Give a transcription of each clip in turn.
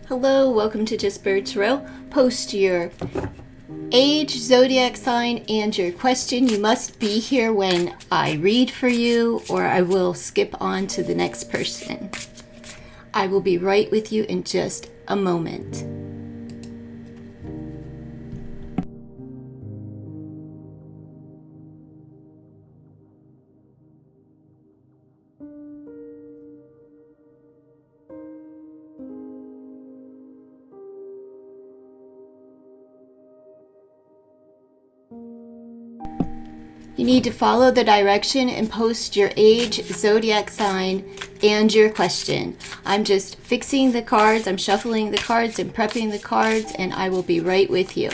Hello, welcome to Just Bird Tarot. Post your age, zodiac sign, and your question. You must be here when I read for you, or I will skip on to the next person. I will be right with you in just a moment. You need to follow the direction and post your age, zodiac sign, and your question. I'm just fixing the cards, I'm shuffling the cards and prepping the cards, and I will be right with you.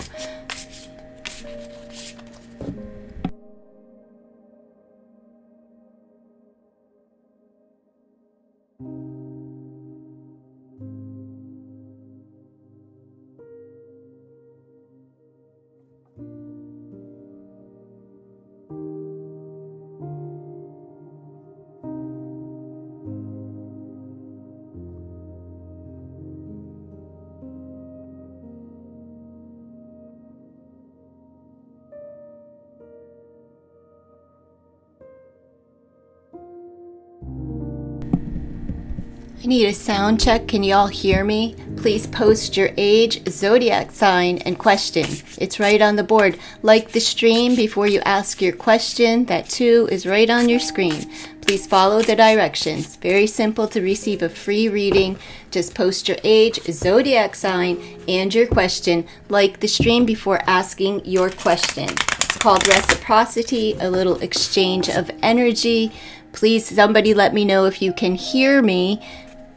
I need a sound check. Can you all hear me? Please post your age, zodiac sign, and question. It's right on the board. Like the stream before you ask your question. That too is right on your screen. Please follow the directions. Very simple to receive a free reading. Just post your age, zodiac sign, and your question. Like the stream before asking your question. It's called reciprocity, a little exchange of energy. Please, somebody let me know if you can hear me,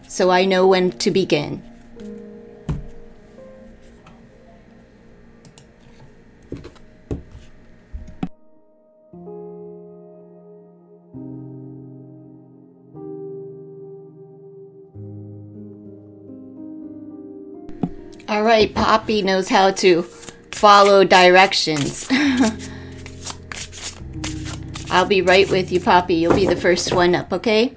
so I know when to begin. All right, Poppy knows how to follow directions. I'll be right with you, Poppy. You'll be the first one up, okay?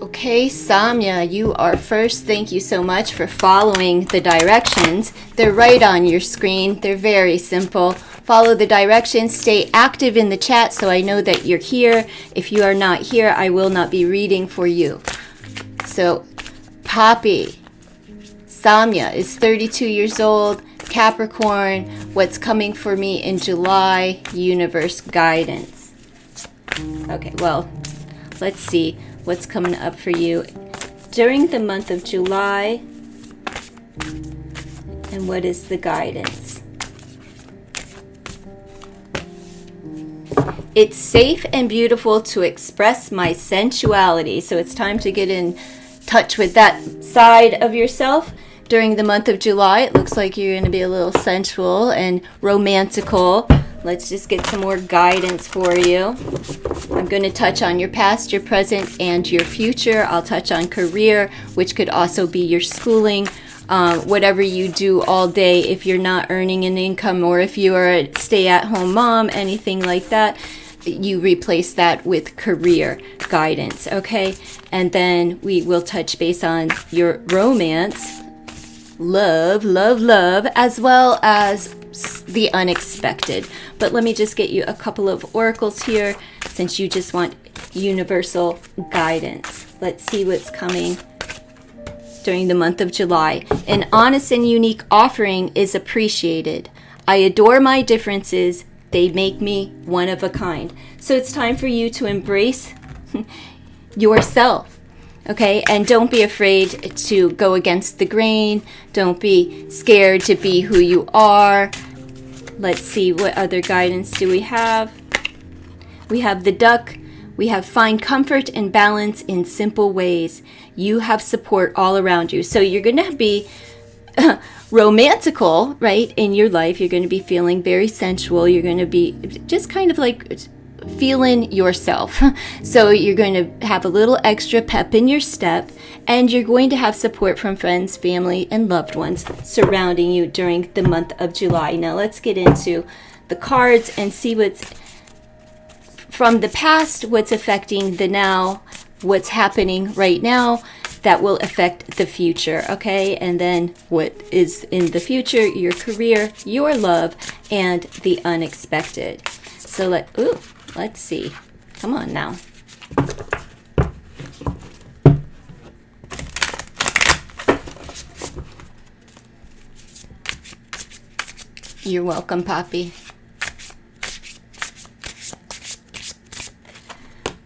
Okay, Samya, you are first. Thank you so much for following the directions. They're right on your screen. They're very simple. Follow the directions. Stay active in the chat so I know that you're here. If you are not here, I will not be reading for you. So, Poppy, Samya is 32 years old, Capricorn. What's coming for me in July? Universe guidance. Okay, well, let's see what's coming up for you during the month of July, and what is the guidance? It's safe and beautiful to express my sensuality. So it's time to get in touch with that side of yourself. During the month of July, it looks like you're going to be a little sensual and romantical. Let's just get some more guidance for you. I'm going to touch on your past, your present, and your future. I'll touch on career, which could also be your schooling, whatever you do all day. If you're not earning an income, or if you are a stay-at-home mom, anything like that, you replace that with career guidance, okay? And then we will touch base on your romance, love, as well as the unexpected. But let me just get you a couple of oracles here, since you just want universal guidance. Let's see what's coming during the month of July. An honest and unique offering is appreciated. I adore my differences. They make me one of a kind. So it's time for you to embrace yourself. Okay, and don't be afraid to go against the grain. Don't be scared to be who you are. Let's see, what other guidance do we have? We have the duck, We have find comfort and balance in simple ways. You have support all around you. So you're going to be romantical, right, in your life. You're going to be feeling very sensual. You're going to be just kind of like feeling yourself. So you're going to have a little extra pep in your step, and you're going to have support from friends, family, and loved ones surrounding you during the month of July. Now let's get into the cards and see what's from the past, what's affecting the now, what's happening right now that will affect the future, okay? And then what is in the future, your career, your love, and the unexpected. So let's see. Come on now. You're welcome, Poppy.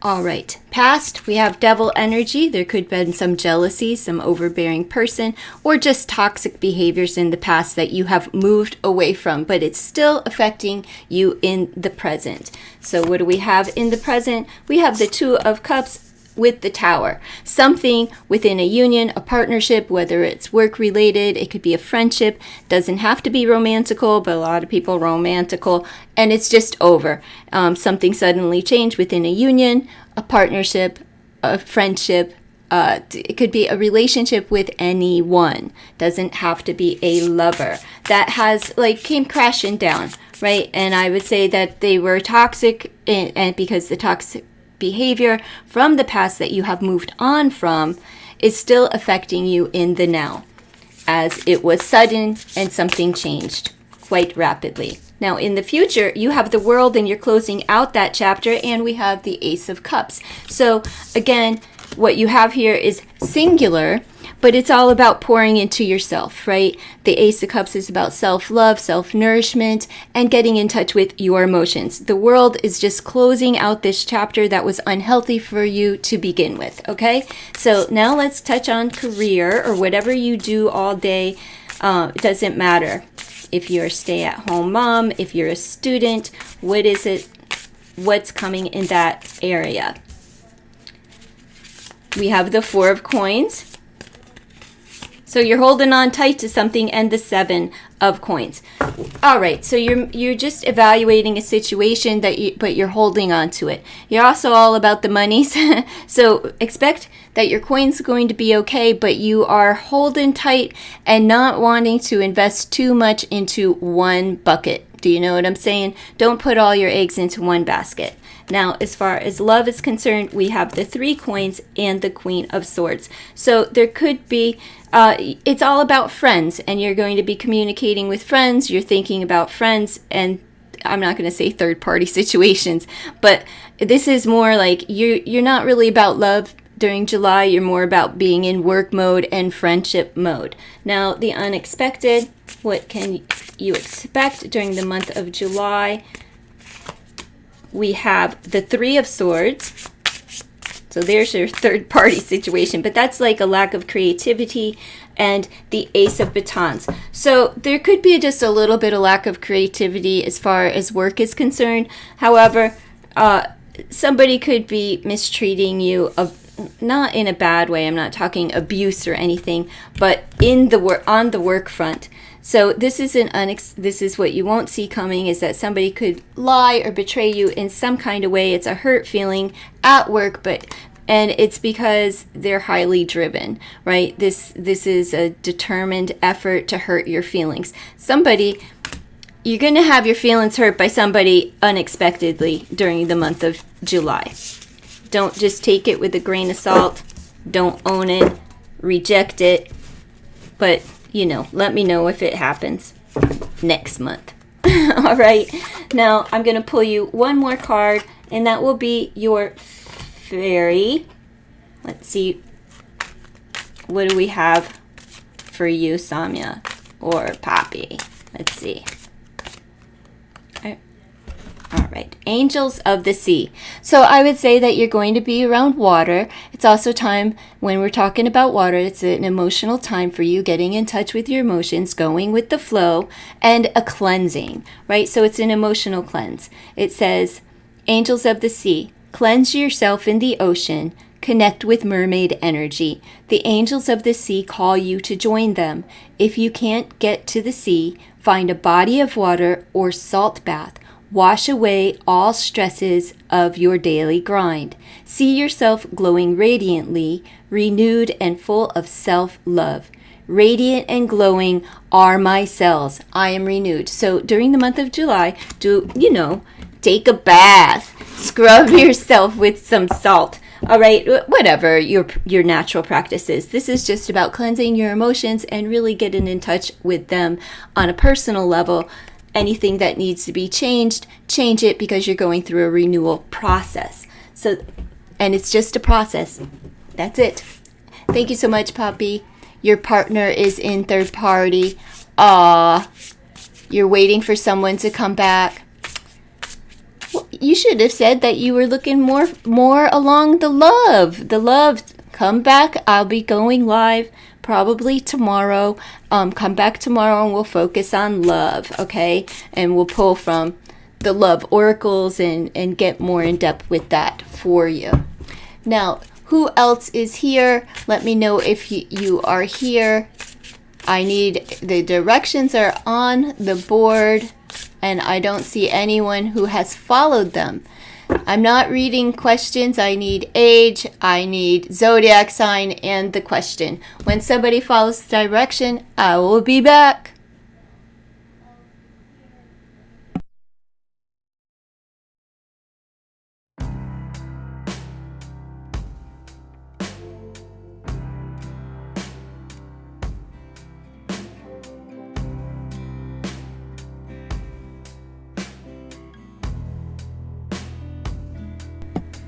All right, past, we have devil energy. There could have been some jealousy, some overbearing person, or just toxic behaviors in the past that you have moved away from, but it's still affecting you in the present. So what do we have in the present? We have the Two of Cups with the Tower. Something within a union, a partnership, whether it's work related, it could be a friendship, doesn't have to be romantical, but a lot of people romantical, and it's just over. Something suddenly changed within a union, a partnership, a friendship. It could be a relationship with anyone. Doesn't have to be a lover. That has came crashing down, right? And I would say that they were toxic, and because the toxic behavior from the past that you have moved on from is still affecting you in the now, as it was sudden and something changed quite rapidly. Now in the future, you have the World and you're closing out that chapter, and we have the Ace of Cups. So again, what you have here is singular, but it's all about pouring into yourself, right? The Ace of Cups is about self-love, self-nourishment, and getting in touch with your emotions. The World is just closing out this chapter that was unhealthy for you to begin with, okay? So now let's touch on career, or whatever you do all day. It doesn't matter if you're a stay-at-home mom, if you're a student, what is it? What's coming in that area? We have the Four of Coins. So you're holding on tight to something, and the Seven of Coins. All right, so you're just evaluating a situation but you're holding on to it. You're also all about the monies. So expect that your coin's going to be okay, but you are holding tight and not wanting to invest too much into one bucket. Do you know what I'm saying? Don't put all your eggs into one basket. Now, as far as love is concerned, we have the Three Coins and the Queen of Swords. So there could be, it's all about friends, and you're going to be communicating with friends. You're thinking about friends, and I'm not going to say third-party situations, but this is more like you're not really about love during July. You're more about being in work mode and friendship mode. Now, the unexpected, what can you expect during the month of July? We have the Three of Swords. So there's your third-party situation, but that's like a lack of creativity, and the Ace of Batons. So there could be just a little bit of lack of creativity as far as work is concerned. However, somebody could be mistreating you, not in a bad way. I'm not talking abuse or anything, but on the work front. So this is this is what you won't see coming, is that somebody could lie or betray you in some kind of way. It's a hurt feeling at work, and it's because they're highly driven, right? This is a determined effort to hurt your feelings. You're going to have your feelings hurt by somebody unexpectedly during the month of July. Don't just take it with a grain of salt. Don't own it. Reject it. But let me know if it happens next month. All right. Now, I'm going to pull you one more card, and that will be your fairy. Let's see. What do we have for you, Samya or Poppy? Let's see. All right, Angels of the Sea. So I would say that you're going to be around water. It's also time, when we're talking about water, it's an emotional time for you, getting in touch with your emotions, going with the flow, and a cleansing, right? So it's an emotional cleanse. It says, Angels of the Sea, Cleanse yourself in the ocean. Connect with mermaid energy. The angels of the sea call you to join them. If you can't get to the sea, find a body of water or salt bath. Wash away all stresses of your daily grind. See yourself glowing radiantly, renewed and full of self-love. Radiant and glowing are my cells. I am renewed. So during the month of July, take a bath. Scrub yourself with some salt. All right, whatever your natural practice is. This is just about cleansing your emotions and really getting in touch with them on a personal level. Anything that needs to be changed, change it, because you're going through a renewal process. And it's just a process. That's it. Thank you so much, Poppy. Your partner is in third party. You're waiting for someone to come back. Well, you should have said that you were looking more along the love. Come back. I'll be going live probably tomorrow. Come back tomorrow and we'll focus on love, okay? And we'll pull from the love oracles and get more in depth with that for you. Now, who else is here? Let me know if you are here. The directions are on the board, and I don't see anyone who has followed them. I'm not reading questions. I need age, I need zodiac sign, and the question. When somebody follows the direction, I will be back.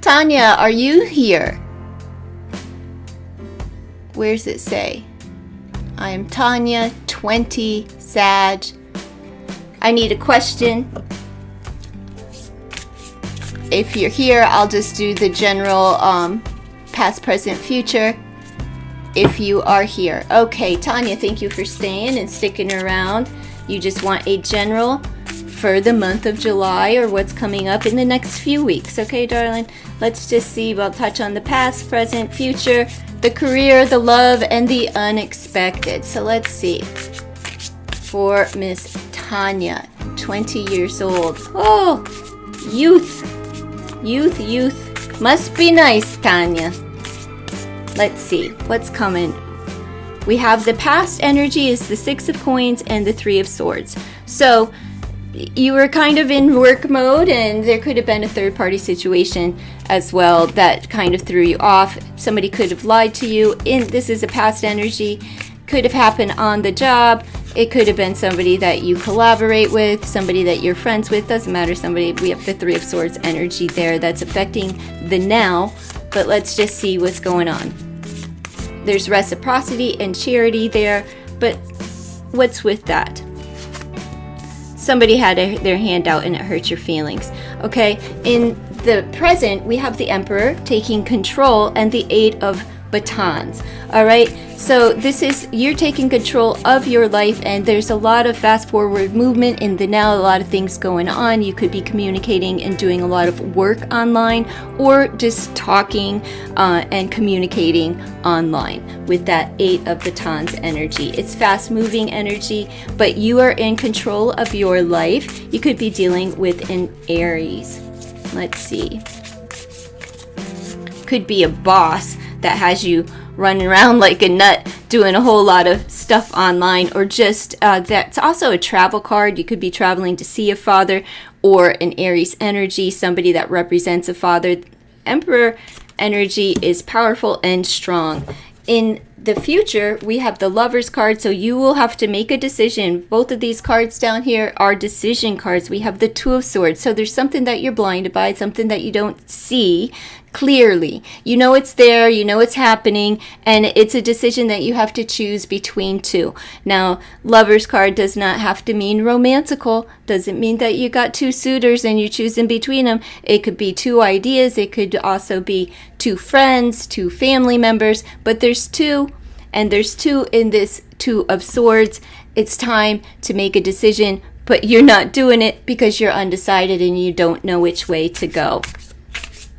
Tanya, are you here? Where's it say? I am Tanya, 20, Sag. I need a question. If you're here, I'll just do the general past, present, future. If you are here. Okay, Tanya, thank you for staying and sticking around. You just want a general for the month of July or what's coming up in the next few weeks. Okay, darling? Let's just see. We'll touch on the past, present, future, the career, the love, and the unexpected. So let's see. For Miss Tanya, 20 years old. Oh, youth. Youth. Must be nice, Tanya. Let's see. What's coming? We have the past energy is the Six of Coins and the Three of Swords. So you were kind of in work mode, and there could have been a third-party situation as well that kind of threw you off. Somebody could have lied to you. This is a past energy. Could have happened on the job. It could have been somebody that you collaborate with, somebody that you're friends with. Doesn't matter. We have the Three of Swords energy there that's affecting the now. But let's just see what's going on. There's reciprocity and charity there, but what's with that? Somebody had their hand out and it hurt your feelings. Okay, in the present, we have the Emperor taking control and the Eight of Batons. All right, so you're taking control of your life, and there's a lot of fast forward movement in the now, a lot of things going on. You could be communicating and doing a lot of work online, or just talking and communicating online with that Eight of Batons energy. It's fast moving energy, but you are in control of your life. You could be dealing with an Aries. Let's see. Could be a boss that has you running around like a nut doing a whole lot of stuff online, or just that's also a travel card. You could be traveling to see a father, or an Aries energy, somebody that represents a father. Emperor energy is powerful and strong. In the future, we have the Lovers card, so you will have to make a decision. Both of these cards down here are decision cards. We have the Two of Swords, so there's something that you're blinded by, something that you don't see clearly. You know it's there, you know it's happening, and it's a decision that you have to choose between two. Now, Lovers card does not have to mean romantical. Doesn't mean that you got two suitors and you choose in between them. It could be two ideas. It could also be two friends, two family members, but there's two, and there's two in this Two of Swords. It's time to make a decision, but you're not doing it because you're undecided and you don't know which way to go.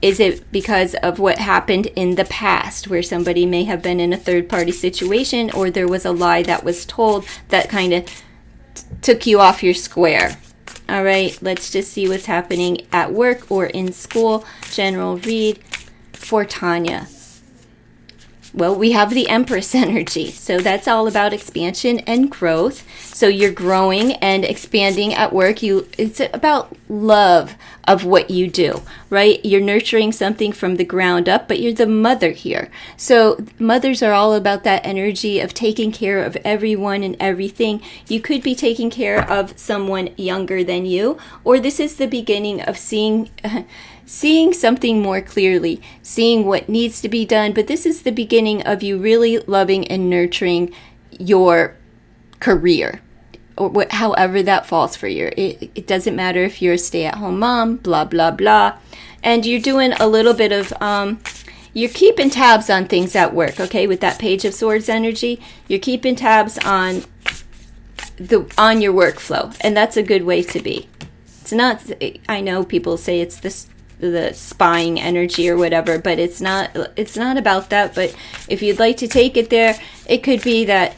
Is it because of what happened in the past, where somebody may have been in a third-party situation, or there was a lie that was told that kind of took you off your square? All right, let's just see what's happening at work or in school. General read for Tanya. Well, we have the Empress energy, so that's all about expansion and growth. So you're growing and expanding at work. It's about love of what you do, right? You're nurturing something from the ground up, but you're the mother here. So mothers are all about that energy of taking care of everyone and everything. You could be taking care of someone younger than you, or this is the beginning of seeing something more clearly, seeing what needs to be done. But this is the beginning of you really loving and nurturing your career, or however that falls for you. It doesn't matter if you're a stay-at-home mom, blah, blah, blah. And you're doing a little bit of, you're keeping tabs on things at work, okay? With that Page of Swords energy, you're keeping tabs on your workflow. And that's a good way to be. It's not, I know people say it's the spying energy or whatever, but it's not about that. But if you'd like to take it there, it could be that,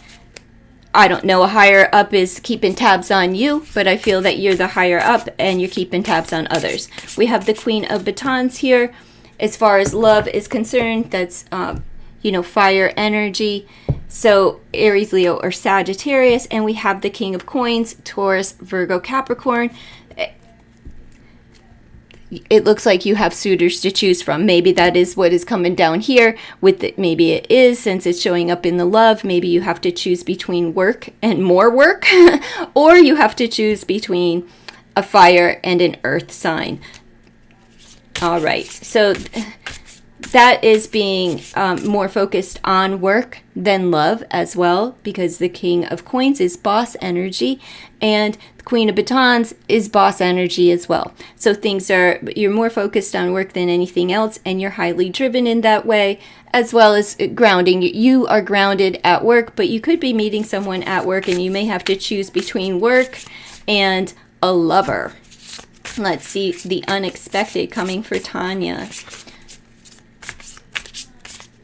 I don't know, a higher up is keeping tabs on you, but I feel that you're the higher up and you're keeping tabs on others. We have the Queen of Batons here. As far as love is concerned, that's fire energy, so Aries, Leo, or Sagittarius. And we have the King of Coins, Taurus, Virgo, Capricorn. It looks like you have suitors to choose from. Maybe that is what is coming down here with it. Maybe it is, since it's showing up in the love. Maybe you have to choose between work and more work, or you have to choose between a fire and an earth sign. All right, so that is being more focused on work than love as well, because the King of Coins is boss energy, and the Queen of Batons is boss energy as well. So you're more focused on work than anything else, and you're highly driven in that way, as well as grounding. You are grounded at work, but you could be meeting someone at work, and you may have to choose between work and a lover. Let's see the unexpected coming for Tanya.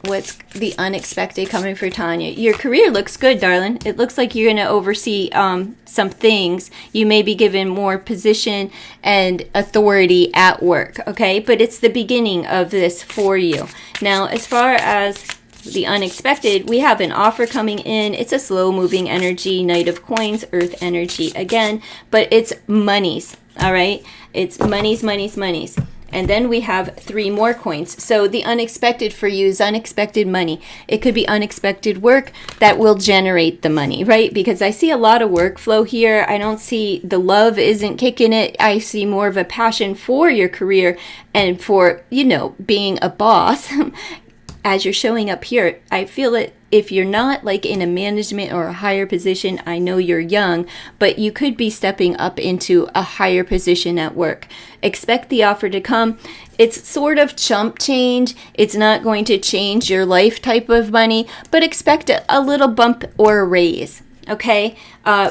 What's the unexpected coming for Tanya? Your career looks good, darling. It looks like you're going to oversee some things. You may be given more position and authority at work, okay? But it's the beginning of this for you. Now, as far as the unexpected, we have an offer coming in. It's a slow-moving energy, Knight of Coins, Earth energy again, but it's monies, all right? It's monies. And then we have 3 more coins. So the unexpected for you is unexpected money. It could be unexpected work that will generate the money, right? Because I see a lot of workflow here. I don't see the love isn't kicking it. I see more of a passion for your career and for, being a boss. As you're showing up here, I feel it. If you're not like in a management or a higher position, I know you're young, but you could be stepping up into a higher position at work. Expect the offer to come. It's sort of chump change. It's not going to change your life type of money, but expect a little bump or a raise. Okay,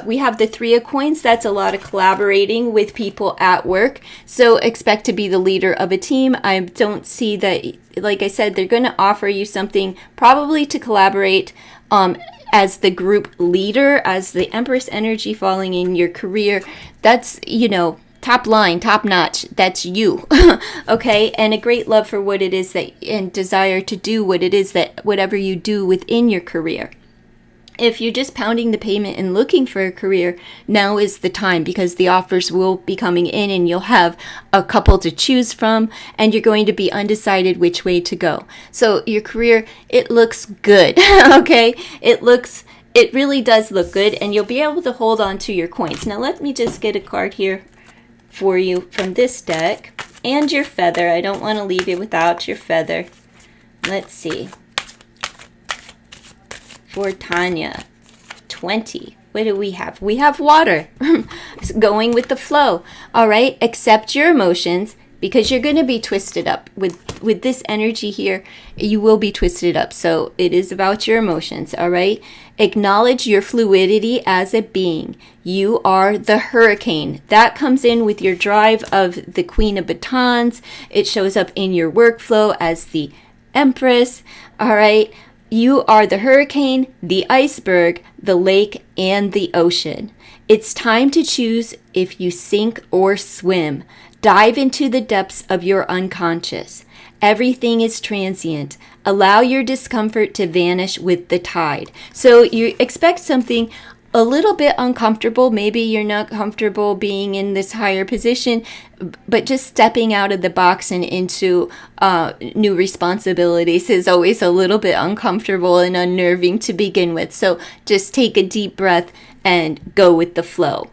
we have the 3 of Coins. That's a lot of collaborating with people at work. So expect to be the leader of a team. I don't see that, like I said, they're going to offer you something probably to collaborate as the group leader, as the Empress energy falling in your career. That's, top line, top notch. That's you. Okay, and a great love for what it is and desire to do what it is that whatever you do within your career. If you're just pounding the pavement and looking for a career, now is the time, because the offers will be coming in and you'll have a couple to choose from, and you're going to be undecided which way to go. So your career, it looks good. Okay, it really does look good, and you'll be able to hold on to your coins. Now let me just get a card here for you from this deck, and your feather. I don't want to leave you without your feather. Let's see. For Tanya, 20. What do we have? We have water. Going with the flow. All right. Accept your emotions. because you're going to be twisted up with this energy here. You will be twisted up. So it is about your emotions. All right. Acknowledge your fluidity as a being. You are the hurricane. That comes in with your drive of the Queen of Batons. It shows up in your workflow as the Empress. All right. You are the hurricane, the iceberg, the lake, and the ocean. It's time to choose if you sink or swim. Dive into the depths of your unconscious. Everything is transient. Allow your discomfort to vanish with the tide. So you expect something a little bit uncomfortable. Maybe you're not comfortable being in this higher position, but just stepping out of the box and into new responsibilities is always a little bit uncomfortable and unnerving to begin with. So just take a deep breath and go with the flow.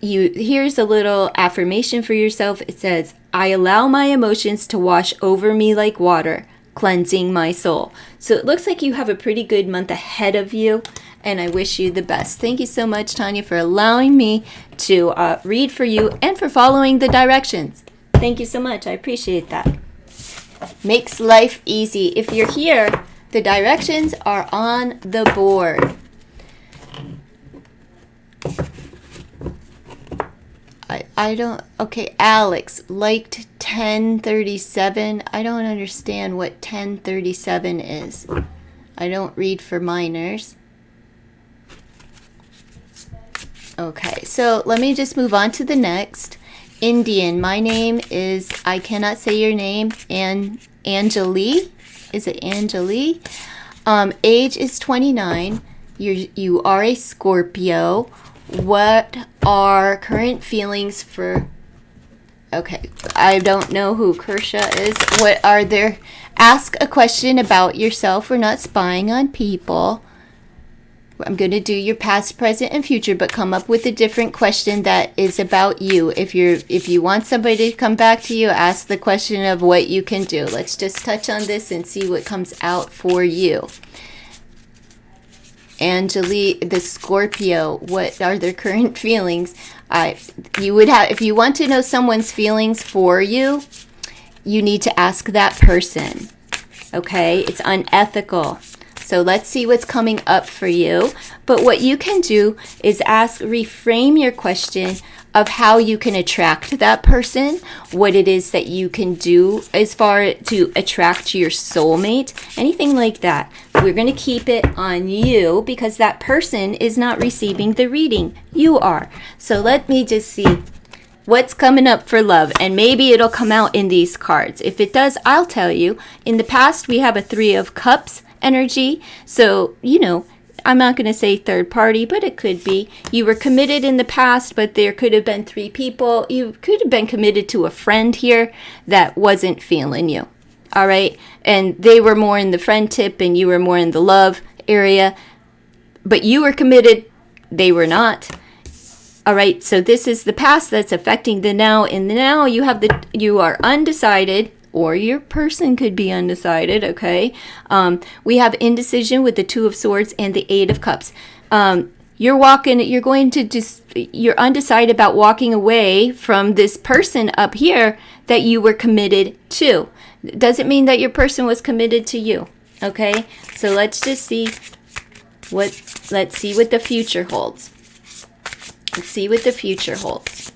Here's a little affirmation for yourself. It says, I allow my emotions to wash over me like water, cleansing my soul. So it looks like you have a pretty good month ahead of you, and I wish you the best. Thank you so much, Tanya, for allowing me to read for you and for following the directions. Thank you so much. I appreciate that. Makes life easy. If you're here, the directions are on the board. I don't, okay, Alex liked 1037. I don't understand what 1037 is. I don't read for minors. Okay, so let me just move on to the next. Indian, my name is, I cannot say your name, Anjali. Is it Anjali? Age is 29. You are a Scorpio. What are current feelings for, okay, I don't know who Kersha is. What are there, ask a question about yourself. We're not spying on people. I'm going to do your past, present, and future, but come up with a different question that is about you. If you want somebody to come back to you, ask the question of what you can do. Let's just touch on this and see what comes out for you. Angelique, the Scorpio, what are their current feelings? You would have, if you want to know someone's feelings for you, you need to ask that person. Okay, it's unethical. So let's see what's coming up for you. But what you can do is reframe your question of how you can attract that person, what it is that you can do as far to attract your soulmate, anything like that. We're going to keep it on you because that person is not receiving the reading. You are. So let me just see what's coming up for love, and maybe it'll come out in these cards. If it does, I'll tell you. In the past, we have a 3 of Cups energy. So, I'm not going to say third party, but it could be. You were committed in the past, but there could have been 3 people. You could have been committed to a friend here that wasn't feeling you. All right. And they were more in the friend tip and you were more in the love area. But you were committed. They were not. All right. So this is the past that's affecting the now. In the now, you are undecided. Or your person could be undecided, okay? We have indecision with the 2 of Swords and the 8 of Cups. You're undecided about walking away from this person up here that you were committed to. Doesn't mean that your person was committed to you, okay? So let's just see what the future holds. Let's see what the future holds.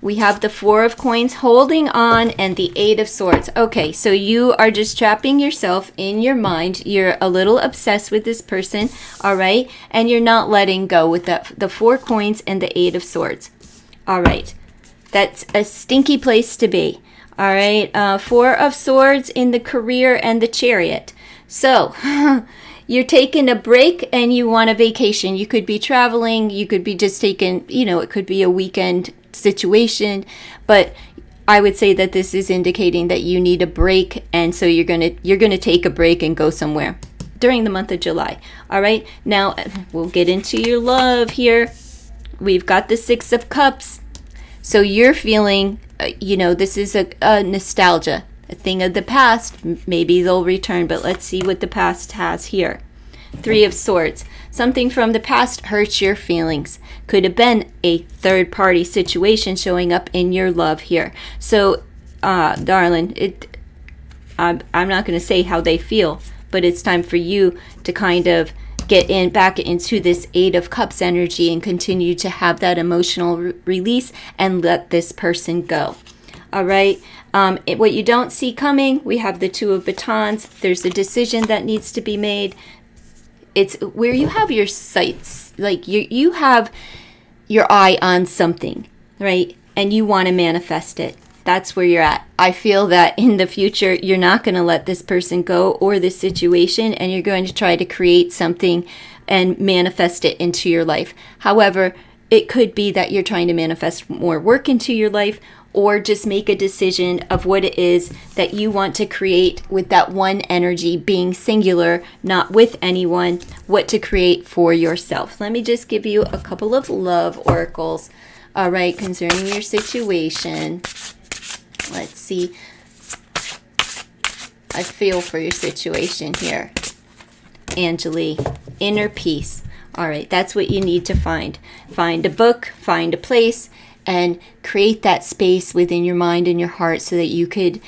We have the 4 of Coins holding on and the 8 of Swords. Okay, so you are just trapping yourself in your mind. You're a little obsessed with this person, all right? And you're not letting go with the 4 Coins and the 8 of Swords. All right, that's a stinky place to be. All right, 4 of Swords in the career and the Chariot. So, you're taking a break and you want a vacation. You could be traveling. You could be just taking, it could be a weekend situation, but I would say that this is indicating that you need a break, and so you're gonna take a break and go somewhere during the month of July. All right, now we'll get into your love here. We've got the 6 of Cups, so you're feeling this is a nostalgia, a thing of the past. Maybe they'll return, but let's see what the past has here. 3 of Swords. Something from the past hurts your feelings. Could have been a third-party situation showing up in your love here. So, darling, I'm not going to say how they feel, but it's time for you to kind of get back into this Eight of Cups energy and continue to have that emotional release and let this person go. All right. What you don't see coming, we have the Two of Batons. There's a decision that needs to be made. It's where you have your sights, like you have your eye on something, right? And you want to manifest it. That's where you're at. I feel that in the future, you're not going to let this person go or this situation, and you're going to try to create something and manifest it into your life. However, it could be that you're trying to manifest more work into your life, or just make a decision of what it is that you want to create with that one energy being singular, not with anyone, what to create for yourself. Let me just give you a couple of love oracles, all right, concerning your situation. Let's see. I feel for your situation here. Angeli, inner peace. All right, that's what you need to find. Find a book, find a place, and create that space within your mind and your heart so that you could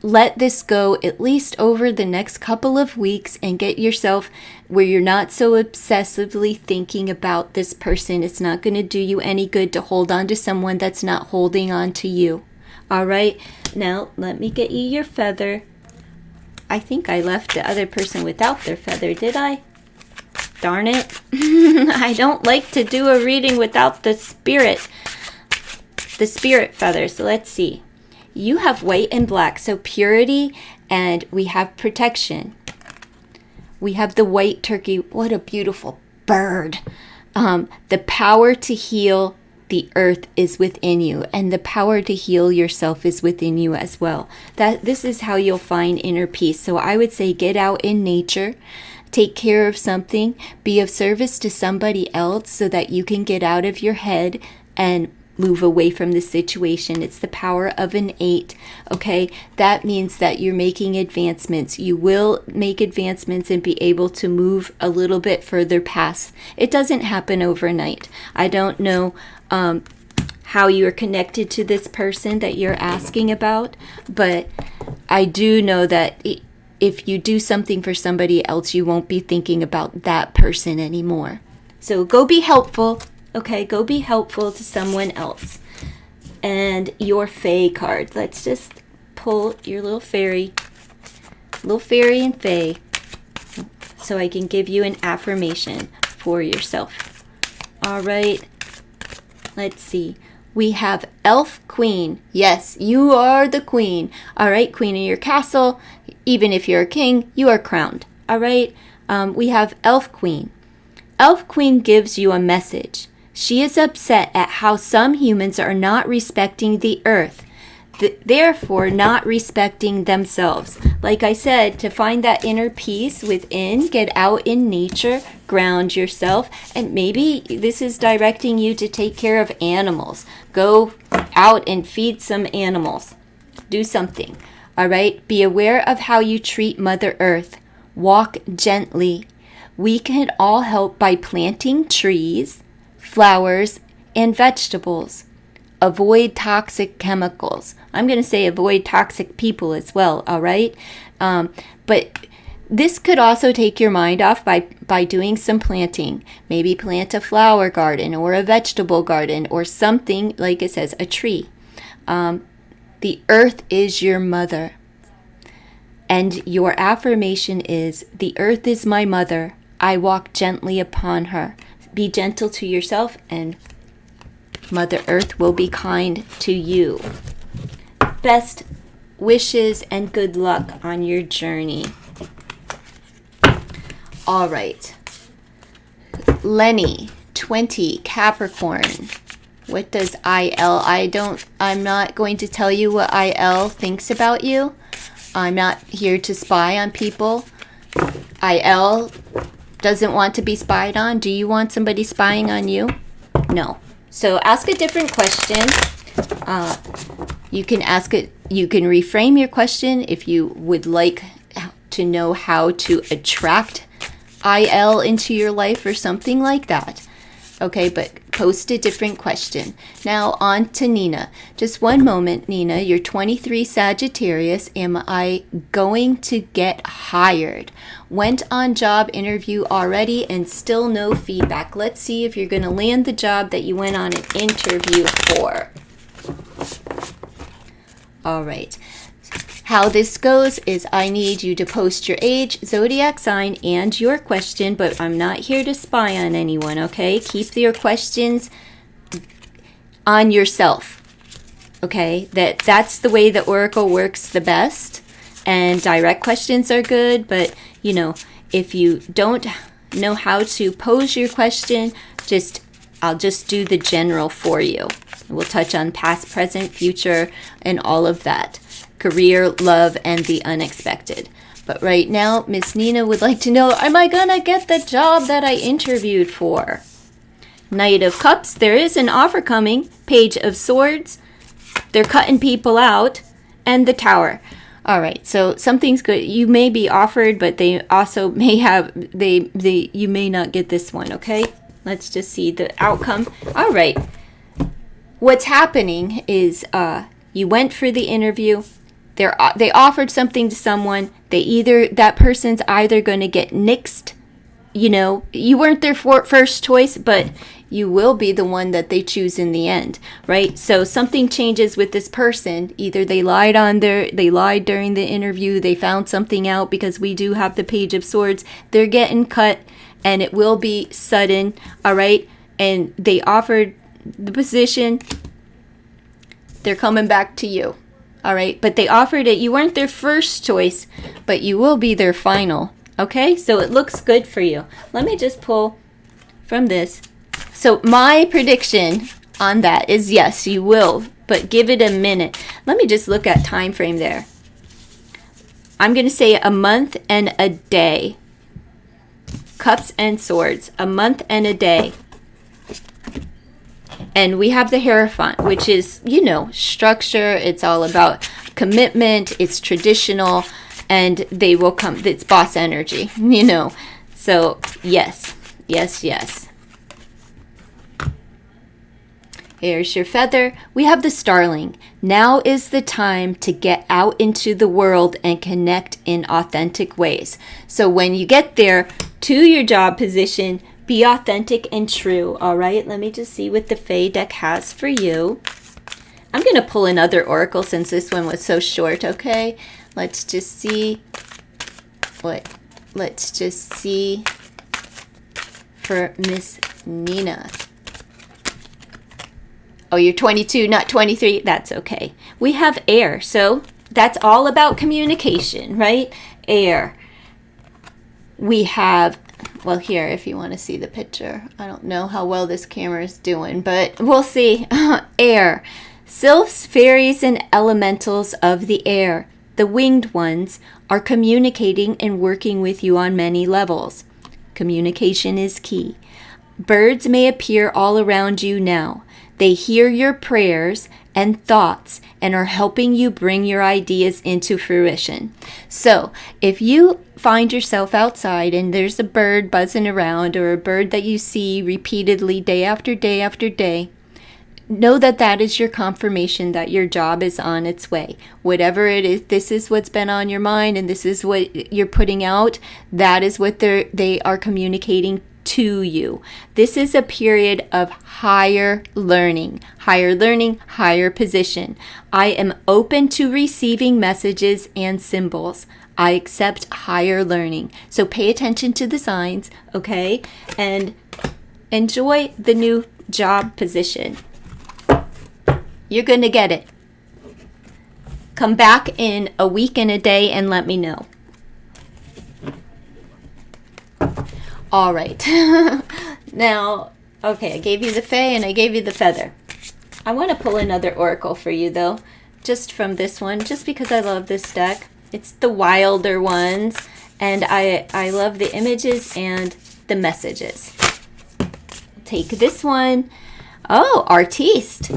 let this go at least over the next couple of weeks and get yourself where you're not so obsessively thinking about this person. It's not going to do you any good to hold on to someone that's not holding on to you. All right, now let me get you your feather. I think I left the other person without their feather, did I? Darn it. I don't like to do a reading without the spirit feather. So let's see. You have white and black, so purity, and we have protection. We have the white turkey. What a beautiful bird. The power to heal the earth is within you, and the power to heal yourself is within you as well. This is how you'll find inner peace. So I would say get out in nature, take care of something, be of service to somebody else so that you can get out of your head and move away from the situation. It's the power of an 8. Okay, that means that you're making advancements. You will make advancements and be able to move a little bit further past. It doesn't happen overnight. I don't know how you're connected to this person that you're asking about, but I do know that if you do something for somebody else, you won't be thinking about that person anymore. So go be helpful. Okay, go be helpful to someone else. And your Fae card. Let's just pull your little fairy and Fae, so I can give you an affirmation for yourself. All right, let's see. We have Elf Queen. Yes, you are the queen. All right, queen of your castle. Even if you're a king, you are crowned. All right, we have Elf Queen. Elf Queen gives you a message. She is upset at how some humans are not respecting the earth, therefore not respecting themselves. Like I said, to find that inner peace within, get out in nature, ground yourself, and maybe this is directing you to take care of animals. Go out and feed some animals. Do something. All right? Be aware of how you treat Mother Earth. Walk gently. We can all help by planting trees, flowers, and vegetables. Avoid toxic chemicals. I'm going to say avoid toxic people as well, all right? But this could also take your mind off by doing some planting. Maybe plant a flower garden or a vegetable garden or something, like it says, a tree. The earth is your mother. And your affirmation is, the earth is my mother. I walk gently upon her. Be gentle to yourself, and Mother Earth will be kind to you. Best wishes and good luck on your journey. All right. Lenny, 20, Capricorn. What does IL? I'm not going to tell you what IL thinks about you. I'm not here to spy on people. IL doesn't want to be spied on. Do you want somebody spying on you? No. So ask a different question. You can ask it. You can reframe your question if you would like to know how to attract IL into your life or something like that. Okay, but post a different question. Now on to Nina. Just one moment, Nina. You're 23 Sagittarius. Am I going to get hired? Went on job interview already and still no feedback. Let's see if you're going to land the job that you went on an interview for. All right. How this goes is I need you to post your age, zodiac sign, and your question, but I'm not here to spy on anyone, okay? Keep your questions on yourself, okay? That's the way the Oracle works the best, and direct questions are good, but, you know, if you don't know how to pose your question, I'll just do the general for you. We'll touch on past, present, future, and all of that. Career, love, and the unexpected. But right now, Miss Nina would like to know, am I gonna get the job that I interviewed for? Knight of Cups, there is an offer coming. Page of Swords, they're cutting people out. And the Tower. All right, so something's good. You may be offered, but they also may have, you may not get this one, okay? Let's just see the outcome. All right. What's happening is you went for the interview. They offered something to someone. That person's either going to get nixed. You know, you weren't their first choice, but you will be the one that they choose in the end, right? So something changes with this person. Either they lied during the interview, they found something out, because we do have the Page of Swords. They're getting cut, and it will be sudden, all right? And they offered the position. They're coming back to you. All right, but they offered it. You weren't their first choice, but you will be their final. Okay, so it looks good for you. Let me just pull from this. So my prediction on that is yes, you will, but give it a minute. Let me just look at time frame there. I'm going to say a month and a day. Cups and Swords, a month and a day. And we have the Hierophant, which is, you know, structure. It's all about commitment. It's traditional. And they will come. It's boss energy, you know. So, yes. Yes, yes. Here's your feather. We have the Starling. Now is the time to get out into the world and connect in authentic ways. So when you get there to your job position, be authentic and true, all right? Let me just see what the Fae deck has for you. I'm going to pull another oracle since this one was so short, okay? Let's just see let's just see for Miss Nina. Oh, you're 22, not 23. That's okay. We have air, so that's all about communication, right? Air. We have, well, here, if you want to see the picture. I don't know how well this camera is doing, but we'll see. Air. Sylphs, fairies, and elementals of the air, the winged ones, are communicating and working with you on many levels. Communication is key. Birds may appear all around you now. They hear your prayers and thoughts and are helping you bring your ideas into fruition. So if you find yourself outside and there's a bird buzzing around, or a bird that you see repeatedly day after day after day, know that that is your confirmation that your job is on its way. Whatever it is, this is what's been on your mind and this is what you're putting out. That is what they are communicating to you. This is a period of higher learning, higher position. I am open to receiving messages and symbols. I accept higher learning. So pay attention to the signs, okay? And enjoy the new job position. You're going to get it. Come back in a week and a day and let me know. All right. Now, okay, I gave you the Fae and I gave you the Feather. I want to pull another oracle for you, though, just from this one, just because I love this deck. It's the wilder ones, and I love the images and the messages. Take this one. Oh, artiste.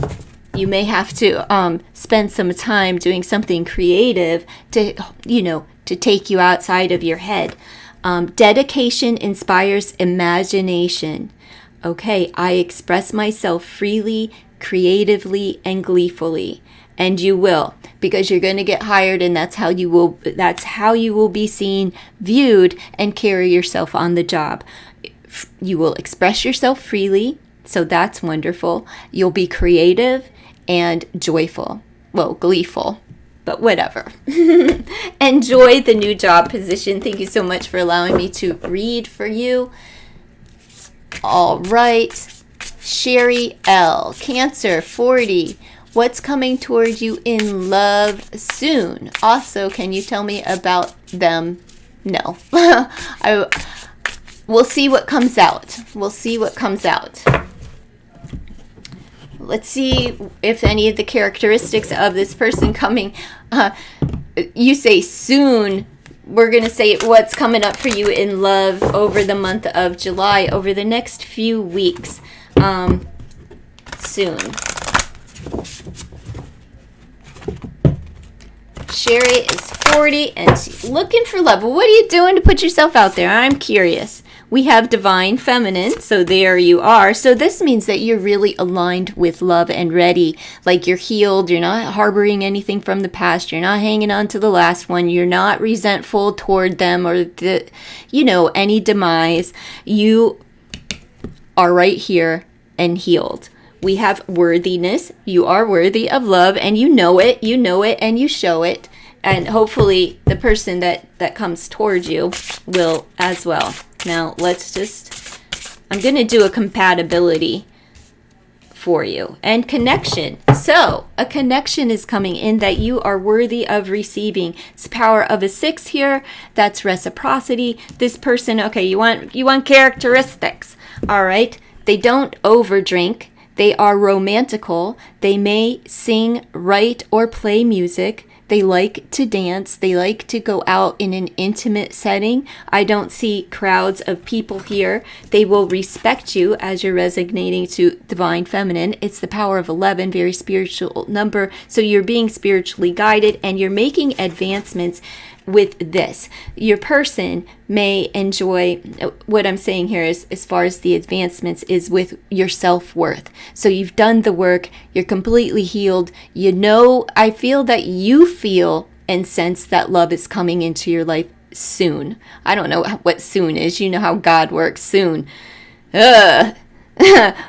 You may have to spend some time doing something creative to, to take you outside of your head. Dedication inspires imagination. Okay, I express myself freely, creatively, and gleefully. And you will, because you're going to get hired, and that's how you will be seen, viewed, and carry yourself on the job. You will express yourself freely, so that's wonderful. You'll be creative and joyful. Well, gleeful, but whatever. Enjoy the new job position. Thank you so much for allowing me to read for you. All right. Sherry L. Cancer, 40. What's coming toward you in love soon? Also, can you tell me about them? No. We'll see what comes out. We'll see what comes out. Let's see if any of the characteristics of this person coming, you say soon. We're going to say what's coming up for you in love over the month of July, over the next few weeks. Soon. Sherry is 40 and she's looking for love. Well, what are you doing to put yourself out there? I'm curious. We have divine feminine, so there you are. So this means that you're really aligned with love and ready. Like you're healed. You're not harboring anything from the past. You're not hanging on to the last one. You're not resentful toward them or any demise. You are right here and healed. We have worthiness. You are worthy of love, and you know it, and you show it. And hopefully the person that comes towards you will as well. Now, I'm going to do a compatibility for you. And connection. So, a connection is coming in that you are worthy of receiving. It's the power of a 6 here. That's reciprocity. This person, okay, you want characteristics. All right? They don't overdrink. They are romantical. They may sing, write, or play music. They like to dance. They like to go out in an intimate setting. I don't see crowds of people here. They will respect you as you're resonating to divine feminine. It's the power of 11, very spiritual number. So you're being spiritually guided and you're making advancements with this. Your person may enjoy, what I'm saying here is, as far as the advancements, is with your self-worth. So you've done the work, you're completely healed. I feel that you feel and sense that love is coming into your life soon. I don't know what soon is. You know how God works, soon.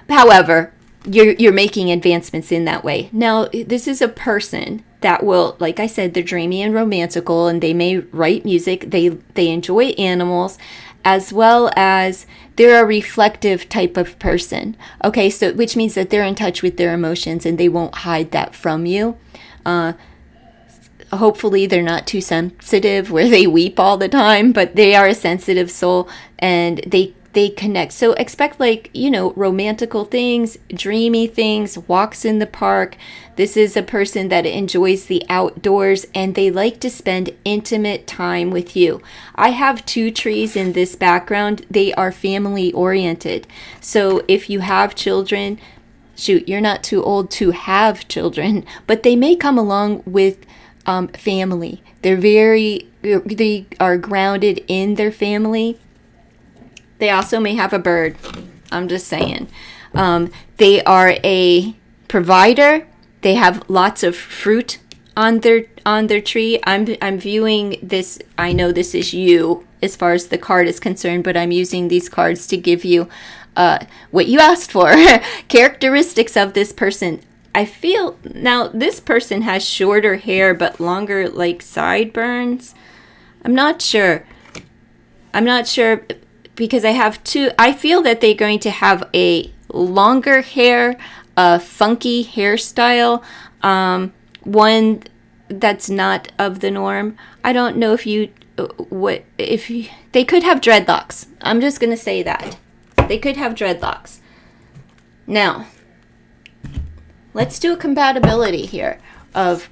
However, you're making advancements in that way. Now, this is a person that will, like I said, they're dreamy and romantical, and they may write music. They enjoy animals, as well as they're a reflective type of person. Okay, so which means that they're in touch with their emotions and they won't hide that from you. Hopefully they're not too sensitive where they weep all the time, but they are a sensitive soul and they connect. So expect romantical things, dreamy things, walks in the park. This is a person that enjoys the outdoors and they like to spend intimate time with you. I have 2 trees in this background. They are family oriented. So if you have children, you're not too old to have children, but they may come along with family. They are grounded in their family. They also may have a bird. I'm just saying. They are a provider. They have lots of fruit on their tree. I'm viewing this. I know this is you as far as the card is concerned, but I'm using these cards to give you what you asked for. Characteristics of this person. I feel now this person has shorter hair but longer sideburns. I'm not sure because I have 2. I feel that they're going to have a longer hair, a funky hairstyle, one that's not of the norm. I don't know they could have dreadlocks. I'm just going to say that. They could have dreadlocks. Now, let's do a compatibility here of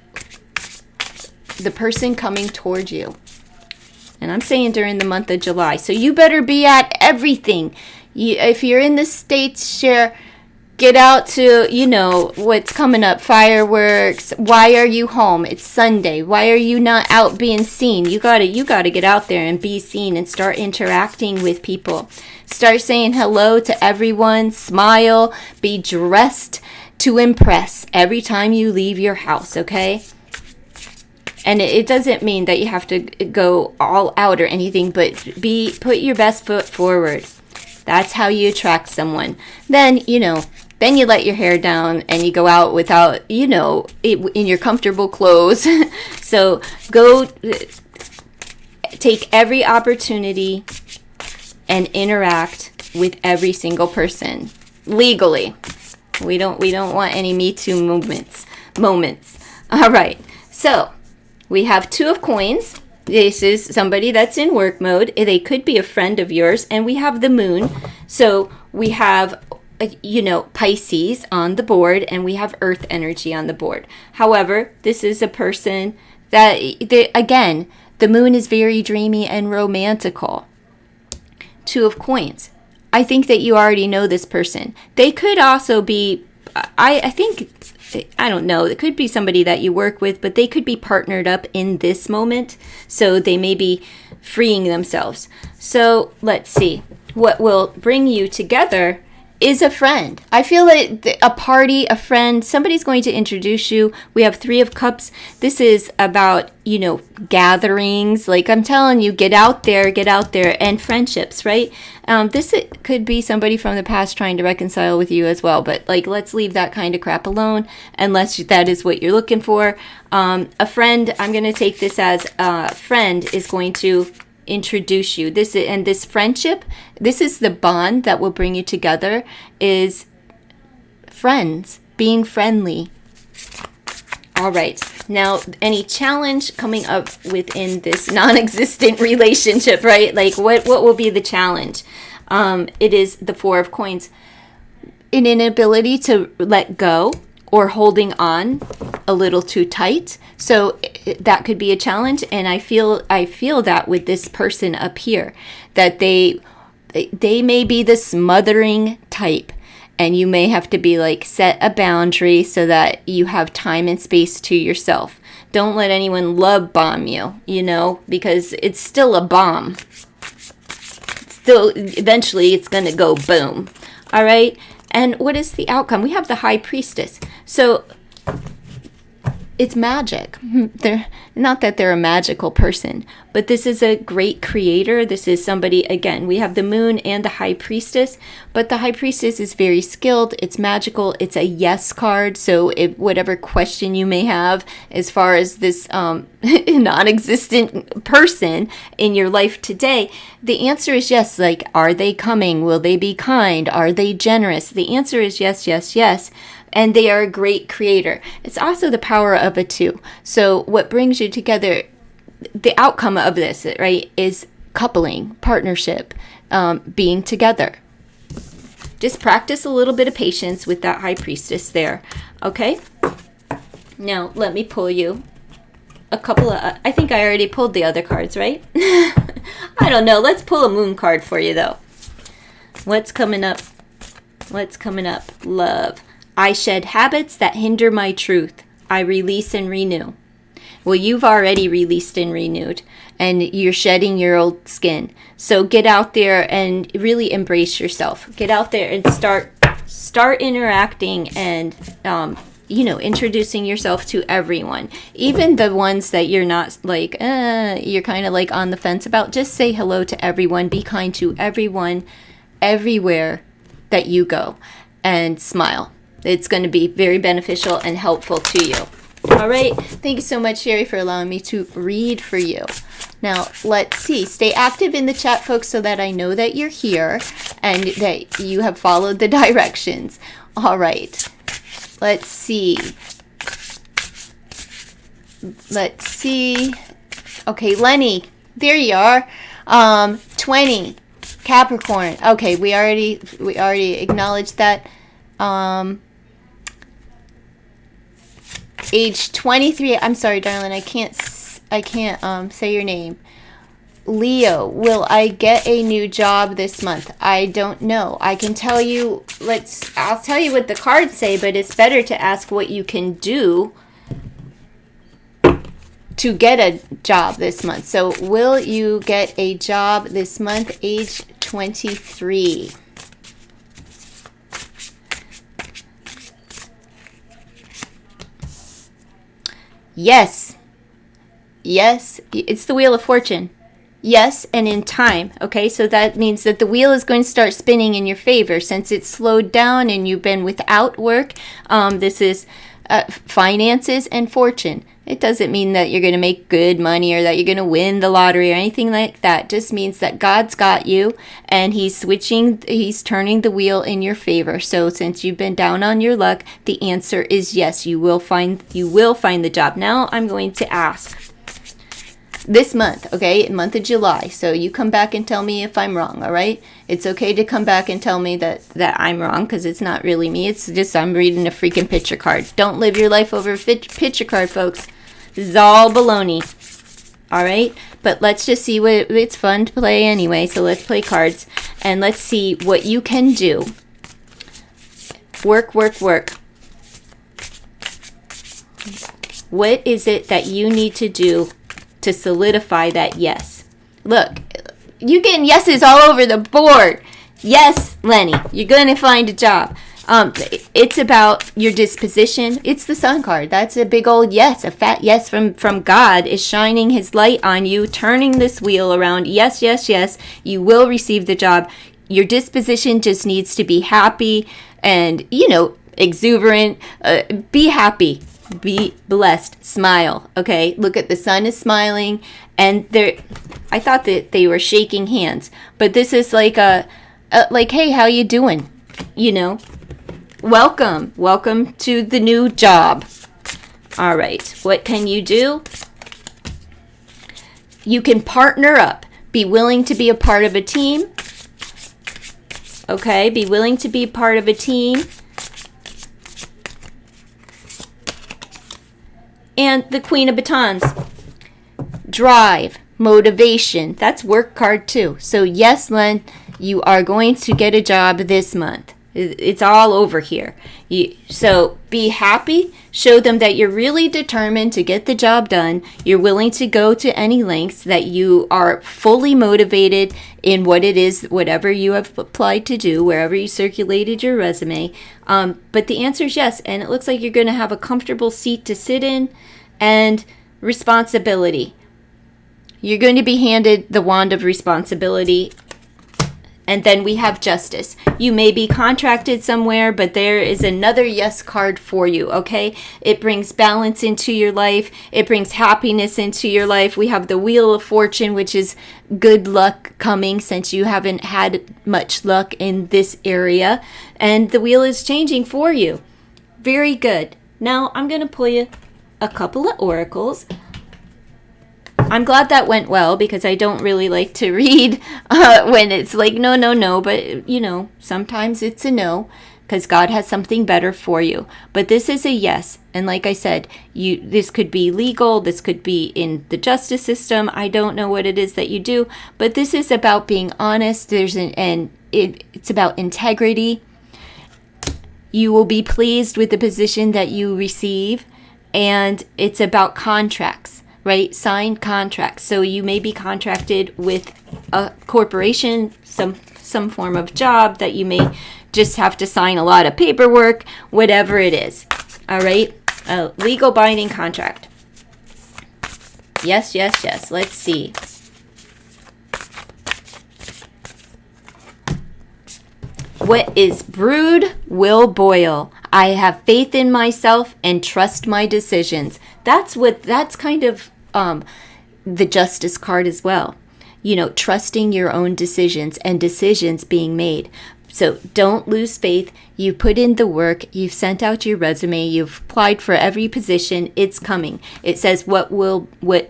the person coming towards you. And I'm saying during the month of July. So you better be at everything. If you're in the States, share Get out to, what's coming up, fireworks. Why are you home? It's Sunday. Why are you not out being seen? You gotta get out there and be seen and start interacting with people. Start saying hello to everyone. Smile. Be dressed to impress every time you leave your house, okay? And it doesn't mean that you have to go all out or anything, but put your best foot forward. That's how you attract someone. Then you let your hair down and you go out without, in your comfortable clothes. So go take every opportunity and interact with every single person legally. We don't want any Me Too moments. All right. So we have 2 of coins. This is somebody that's in work mode. They could be a friend of yours. And we have the moon. So we have, Pisces on the board, and we have earth energy on the board. However, this is a person that, again, the moon is very dreamy and romantical. 2 of coins. I think that you already know this person. They could also be, I don't know, it could be somebody that you work with, but they could be partnered up in this moment. So they may be freeing themselves. So let's see. What will bring you together is a friend. I feel like a party, a friend, somebody's going to introduce you. We have 3 of Cups. This is about, gatherings. Like I'm telling you, get out there, and friendships, right? Could be somebody from the past trying to reconcile with you as well. But let's leave that kind of crap alone, unless that is what you're looking for. A friend, I'm going to take this as a friend is going to introduce you. This friendship, this is the bond that will bring you together, is friends, being friendly. All right. Now, any challenge coming up within this non-existent relationship, right? What will be the challenge? It is the 4 of coins. An inability to let go or holding on a little too tight. So that could be a challenge. And I feel that with this person up here, that they may be the smothering type. And you may have to be set a boundary so that you have time and space to yourself. Don't let anyone love bomb you, because it's still a bomb. Still, eventually it's going to go boom. All right. And what is the outcome? We have the High Priestess. So it's magic. They're not that they're a magical person, but this is a great creator. This is somebody, again, we have the moon and the High Priestess, but the High Priestess is very skilled. It's magical. It's a yes card. So whatever question you may have as far as this non-existent person in your life today, the answer is yes. Are they coming? Will they be kind? Are they generous? The answer is yes, yes, yes. And they are a great creator. It's also the power of a 2. So what brings you together, the outcome of this, right, is coupling, partnership, being together. Just practice a little bit of patience with that High Priestess there. Okay? Now, let me pull you a couple of, I think I already pulled the other cards, right? I don't know. Let's pull a moon card for you, though. What's coming up? Love. I shed habits that hinder my truth. I release and renew. Well, you've already released and renewed, and you're shedding your old skin. So get out there and really embrace yourself. Get out there and start interacting and, introducing yourself to everyone. Even the ones that you're not you're kind of on the fence about. Just say hello to everyone. Be kind to everyone, everywhere that you go, and smile. It's going to be very beneficial and helpful to you. All right. Thank you so much, Sherry, for allowing me to read for you. Now, let's see. Stay active in the chat, folks, so that I know that you're here and that you have followed the directions. All right. Let's see. Okay, Lenny, there you are. 20, Capricorn. Okay, we already acknowledged that. Age 23. I'm sorry, darling. I can't say your name. Leo, will I get a new job this month? I don't know. I can tell you, I'll tell you what the cards say, but it's better to ask what you can do to get a job this month. So, will you get a job this month, age 23? Yes. Yes, it's the Wheel of Fortune. Yes, and in time. Okay, so that means that the wheel is going to start spinning in your favor since it's slowed down and you've been without work. This is finances and fortune. It doesn't mean that you're going to make good money or that you're going to win the lottery or anything like that. It just means that God's got you and he's turning the wheel in your favor. So since you've been down on your luck, the answer is yes, you will find the job. Now I'm going to ask this month, okay, month of July. So you come back and tell me if I'm wrong, all right? It's okay to come back and tell me that I'm wrong because it's not really me. It's just I'm reading a freaking picture card. Don't live your life over a picture card, folks. This is all baloney, all right? But let's just see what it's fun to play anyway. So let's play cards and let's see what you can do. Work, work, work. What is it that you need to do to solidify that yes? Look, you getting yeses all over the board. Yes, Lenny, you're going to find a job. It's about your disposition. It's the Sun card. That's a big old yes. A fat yes from God is shining his light on you, turning this wheel around. Yes, yes, yes. You will receive the job. Your disposition just needs to be happy and, exuberant. Be happy. Be blessed. Smile. Okay. Look at the sun is smiling, and I thought that they were shaking hands, but this is like hey, how you doing? Welcome to the new job. All right. What can you do? You can partner up. Be willing to be a part of a team. Okay. Be willing to be part of a team. And the Queen of Batons. Drive, motivation. That's work card too. So yes, Len, you are going to get a job this month. It's all over here. So be happy. Show them that you're really determined to get the job done. You're willing to go to any lengths, that you are fully motivated in what it is, whatever you have applied to do, wherever you circulated your resume. But the answer is yes. And it looks like you're going to have a comfortable seat to sit in and responsibility. You're going to be handed the wand of responsibility. And then we have justice. You may be contracted somewhere, but there is another yes card for you, okay? It brings balance into your life. It brings happiness into your life. We have the Wheel of Fortune, which is good luck coming since you haven't had much luck in this area. And the wheel is changing for you. Very good. Now I'm going to pull you a couple of oracles. I'm glad that went well because I don't really like to read when it's like no, but sometimes it's a no because God has something better for you. But this is a yes, and like I said, this could be legal, this could be in the justice system. I don't know what it is that you do, but this is about being honest. It's about integrity. You will be pleased with the position that you receive, and it's about contracts. Right? Signed contracts. So you may be contracted with a corporation, some form of job that you may just have to sign a lot of paperwork, whatever it is. All right? A legal binding contract. Yes, yes, yes. Let's see. What is brewed will boil. I have faith in myself and trust my decisions. That's kind of the justice card as well. Trusting your own decisions and decisions being made. So don't lose faith. You put in the work. You've sent out your resume. You've applied for every position. It's coming. It says what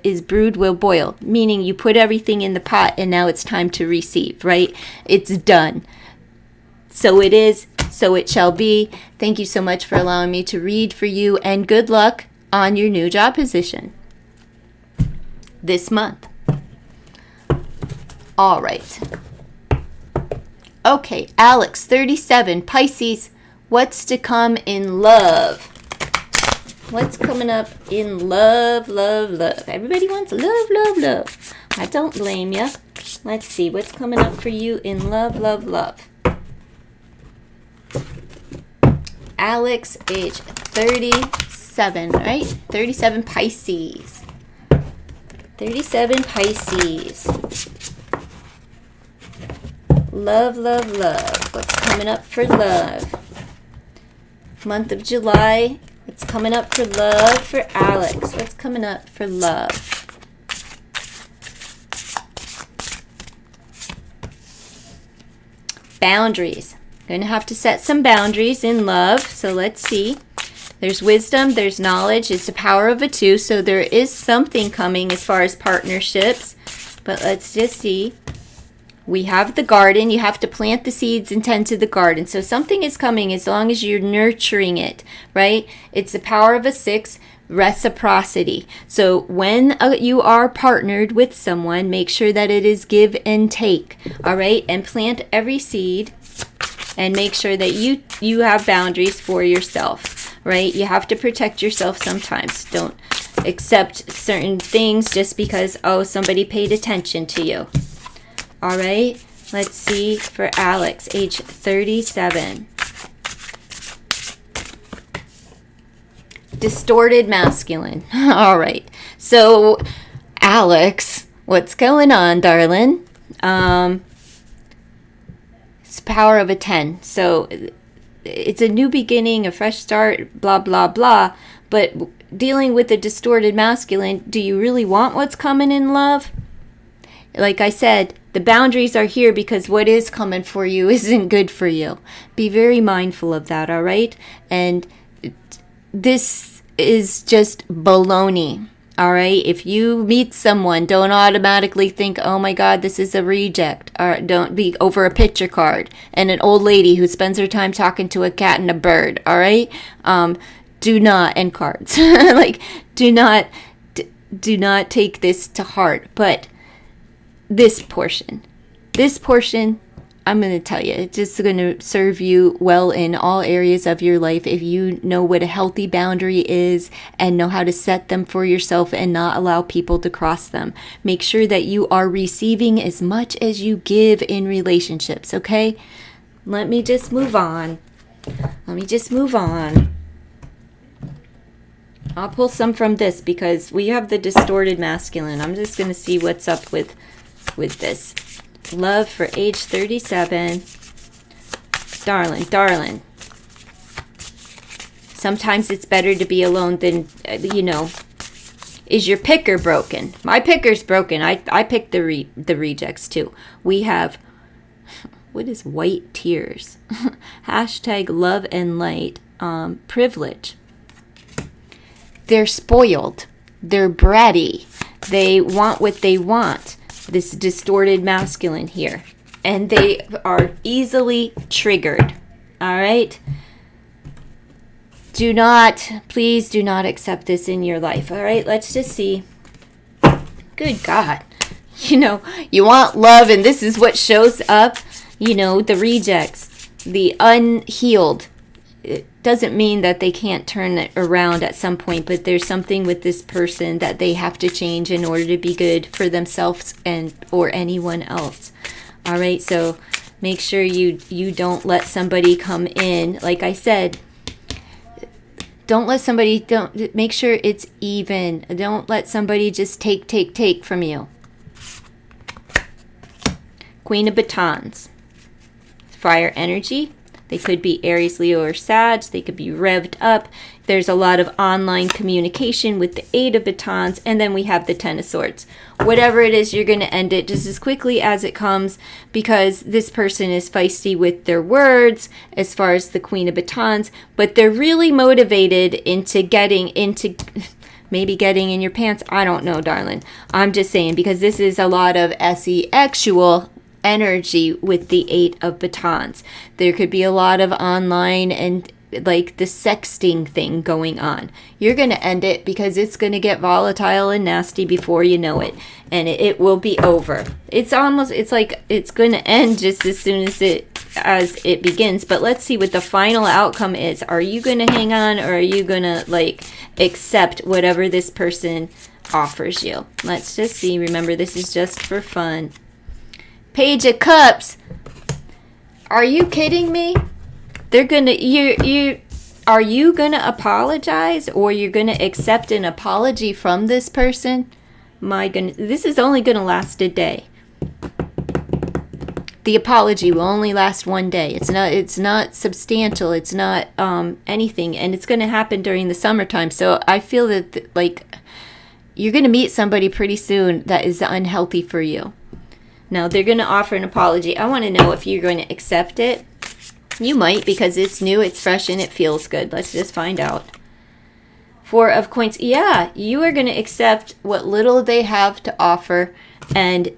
is brewed will boil, meaning you put everything in the pot and now it's time to receive, right? It's done. So it is, so it shall be. Thank you so much for allowing me to read for you, and good luck on your new job position this month. All right. Okay, Alex, 37, Pisces. What's to come in love? What's coming up in love, love, love? Everybody wants love, love, love. I don't blame you. Let's see. What's coming up for you in love, love, love? Alex, age 37, right? 37 Pisces. 37 Pisces. Love, love, love. What's coming up for love? Month of July. What's coming up for love for Alex? What's coming up for love? Boundaries. Going to have to set some boundaries in love. So let's see. There's wisdom, there's knowledge. It's the power of a 2. So there is something coming as far as partnerships. But let's just see. We have the garden. You have to plant the seeds and tend to the garden. So something is coming as long as you're nurturing it, right? It's the power of a 6, reciprocity. So when you are partnered with someone, make sure that it is give and take, all right? And plant every seed and make sure that you have boundaries for yourself, right? You have to protect yourself sometimes. Don't accept certain things just because, oh, somebody paid attention to you. All right, let's see for Alex, age 37. Distorted masculine. All right, so Alex, what's going on, darling? It's power of a 10. So it's a new beginning, a fresh start, blah, blah, blah. But dealing with the distorted masculine, do you really want what's coming in love? Like I said, the boundaries are here because what is coming for you isn't good for you. Be very mindful of that, all right? And this is just baloney, all right? If you meet someone, don't automatically think, oh my God, this is a reject. Or don't be over a picture card and an old lady who spends her time talking to a cat and a bird, all right? Do not, and cards. Like, do not take this to heart. But this portion, I'm going to tell you, it's just going to serve you well in all areas of your life if you know what a healthy boundary is and know how to set them for yourself and not allow people to cross them. Make sure that you are receiving as much as you give in relationships, okay? Let me just move on. I'll pull some from this because we have the distorted masculine. I'm just going to see what's up with this. Love for age 37. Darling. Sometimes it's better to be alone than, is your picker broken? My picker's broken. I picked the rejects too. We have, what is white tears? Hashtag love and light. Privilege. They're spoiled. They're bratty. They want what they want. This distorted masculine here. And they are easily triggered. All right? Please do not accept this in your life. All right? Let's just see. Good God. You want love and this is what shows up. The rejects, the unhealed. It doesn't mean that they can't turn it around at some point, but there's something with this person that they have to change in order to be good for themselves or anyone else. All right, so make sure you don't let somebody come in. Like I said, don't make sure it's even. Don't let somebody just take from you. Queen of Batons. Fire energy. They could be Aries, Leo, or Sag. They could be revved up. There's a lot of online communication with the 8 of Batons. And then we have the 10 of Swords. Whatever it is, you're going to end it just as quickly as it comes because this person is feisty with their words as far as the Queen of Batons. But they're really motivated into maybe getting in your pants. I don't know, darling. I'm just saying because this is a lot of sexual energy with the 8 of Batons. There could be a lot of online and like the sexting thing going on. You're going to end it because it's going to get volatile and nasty before you know it. And it will be over. It's like it's going to end just as soon as it begins. But let's see what the final outcome is. Are you going to hang on, or are you going to like accept whatever this person offers you? Let's just see. Remember, this is just for fun. Page of Cups. Are you kidding me? They're gonna are you gonna apologize, or you're gonna accept an apology from this person? My goodness, this is only gonna last a day. The apology will only last one day. It's not substantial. It's not anything, and it's gonna happen during the summertime. So I feel that like you're gonna meet somebody pretty soon that is unhealthy for you. Now they're gonna offer an apology. I want to know if you're going to accept it. You might, because it's new, it's fresh, and it feels good. Let's just find out. Four of Coins. Yeah, you are going to accept what little they have to offer, and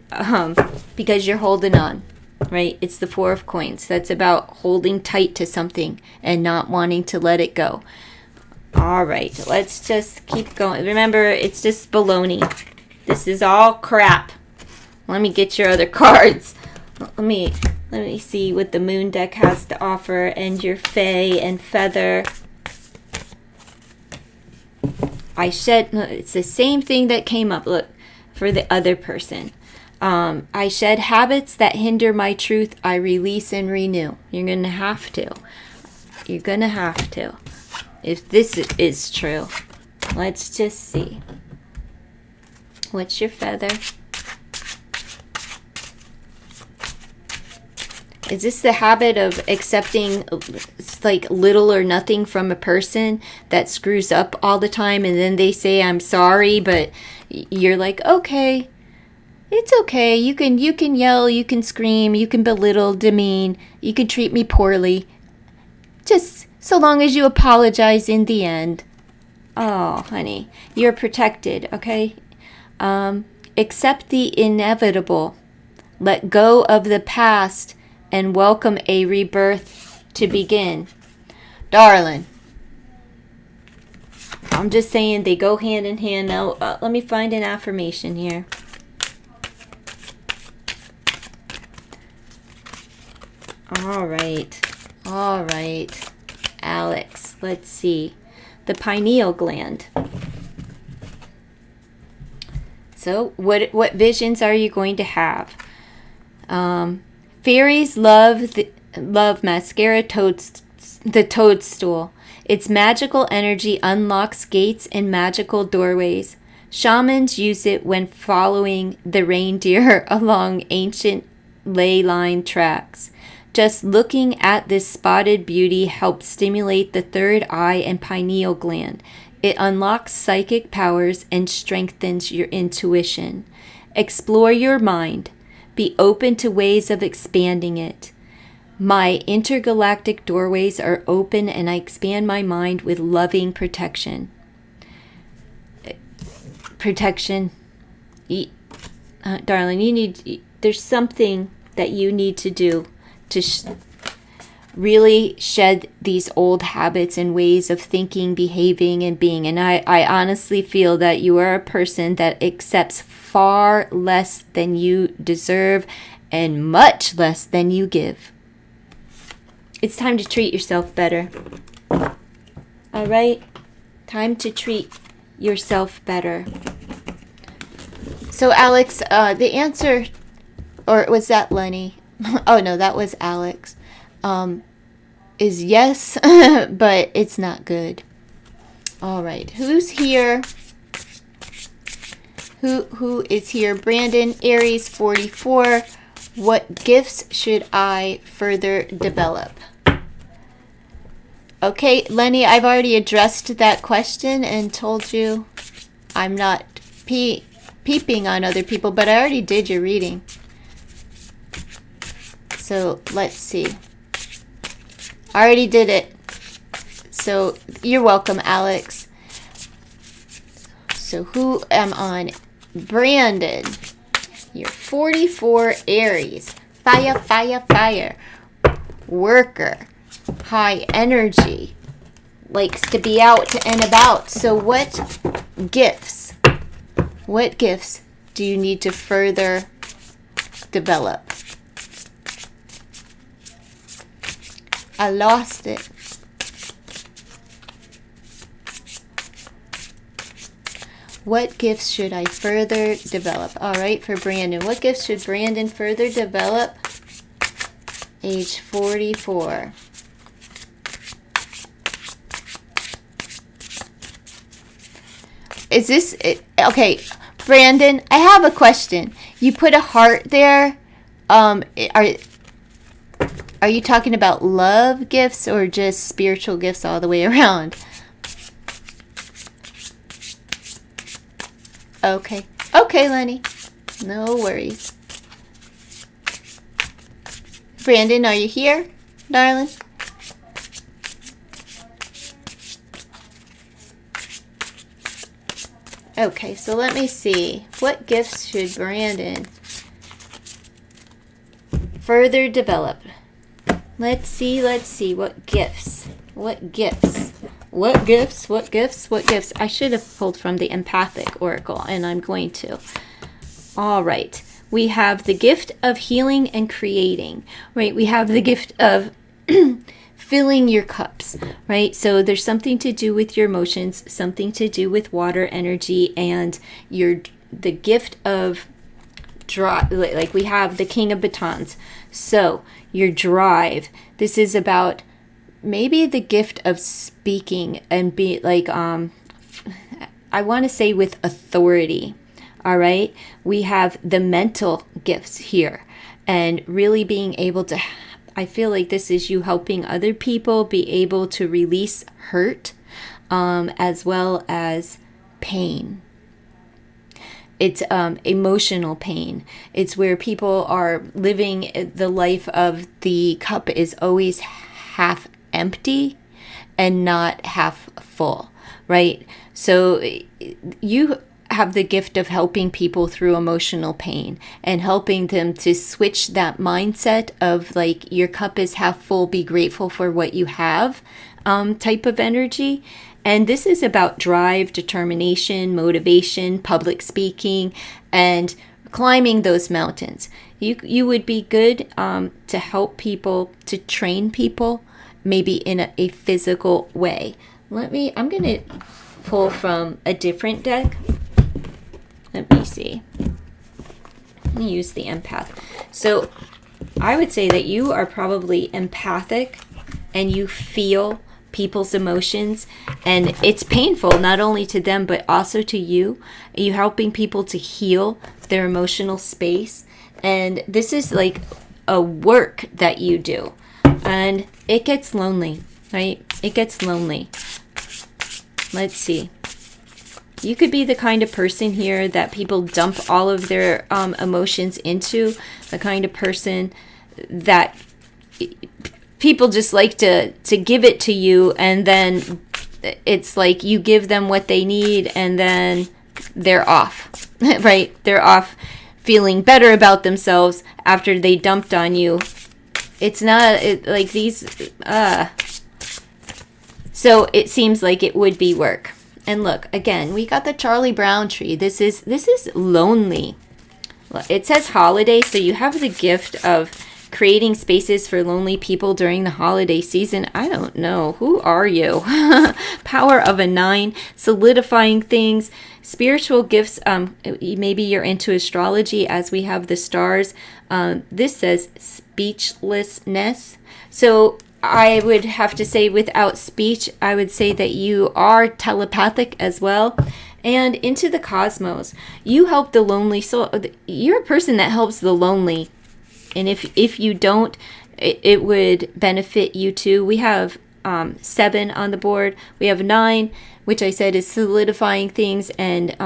because you're holding on, right? It's the Four of Coins. That's about holding tight to something and not wanting to let it go. All right, let's just keep going. Remember, it's just baloney. This is all crap. Let me get your other cards. Let me see what the Moon deck has to offer, and your Fae and Feather. It's the same thing that came up, look, for the other person. I shed habits that hinder my truth. I release and renew. You're going to have to. You're going to have to. If this is true. Let's just see. What's your Feather? Is this the habit of accepting like little or nothing from a person that screws up all the time, and then they say I'm sorry, but you're like, okay, it's okay. You can yell, you can scream, you can belittle, demean, you can treat me poorly. Just so long as you apologize in the end. Oh, honey, you're protected, okay? Accept the inevitable. Let go of the past and welcome a rebirth to begin. Darling, I'm just saying they go hand in hand. Now, let me find an affirmation here. All right, Alex, let's see. The pineal gland. So, what visions are you going to have? Fairies love mascara the toadstool. Its magical energy unlocks gates and magical doorways. Shamans use it when following the reindeer along ancient ley line tracks. Just looking at this spotted beauty helps stimulate the third eye and pineal gland. It unlocks psychic powers and strengthens your intuition. Explore your mind. Be open to ways of expanding it. My intergalactic doorways are open, and I expand my mind with loving protection. Protection. Darling, there's something that you need to do to really shed these old habits and ways of thinking, behaving, and being. And I honestly feel that you are a person that accepts far less than you deserve and much less than you give. It's time to treat yourself better. All right? Time to treat yourself better. So, Alex, the answer, or was that Lenny? Oh, no, that was Alex. Is yes, but it's not good. All right. Who's here? Who is here? Brandon, Aries 44. What gifts should I further develop? Okay, Lenny, I've already addressed that question and told you I'm not peeping on other people, but I already did your reading. So let's see. I already did it. So you're welcome, Alex. So who am on? Brandon. You're 44 Aries. Fire, fire, fire. Worker. High energy. likes to be out and about. So what gifts do you need to further develop? I lost it. What gifts should I further develop? All right, for Brandon. What gifts should Brandon further develop? Age 44. Is this it? Okay, Brandon, I have a question. You put a heart there. Are you talking about love gifts or just spiritual gifts all the way around? Okay. Okay, Lenny. No worries. Brandon, are you here, darling? Okay, so let me see. What gifts should Brandon further develop? Let's see. What gifts? I should have pulled from the empathic oracle, and I'm going to. All right. We have the gift of healing and creating, right? We have the gift of filling your cups, right? So there's something to do with your emotions, something to do with water energy, and the gift of drive. Like we have the King of Batons. So your drive. This is about maybe the gift of speaking and be like, I want to say with authority. All right. We have the mental gifts here and really being able to, I feel like this is you helping other people be able to release hurt, as well as pain. It's emotional pain. It's where people are living the life of the cup is always half empty and not half full, right? So you have the gift of helping people through emotional pain and helping them to switch that mindset of like your cup is half full, be grateful for what you have, type of energy. And this is about drive, determination, motivation, public speaking, and climbing those mountains. You would be good to help people, to train people, maybe in a physical way. I'm going to pull from a different deck. Let me see. Let me use the empath. So I would say that you are probably empathic and you feel people's emotions, and it's painful not only to them but also to you. You're helping people to heal their emotional space, and this is like a work that you do, and it gets lonely, right? It gets lonely. Let's see. You could be the kind of person here that people dump all of their emotions into, the kind of person that people just like to give it to you, and then it's like you give them what they need and then they're off, right? They're off feeling better about themselves after they dumped on you. It's not like these, so it seems like it would be work. And look, again, we got the Charlie Brown tree. This is lonely. It says holiday, so you have the gift of creating spaces for lonely people during the holiday season. I don't know. Who are you? Power of a 9, solidifying things, spiritual gifts. Maybe you're into astrology, as we have the stars. This says speechlessness. So I would have to say without speech, I would say that you are telepathic as well. And into the cosmos, you help the lonely soul. You're a person that helps the lonely. And if you don't, it would benefit you too. We have 7 on the board. We have 9, which I said is solidifying things. And,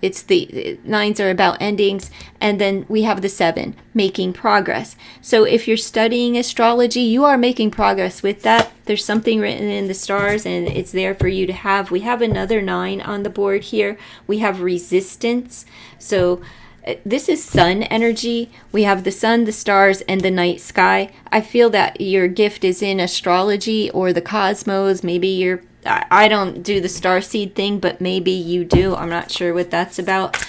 it's the 9s are about endings. And then we have the 7, making progress. So if you're studying astrology, you are making progress with that. There's something written in the stars and it's there for you to have. We have another 9 on the board here. We have resistance. So This is sun energy. We have the sun, the stars, and the night sky. I feel that your gift is in astrology or the cosmos. Maybe you're, I don't do the starseed thing, but maybe you do. I'm not sure what that's about.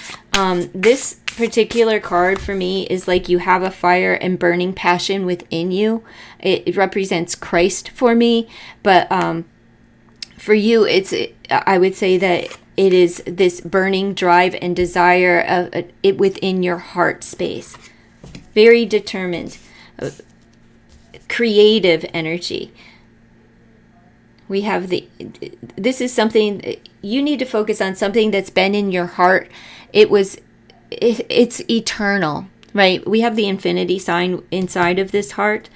This particular card for me is like you have a fire and burning passion within you. It represents Christ for me, but for you, I would say that it is this burning drive and desire it within your heart space. Very determined, creative energy. We have this is something you need to focus on, something that's been in your heart. It's eternal, right? We have the infinity sign inside of this heart.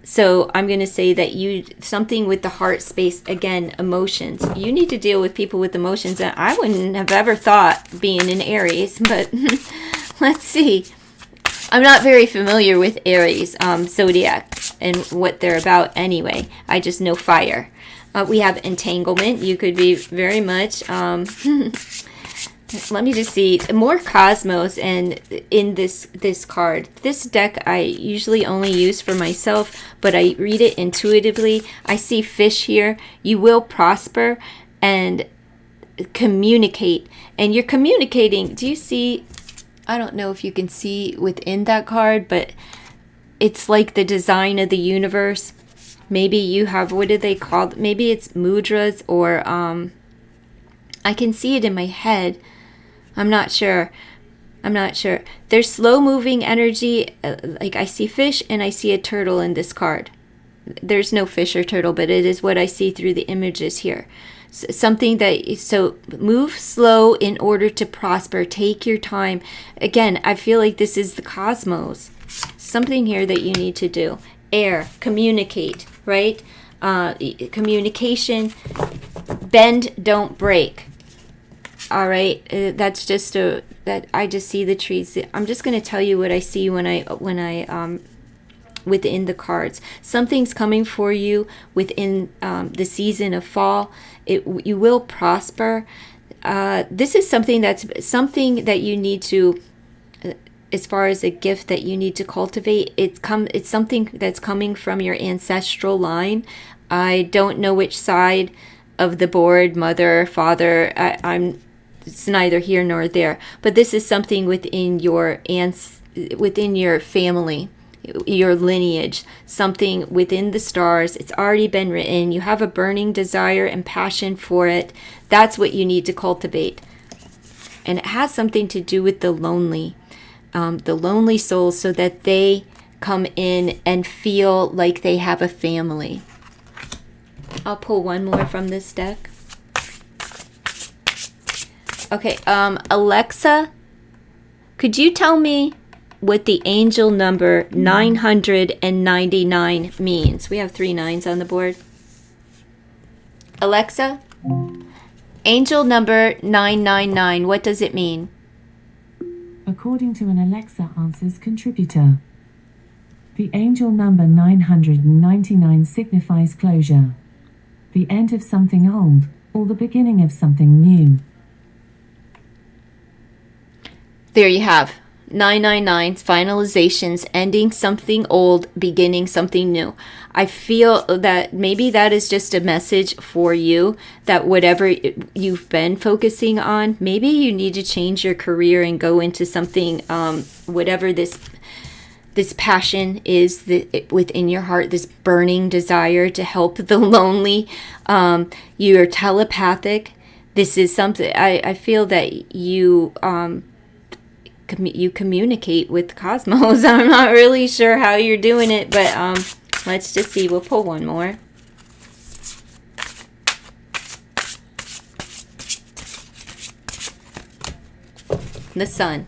So I'm going to say that something with the heart space, again, emotions. You need to deal with people with emotions. And I wouldn't have ever thought being in Aries, but let's see. I'm not very familiar with Aries, Zodiac, and what they're about anyway. I just know fire. We have entanglement. You could be very much... let me just see, more cosmos and in this card. This deck I usually only use for myself, but I read it intuitively. I see fish here. You will prosper and communicate. And you're communicating. Do you see, I don't know if you can see within that card, but it's like the design of the universe. Maybe you have, what do they call, maybe it's mudras or I can see it in my head. I'm not sure. There's slow moving energy. Like I see fish and I see a turtle in this card. There's no fish or turtle, but it is what I see through the images here. Something that, so move slow in order to prosper. Take your time. Again, I feel like this is the cosmos. Something here that you need to do. Air, communicate, right? Communication, bend, don't break. All right, that's just that I just see the trees. I'm just going to tell you what I see when I within the cards. Something's coming for you within the season of fall. You will prosper. This is something that you need to, as far as a gift that you need to cultivate. It's something that's coming from your ancestral line. I don't know which side of the board, mother, father. It's neither here nor there, but this is something within your family, your lineage, something within the stars. It's already been written. You have a burning desire and passion for it. That's what you need to cultivate. And it has something to do with the lonely souls, so that they come in and feel like they have a family. I'll pull one more from this deck. Okay, Alexa, could you tell me what the angel number 999 means? We have 3 9s on the board. Alexa, angel number 999, what does it mean? According to an Alexa Answers contributor, the angel number 999 signifies closure, the end of something old, or the beginning of something new. There you have 999's finalizations, ending something old, beginning something new. I feel that maybe that is just a message for you, that whatever you've been focusing on, maybe you need to change your career and go into something, whatever this passion is within your heart, this burning desire to help the lonely. You're telepathic. This is something, I feel that you communicate with cosmos. I'm not really sure how you're doing it, but let's just see. We'll pull one more. The sun.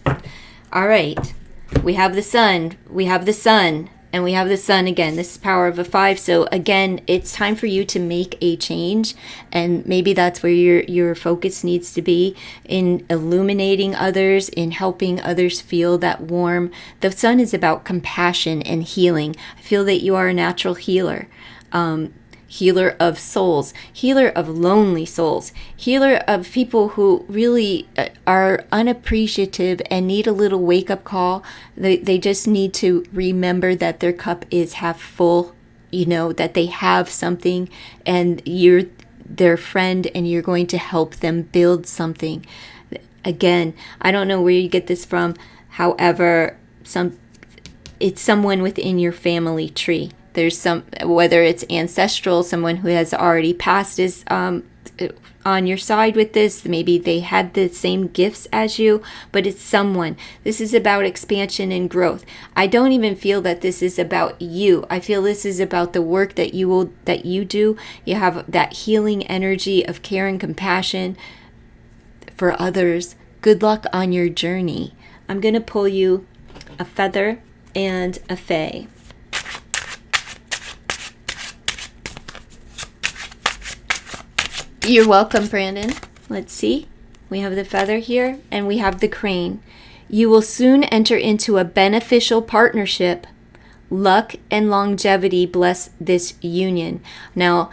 All right. We have the sun. We have the sun. And we have the sun again. This is power of a 5. So again, it's time for you to make a change. And maybe that's where your focus needs to be, in illuminating others, in helping others feel that warm. The sun is about compassion and healing. I feel that you are a natural healer. healer of souls, healer of lonely souls, healer of people who really are unappreciative and need a little wake-up call. They just need to remember that their cup is half full, that they have something, and you're their friend, and you're going to help them build something. Again, I don't know where you get this from. However, it's someone within your family tree. There's whether it's ancestral, someone who has already passed is on your side with this. Maybe they had the same gifts as you, but it's someone. This is about expansion and growth. I don't even feel that this is about you. I feel this is about the work that you do. You have that healing energy of care and compassion for others. Good luck on your journey. I'm going to pull you a feather and a fae. You're welcome, Brandon. Let's see. We have the feather here, and we have the crane. You will soon enter into a beneficial partnership. Luck and longevity bless this union. Now,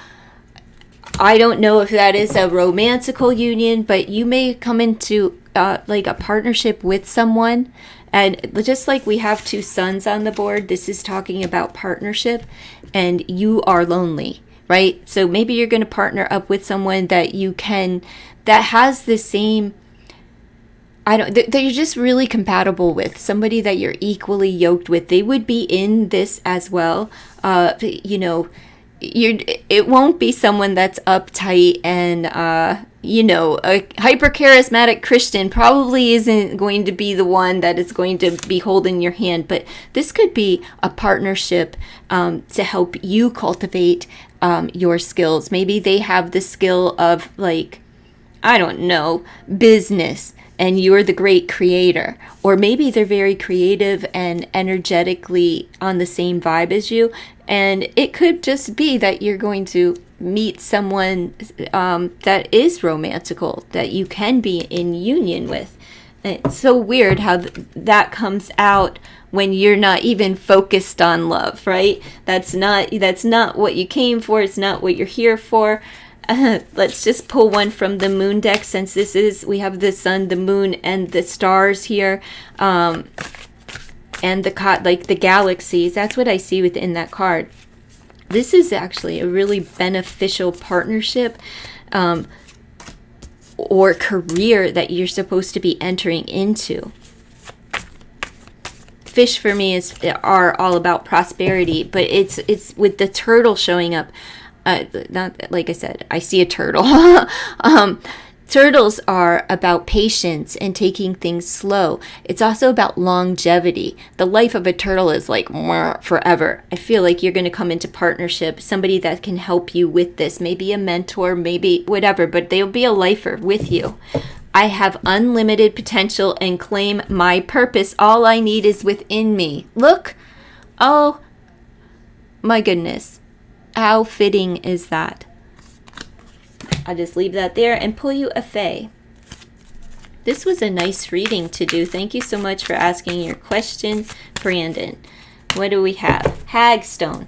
I don't know if that is a romantical union, but you may come into like a partnership with someone. And just like we have two suns on the board, this is talking about partnership, and you are lonely, right? So maybe you're going to partner up with someone that that has the same, that you're just really compatible with, somebody that you're equally yoked with. They would be in this as well. It won't be someone that's uptight and, a hyper charismatic Christian probably isn't going to be the one that is going to be holding your hand, but this could be a partnership to help you cultivate your skills. Maybe they have the skill of business, and you're the great creator. Or maybe they're very creative and energetically on the same vibe as you. And it could just be that you're going to meet someone that is romantical, that you can be in union with. It's so weird how that comes out when you're not even focused on love, right? That's not what you came for. It's not what you're here for. Let's just pull one from the moon deck, since we have the sun, the moon, and the stars here, and the galaxies. That's what I see within that card. This is actually a really beneficial partnership or career that you're supposed to be entering into. Fish for me are all about prosperity, but it's with the turtle showing up. Not like I said, I see a turtle. Turtles are about patience and taking things slow. It's also about longevity. The life of a turtle is like forever. I feel like you're going to come into partnership, somebody that can help you with this, maybe a mentor, maybe whatever, but they'll be a lifer with you. I have unlimited potential and claim my purpose. All I need is within me. Look. Oh, my goodness. How fitting is that? I'll just leave that there and pull you a fae. This was a nice reading to do. Thank you so much for asking your question, Brandon. What do we have? Hagstone.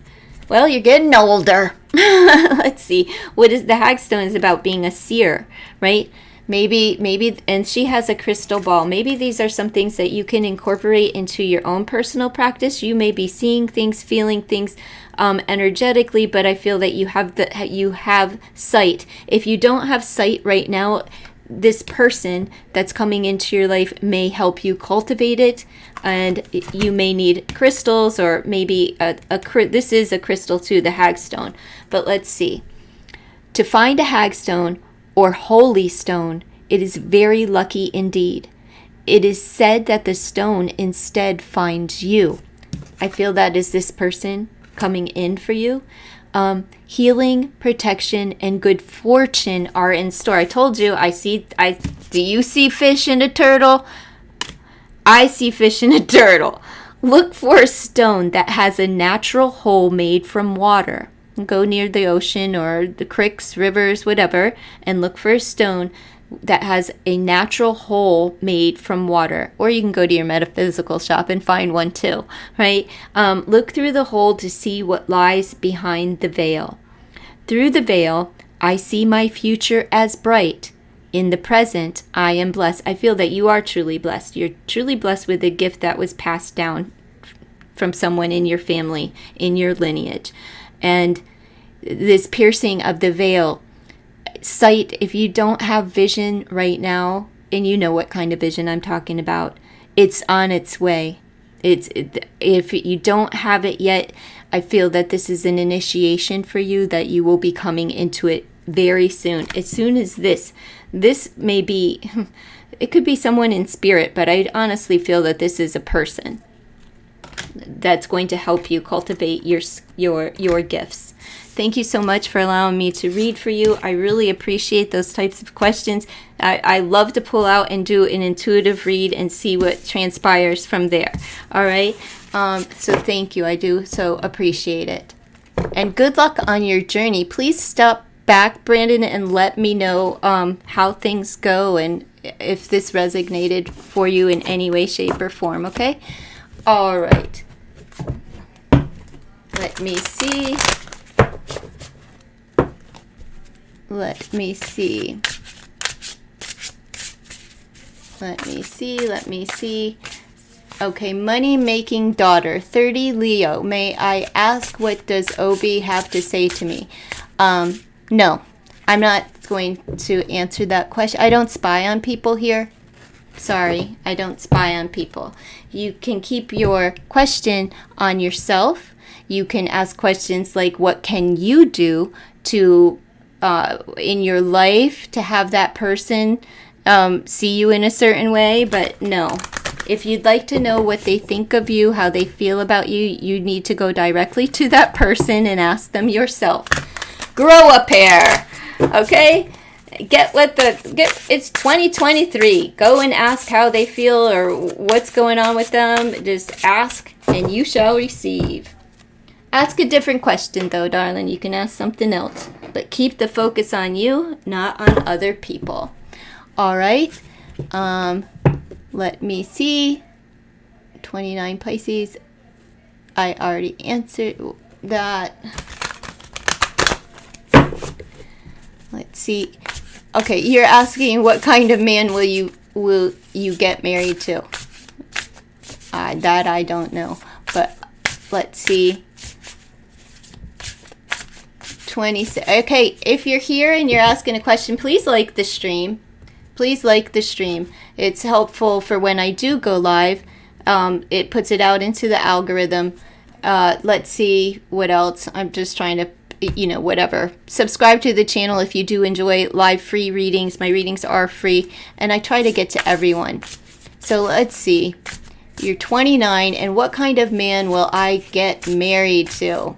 Well, you're getting older. Let's see. What is the Hagstone is about being a seer, right? Maybe, and she has a crystal ball. Maybe these are some things that you can incorporate into your own personal practice. You may be seeing things, feeling things energetically, but I feel that you have sight. If you don't have sight right now, this person that's coming into your life may help you cultivate it, and you may need crystals, or maybe this is a crystal too, the Hagstone. But let's see. To find a Hagstone or holy stone, it is very lucky indeed. It is said that the stone instead finds you. I feel that is this person coming in for you. Healing, protection, and good fortune are in store. I told you, do you see fish in a turtle? I see fish in a turtle. Look for a stone that has a natural hole made from water. Go near the ocean or the creeks, rivers, whatever, and look for a stone that has a natural hole made from water. Or you can go to your metaphysical shop and find one too, right? Look through the hole to see what lies behind the veil. Through the veil, I see my future as bright. In the present, I am blessed. I feel that you are truly blessed. You're truly blessed with a gift that was passed down from someone in your family, in your lineage. And this piercing of the veil, sight, if you don't have vision right now, and you know what kind of vision I'm talking about, it's on its way. If you don't have it yet, I feel that this is an initiation for you, that you will be coming into it very soon. As soon as this may be, it could be someone in spirit, but I honestly feel that this is a person that's going to help you cultivate your gifts. Thank you so much for allowing me to read for you. I really appreciate those types of questions. I love to pull out and do an intuitive read and see what transpires from there. All right. So thank you. I do so appreciate it. And good luck on your journey. Please stop back, Brandon, and let me know how things go and if this resonated for you in any way, shape, or form. Okay. All right. Let me see. Let me see. Okay, money-making daughter, 30 Leo. May I ask, what does Obi have to say to me? No, I'm not going to answer that question. I don't spy on people here. Sorry, I don't spy on people. You can keep your question on yourself. You can ask questions like, what can you do to in your life to have that person see you in a certain way? But no, if you'd like to know what they think of you, how they feel about you, you need to go directly to that person and ask them yourself. Grow a pair, okay? It's 2023. Go and ask how they feel or what's going on with them. Just ask and you shall receive. Ask a different question, though, darling. You can ask something else. But keep the focus on you, not on other people. All right. Let me see. 29 Pisces. I already answered that. Let's see. Okay, you're asking what kind of man will you get married to? That I don't know. But let's see. 26. Okay, if you're here and you're asking a question, please like the stream. Please like the stream. It's helpful for when I do go live. It puts it out into the algorithm. Let's see what else. I'm just trying to, whatever. Subscribe to the channel if you do enjoy live free readings. My readings are free, and I try to get to everyone. So let's see. You're 29, and what kind of man will I get married to?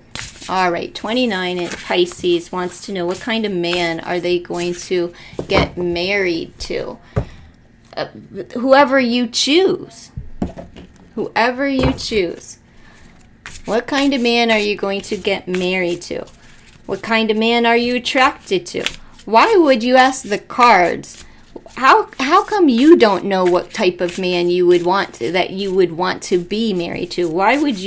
All right, 29 in Pisces wants to know what kind of man are they going to get married to? Whoever you choose. Whoever you choose. What kind of man are you going to get married to? What kind of man are you attracted to? Why would you ask the cards? How come you don't know what type of man you would want to be married to? Why would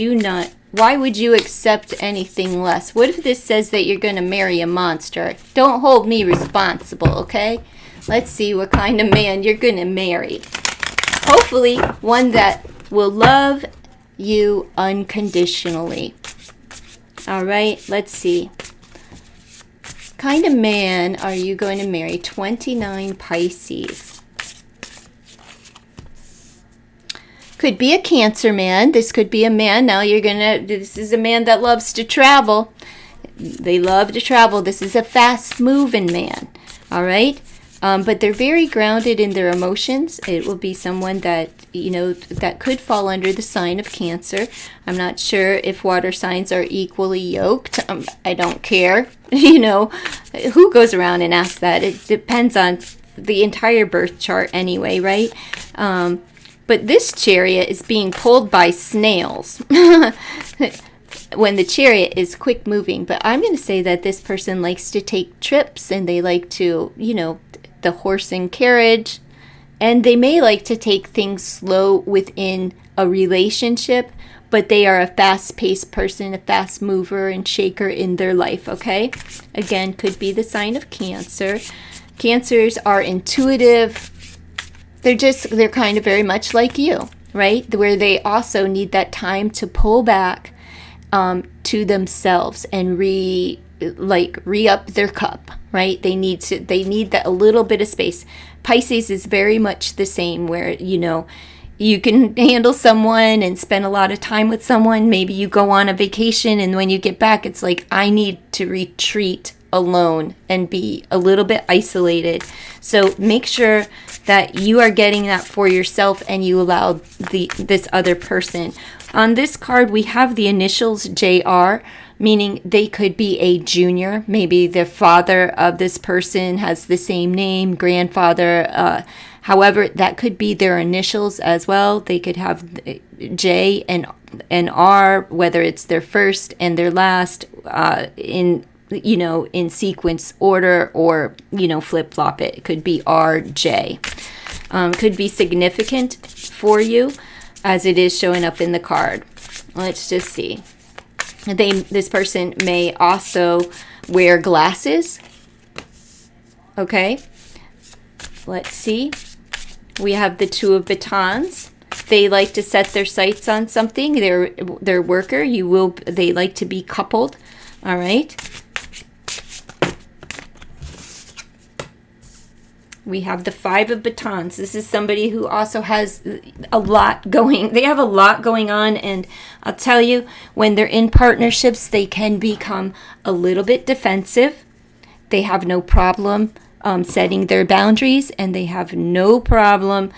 you accept anything less? What if this says that you're going to marry a monster? Don't hold me responsible, okay? Let's see what kind of man you're going to marry. Hopefully, one that will love you unconditionally. All right, let's see. Kind of man are you going to marry? 29 Pisces. Could be a Cancer man. This could be a man. This is a man that loves to travel. They love to travel. This is a fast moving man. All right. But they're very grounded in their emotions. It will be someone that, that could fall under the sign of Cancer. I'm not sure if water signs are equally yoked. I don't care. Who goes around and asks that? It depends on the entire birth chart anyway, right? But this chariot is being pulled by snails. When the chariot is quick moving. But I'm going to say that this person likes to take trips and they like to, the horse and carriage, and they may like to take things slow within a relationship, but they are a fast-paced person, a fast mover and shaker in their life, okay? Again, could be the sign of Cancer. Cancers are intuitive. They're kind of very much like you, right? Where they also need that time to pull back to themselves and re-up their cup, right? They need that a little bit of space. Pisces is very much the same, where, you can handle someone and spend a lot of time with someone. Maybe you go on a vacation, and when you get back, it's like, I need to retreat alone and be a little bit isolated. So make sure that you are getting that for yourself, and you allow this other person. On this card, we have the initials JR, meaning they could be a junior. Maybe the father of this person has the same name, grandfather. However, that could be their initials as well. They could have J and R, whether it's their first and their last in sequence order, or, flip-flop it. It could be RJ. Could be significant for you, as it is showing up in the card. Let's just see. This person may also wear glasses. Okay. Let's see. We have the Two of Batons. They like to set their sights on something. They're worker. They like to be coupled. All right. We have the Five of Batons. This is somebody who also has a lot going. They have a lot going on, and I'll tell you, when they're in partnerships, they can become a little bit defensive. They have no problem setting their boundaries, and they have no problem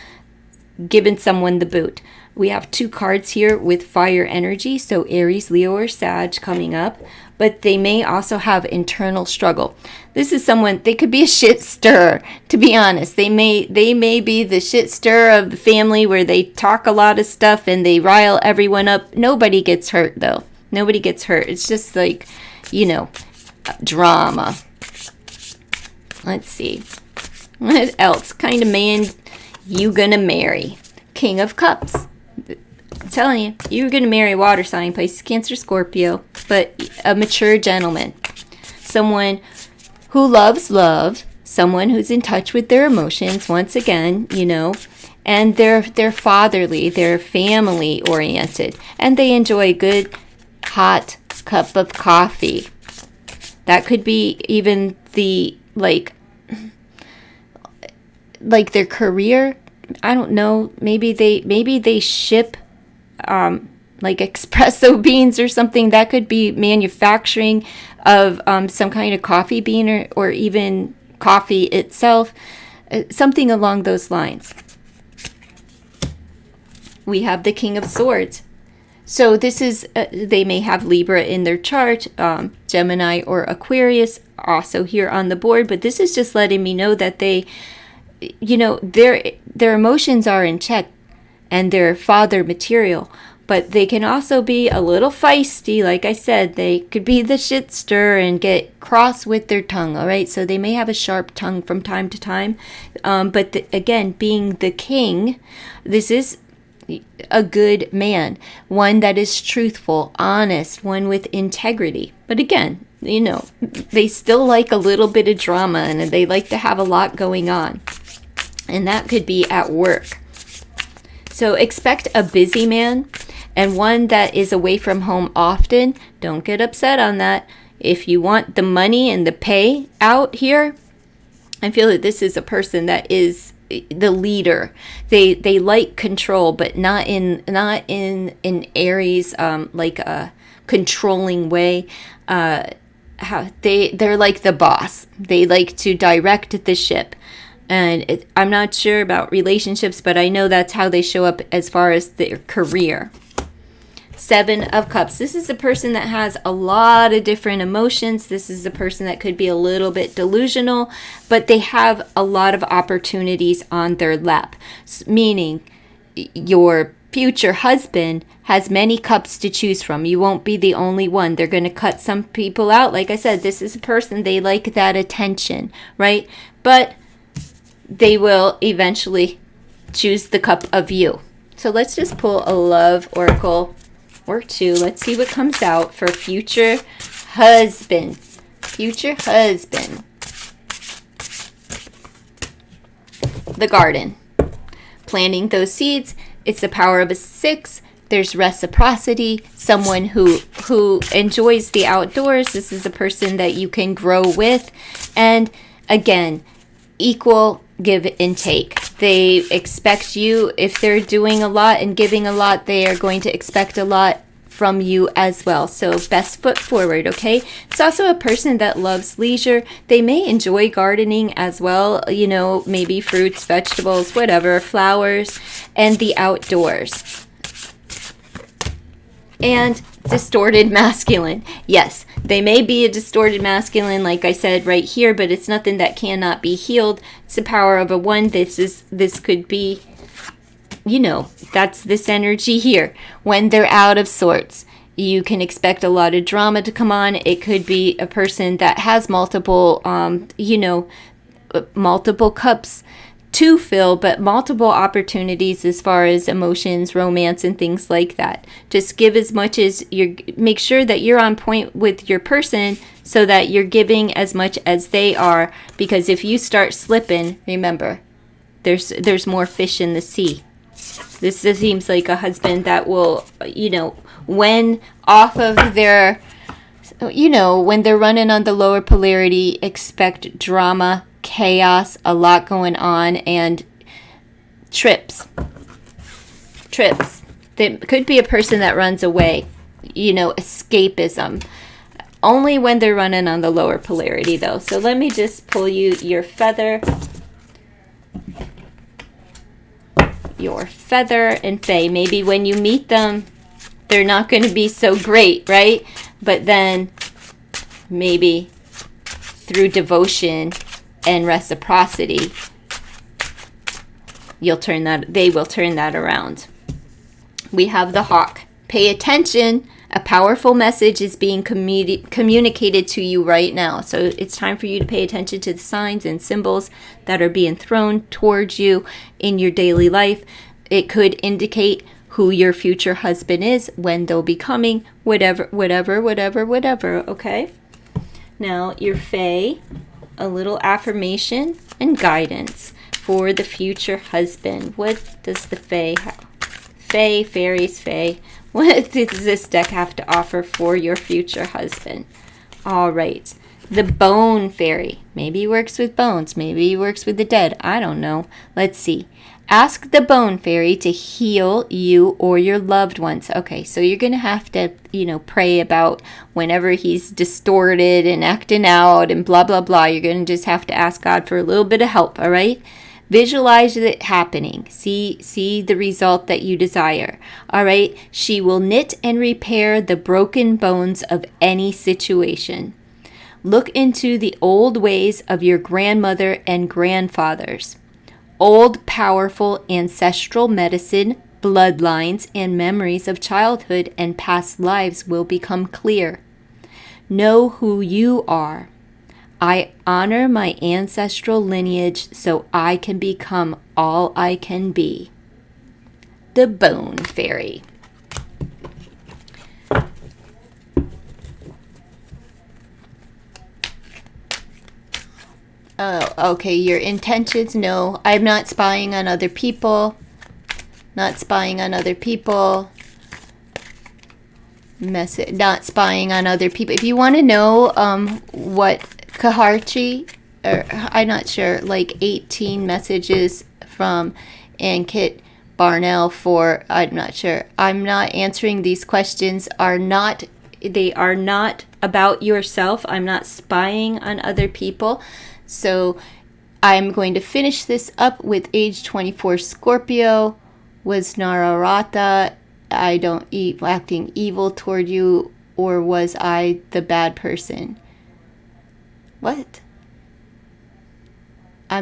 giving someone the boot. We have two cards here with fire energy, so Aries, Leo, or Sag coming up, but they may also have internal struggle. This is someone, they could be a shit stirrer, to be honest. They may be the shit stirrer of the family, where they talk a lot of stuff and they rile everyone up. Nobody gets hurt, though. Nobody gets hurt. It's just like, drama. Let's see. What else? Kind of man you gonna marry? King of Cups. I'm telling you, you're gonna marry a water sign, Pisces, Cancer, Scorpio, but a mature gentleman. Someone who loves love, someone who's in touch with their emotions, once again, and they're fatherly, they're family oriented, and they enjoy a good hot cup of coffee. That could be even the like their career. I don't know. Maybe they ship like espresso beans or something. That could be manufacturing of some kind of coffee bean, or even coffee itself, something along those lines. We have the King of Swords. So this is, they may have Libra in their chart, Gemini or Aquarius also here on the board, but this is just letting me know that they, their emotions are in check, and they're father material, but they can also be a little feisty. Like I said, they could be the shit stir and get cross with their tongue, all right? So they may have a sharp tongue from time to time, but again, being the king, this is a good man, one that is truthful, honest, one with integrity. But again, they still like a little bit of drama, and they like to have a lot going on. And that could be at work. So expect a busy man, and one that is away from home often. Don't get upset on that. If you want the money and the pay out here, I feel that this is a person that is the leader. They like control, but not in Aries like a controlling way. They're like the boss. They like to direct the ship. And I'm not sure about relationships, but I know that's how they show up as far as their career. Seven of Cups. This is a person that has a lot of different emotions. This is a person that could be a little bit delusional, but they have a lot of opportunities on their lap, meaning your future husband has many cups to choose from. You won't be the only one. They're going to cut some people out. Like I said, this is a person, they like that attention, right? But they will eventually choose the cup of you. So let's just pull a love oracle. or 2. Let's see what comes out for future husband. Future husband. The garden. Planting those seeds. It's the power of a 6. There's reciprocity. Someone who enjoys the outdoors. This is a person that you can grow with. And again, equal give and take. They expect you, if they're doing a lot and giving a lot, they are going to expect a lot from you as well. So best foot forward, okay? It's also a person that loves leisure. They may enjoy gardening as well, you know, maybe fruits, vegetables, whatever, flowers, and the outdoors. And distorted masculine. Yes, they may be a distorted masculine, like I said right here, but it's nothing that cannot be healed. It's the power of a 1. This could be, you know, that's this energy here. When they're out of sorts, you can expect a lot of drama to come on. It could be a person that has multiple, multiple cups to fill, but multiple opportunities as far as emotions, romance, and things like that. Just give as much as make sure that you're on point with your person so that you're giving as much as they are, because if you start slipping, remember, there's more fish in the sea. This seems like a husband that will, you know, when off of their, you know, when they're running on the lower polarity, expect drama, chaos, a lot going on, and trips. There could be a person that runs away, you know, escapism. Only when they're running on the lower polarity, though. So let me just pull you your feather. Your feather and Fae. Maybe when you meet them, they're not going to be so great, right? But then maybe through devotion and reciprocity, they will turn that around. We have the hawk. Pay attention. A powerful message is being communicated to you right now. So it's time for you to pay attention to the signs and symbols that are being thrown towards you in your daily life. It could indicate who your future husband is, when they'll be coming, whatever, okay? Now, your Fae, a little affirmation and guidance for the future husband. What does the Fae have? Fae, fairies, Fae. What does this deck have to offer for your future husband? All right. The bone fairy. Maybe he works with bones. Maybe he works with the dead. I don't know. Let's see. Ask the bone fairy to heal you or your loved ones. Okay, so you're going to have to, you know, pray about whenever he's distorted and acting out and blah, blah, blah. You're going to just have to ask God for a little bit of help, all right? Visualize it happening. See the result that you desire. All right? She will knit and repair the broken bones of any situation. Look into the old ways of your grandmother and grandfathers. Old, powerful ancestral medicine, bloodlines, and memories of childhood and past lives will become clear. Know who you are. I honor my ancestral lineage so I can become all I can be. The Bone Fairy. Oh, okay, your intentions, no. I'm not spying on other people. Not spying on other people. Not spying on other people. If you want to know what Kaharchi, or I'm not sure, like 18 messages from Ankit Barnell for, I'm not sure. I'm not answering these questions. They are not about yourself. I'm not spying on other people. So I'm going to finish this up with age 24 Scorpio. Was Nararata, I don't acting evil toward you, or was I the bad person? What? I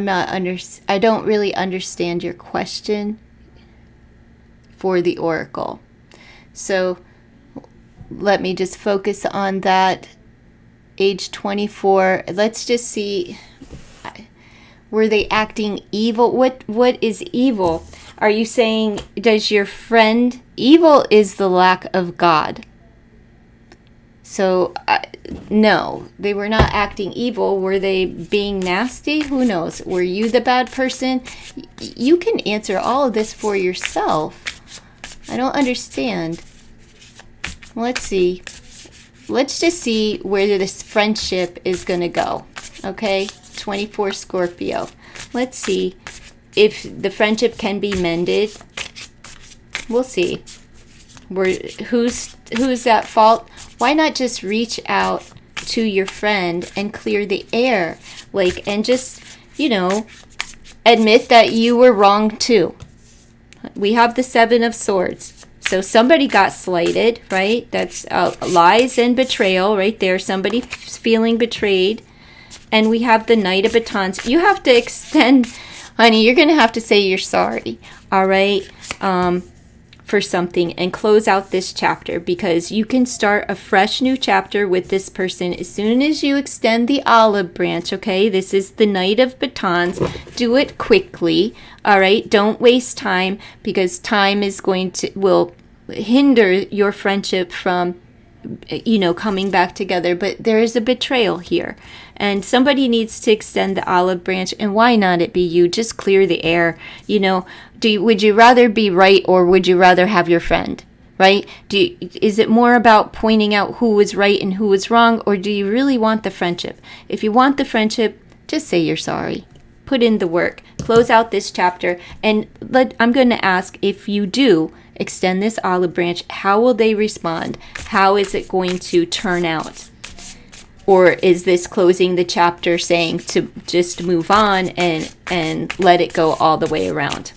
don't really understand your question for the oracle. So let me just focus on that. Age 24. Let's just see. Were they acting evil? What is evil? Are you saying, does your friend, evil is the lack of God? So, no, they were not acting evil. Were they being nasty? Who knows? Were you the bad person? You can answer all of this for yourself. I don't understand. Let's see. Let's just see where this friendship is going to go. Okay? 24 Scorpio. Let's see if the friendship can be mended. We'll see. Who's at fault? Why not just reach out to your friend and clear the air? And just, admit that you were wrong too. We have the 7 of Swords. So somebody got slighted, right? That's lies and betrayal right there. Somebody feeling betrayed. And we have the Knight of Batons. You have to extend, honey, you're going to have to say you're sorry, all right? For something and close out this chapter, because you can start a fresh new chapter with this person as soon as you extend the olive branch. Okay, this is the Knight of Batons. Do it quickly, all right? Don't waste time, because time is will hinder your friendship from coming back together. But there is a betrayal here, and somebody needs to extend the olive branch. And why not it be you? Just clear the air. Would you rather be right, or would you rather have your friend, right? Is it more about pointing out who was right and who was wrong, or do you really want the friendship? If you want the friendship, just say you're sorry. Put in the work. Close out this chapter. And I'm going to ask, if you do extend this olive branch, how will they respond? How is it going to turn out? Or is this closing the chapter saying to just move on and let it go all the way around?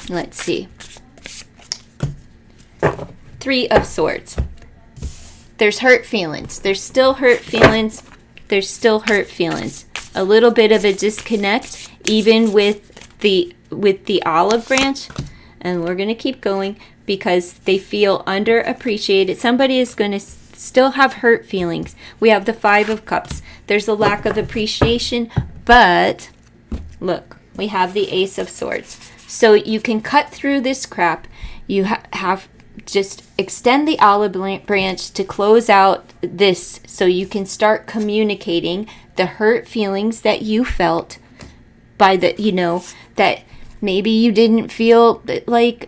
Let's see. 3 of Swords. There's hurt feelings. There's still hurt feelings. There's still hurt feelings. A little bit of a disconnect, even with the olive branch. And we're going to keep going because they feel underappreciated. Somebody is going to still have hurt feelings. We have the 5 of Cups. There's a lack of appreciation, but look, we have the Ace of Swords. So you can cut through this crap. You have just extend the olive branch to close out this, so you can start communicating the hurt feelings that you felt by that maybe you didn't feel that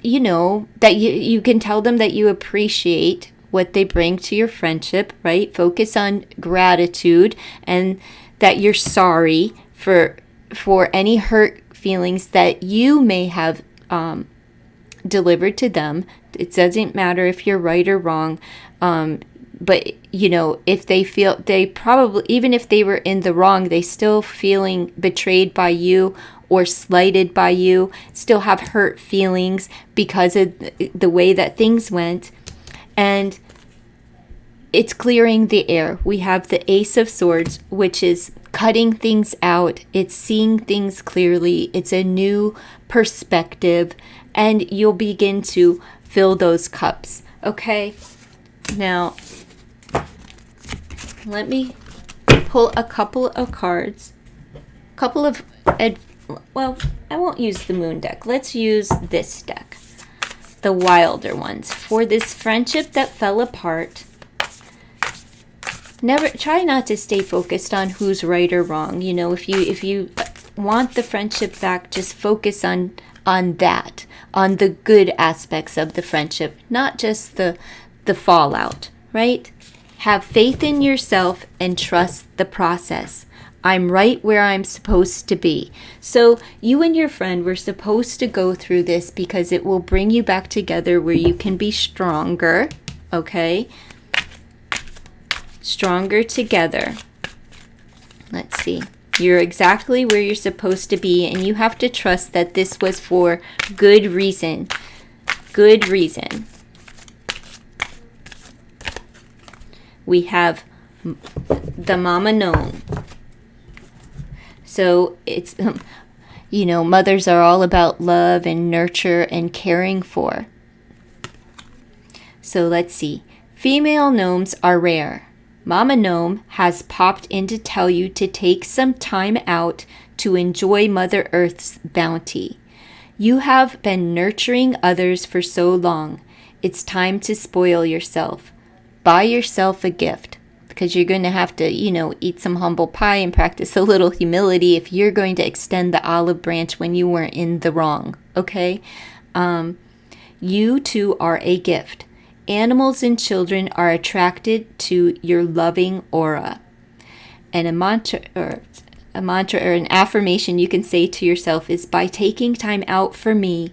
you can tell them that you appreciate what they bring to your friendship, right? Focus on gratitude, and that you're sorry for any hurt feelings that you may have delivered to them. It doesn't matter if you're right or wrong, but if they feel, they probably, even if they were in the wrong, they still feeling betrayed by you or slighted by you, still have hurt feelings because of the way that things went. And it's clearing the air. We have the Ace of Swords, which is cutting things out. It's seeing things clearly. It's a new perspective, and you'll begin to fill those cups. Okay? Now, let me pull a couple of cards. I won't use the moon deck. Let's use this deck. The wilder ones. For this friendship that fell apart, try not to stay focused on who's right or wrong. If you want the friendship back, just focus on that, on the good aspects of the friendship, not just the fallout, right? Have faith in yourself and trust the process. I'm right where I'm supposed to be. So you and your friend were supposed to go through this because it will bring you back together where you can be stronger, okay? Stronger together. Let's see. You're exactly where you're supposed to be, and you have to trust that this was for good reason. Good reason. We have the Mama Gnome. So it's, mothers are all about love and nurture and caring for. So let's see. Female gnomes are rare. Mama Gnome has popped in to tell you to take some time out to enjoy Mother Earth's bounty. You have been nurturing others for so long. It's time to spoil yourself. Buy yourself a gift, because you're going to have to, eat some humble pie and practice a little humility if you're going to extend the olive branch when you weren't in the wrong, okay? You too are a gift. Animals and children are attracted to your loving aura. And a mantra or an affirmation you can say to yourself is, by taking time out for me,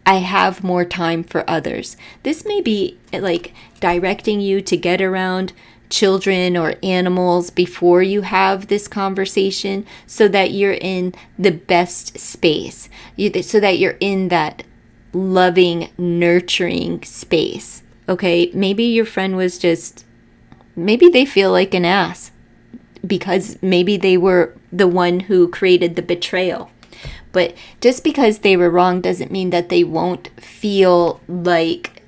I have more time for others. This may be like directing you to get around children or animals before you have this conversation, so that you're in the best space, so that you're in that loving, nurturing space. Okay, maybe your friend was maybe they feel like an ass because maybe they were the one who created the betrayal. But just because they were wrong doesn't mean that they won't feel like,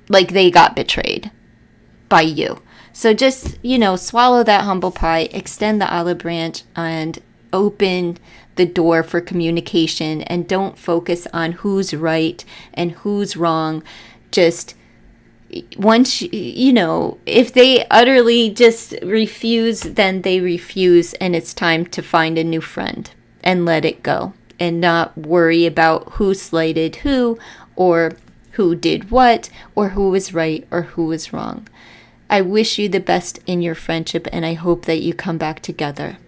like they got betrayed by you. So just, swallow that humble pie, extend the olive branch, and open the door for communication, and don't focus on who's right and who's wrong. Just once, if they utterly just refuse, then they refuse, and it's time to find a new friend and let it go and not worry about who slighted who, or who did what, or who was right or who was wrong. I wish you the best in your friendship, and I hope that you come back together.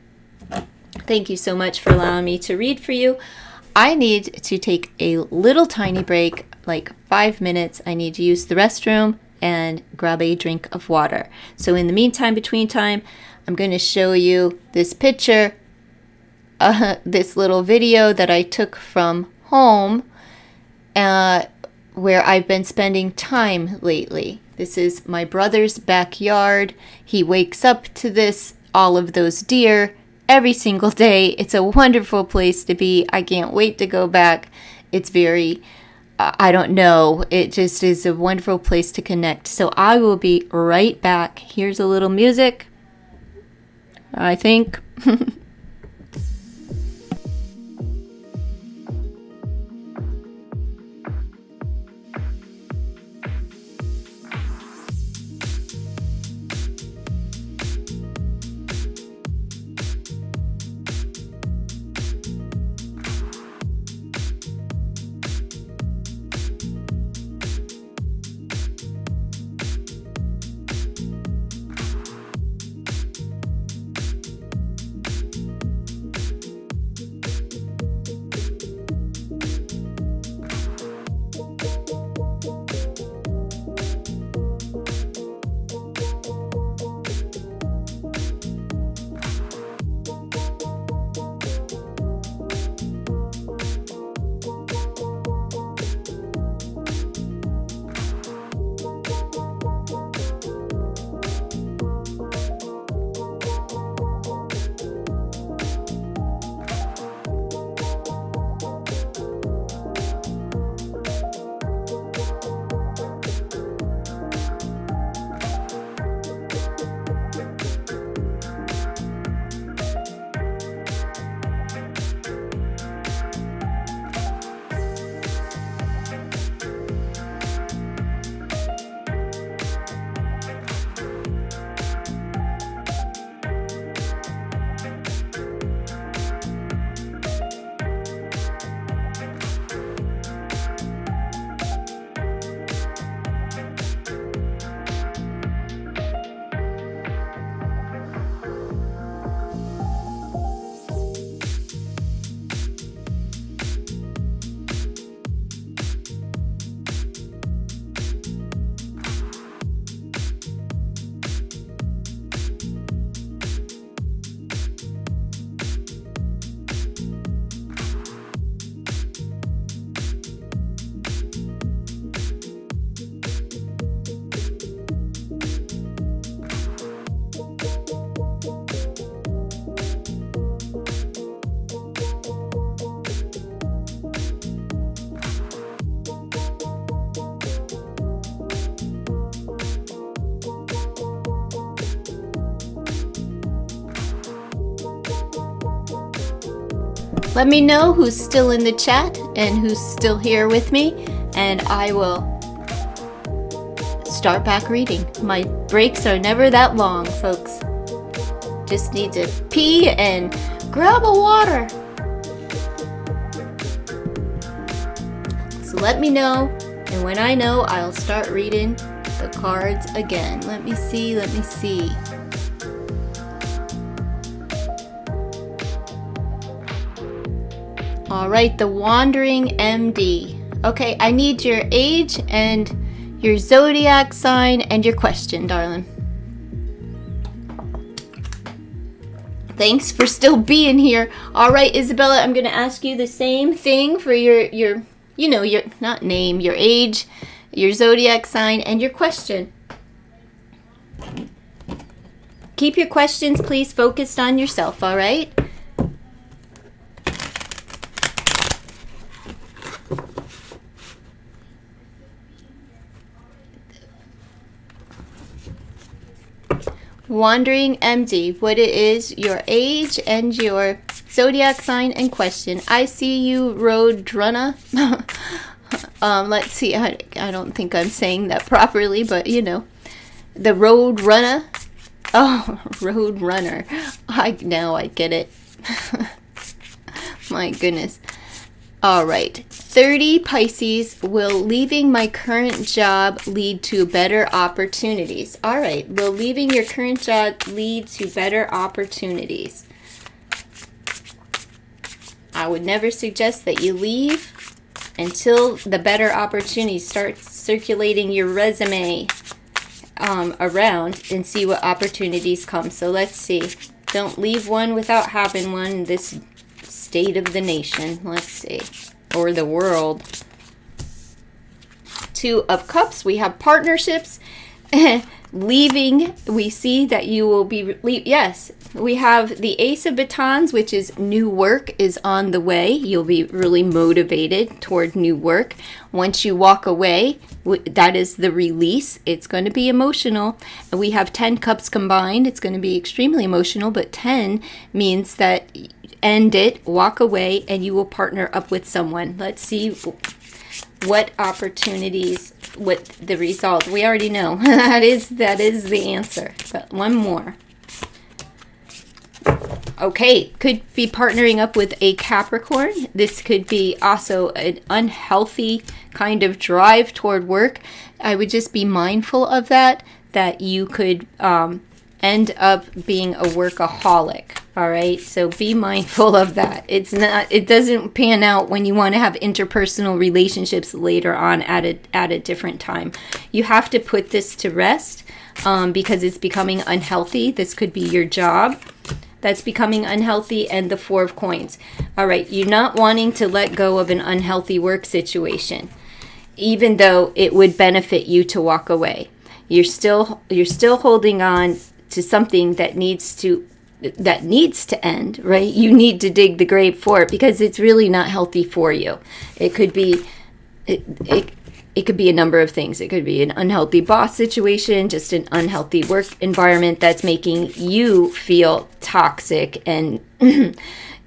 Thank you so much for allowing me to read for you. I need to take a little tiny break, like 5 minutes. I need to use the restroom and grab a drink of water. So in the meantime, between time, I'm going to show you this picture, this little video that I took from home, where I've been spending time lately. This is my brother's backyard. He wakes up to all of those deer every single day. It's a wonderful place to be. I can't wait to go back. It's very, I don't know, it just is a wonderful place to connect. So I will be right back. Here's a little music, I think. Let me know who's still in the chat and who's still here with me, and I will start back reading. My breaks are never that long, folks. Just need to pee and grab a water. So let me know, and when I know, I'll start reading the cards again. Let me see. All right, the Wandering MD. Okay, I need your age and your zodiac sign and your question, darling. Thanks for still being here. All right, Isabella, I'm going to ask you the same thing for your not name, your age, your zodiac sign, and your question. Keep your questions, please, focused on yourself, all right? Wandering MD, what it is, your age, and your zodiac sign and question. I see you, Roadrunner. Let's see, I don't think I'm saying that properly, but the Roadrunner. Oh, Roadrunner. Now I get it. My goodness. All right. 30 Pisces, will leaving my current job lead to better opportunities? All right. Will leaving your current job lead to better opportunities? I would never suggest that you leave until the better opportunities. Start circulating your resume around and see what opportunities come. So let's see. Don't leave one without having one in this state of the nation. Let's see. Or the world. 2 of Cups. We have partnerships. Leaving. We see that you will be... Yes. We have the Ace of Batons, which is new work is on the way. You'll be really motivated toward new work. Once you walk away, that is the release. It's going to be emotional. And we have 10 Cups combined. It's going to be extremely emotional, but 10 means that end it, walk away, and you will partner up with someone. Let's see what opportunities, what the result. We already know. that is the answer. But one more. Okay, could be partnering up with a Capricorn. This could be also an unhealthy kind of drive toward work. I would just be mindful of that you could end up being a workaholic. All right, so be mindful of that. It doesn't pan out when you want to have interpersonal relationships later on at a different time. You have to put this to rest because it's becoming unhealthy. This could be your job that's becoming unhealthy, and the 4 of Coins. All right, you're not wanting to let go of an unhealthy work situation, even though it would benefit you to walk away. You're still holding on to something that needs to end, right? You need to dig the grave for it because it's really not healthy for you. It could be it could be a number of things. It could be an unhealthy boss situation, just an unhealthy work environment that's making you feel toxic and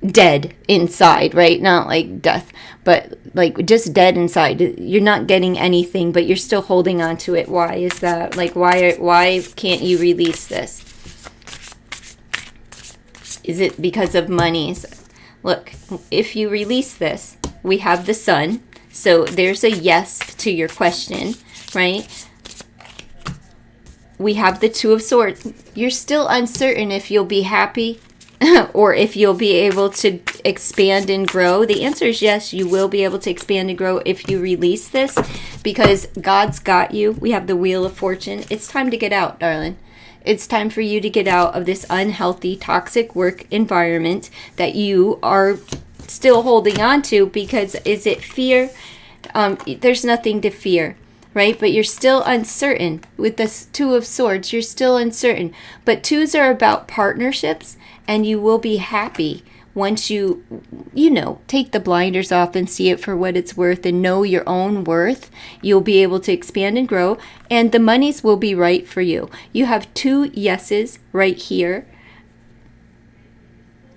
dead inside, right? Not like death, but like just dead inside. You're not getting anything, but you're still holding on to it. Why is that? Like, why can't you release this? Is it because of monies? Look, if you release this, we have the Sun. So there's a yes to your question, right? We have the 2 of Swords. You're still uncertain if you'll be happy or if you'll be able to expand and grow. The answer is yes, you will be able to expand and grow if you release this because God's got you. We have the Wheel of Fortune. It's time to get out, darling. It's time for you to get out of this unhealthy, toxic work environment that you are still holding on to because is it fear? There's nothing to fear, right? But you're still uncertain. With this 2 of Swords, you're still uncertain. But 2s are about partnerships, and you will be happy once you take the blinders off and see it for what it's worth and know your own worth. You'll be able to expand and grow, and the monies will be right for you. You have 2 yeses right here.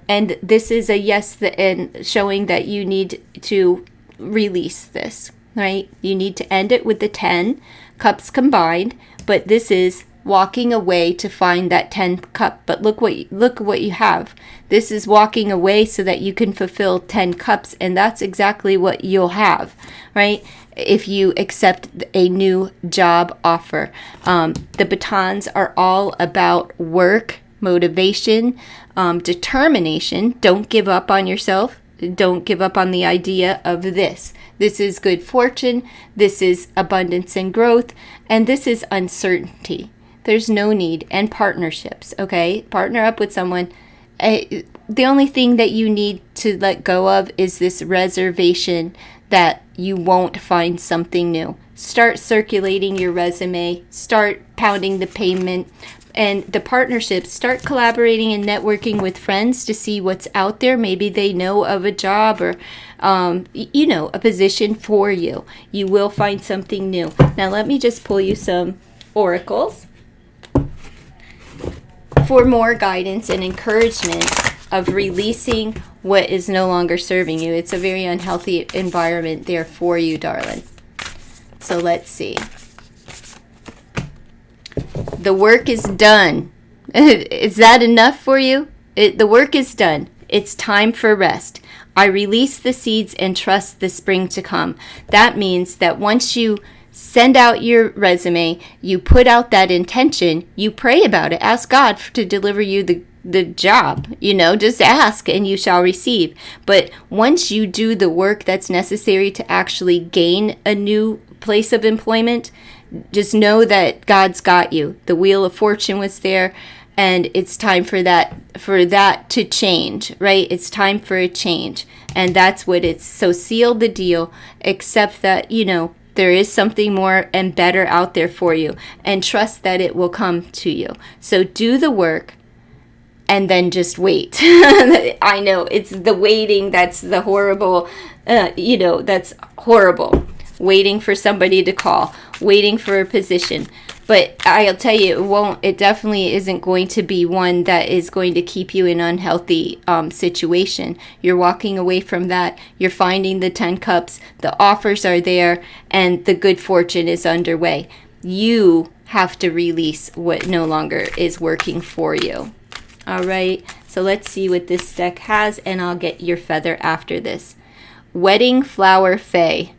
And this is a yes, and showing that you need to release this, right? You need to end it with the 10 cups combined, but this is walking away to find that 10th cup. But look what you have. This is walking away so that you can fulfill 10 cups, and that's exactly what you'll have, right? If you accept a new job offer. The batons are all about work, motivation, determination. Don't give up on yourself. Don't give up on the idea of this. This is good fortune. This is abundance and growth. And this is uncertainty. There's no need. And partnerships, okay? Partner up with someone. The only thing that you need to let go of is this reservation that you won't find something new. Start circulating your resume. Start pounding the pavement. And the partnerships, start collaborating and networking with friends to see what's out there. Maybe they know of a job or, a position for you. You will find something new. Now, let me just pull you some oracles for more guidance and encouragement of releasing what is no longer serving you. It's a very unhealthy environment there for you, darling. So let's see. The work is done. Is that enough for you? The work is done. It's time for rest. I release the seeds and trust the spring to come. That means that once you send out your resume, you put out that intention, you pray about it, ask God to deliver you the job, just ask and you shall receive. But once you do the work that's necessary to actually gain a new place of employment, just know that God's got you. The wheel of fortune was there, and it's time for that to change, right? It's time for a change, and that's what it's. So seal the deal, accept that, there is something more and better out there for you, and trust that it will come to you. So do the work, and then just wait. I know, it's the waiting that's the horrible, that's horrible. Waiting for somebody to call, waiting for a position. But I'll tell you, it definitely isn't going to be one that is going to keep you in an unhealthy situation. You're walking away from that. You're finding the 10 cups. The offers are there, and the good fortune is underway. You have to release what no longer is working for you. All right. So let's see what this deck has, and I'll get your feather after this. Wedding Flower Fae.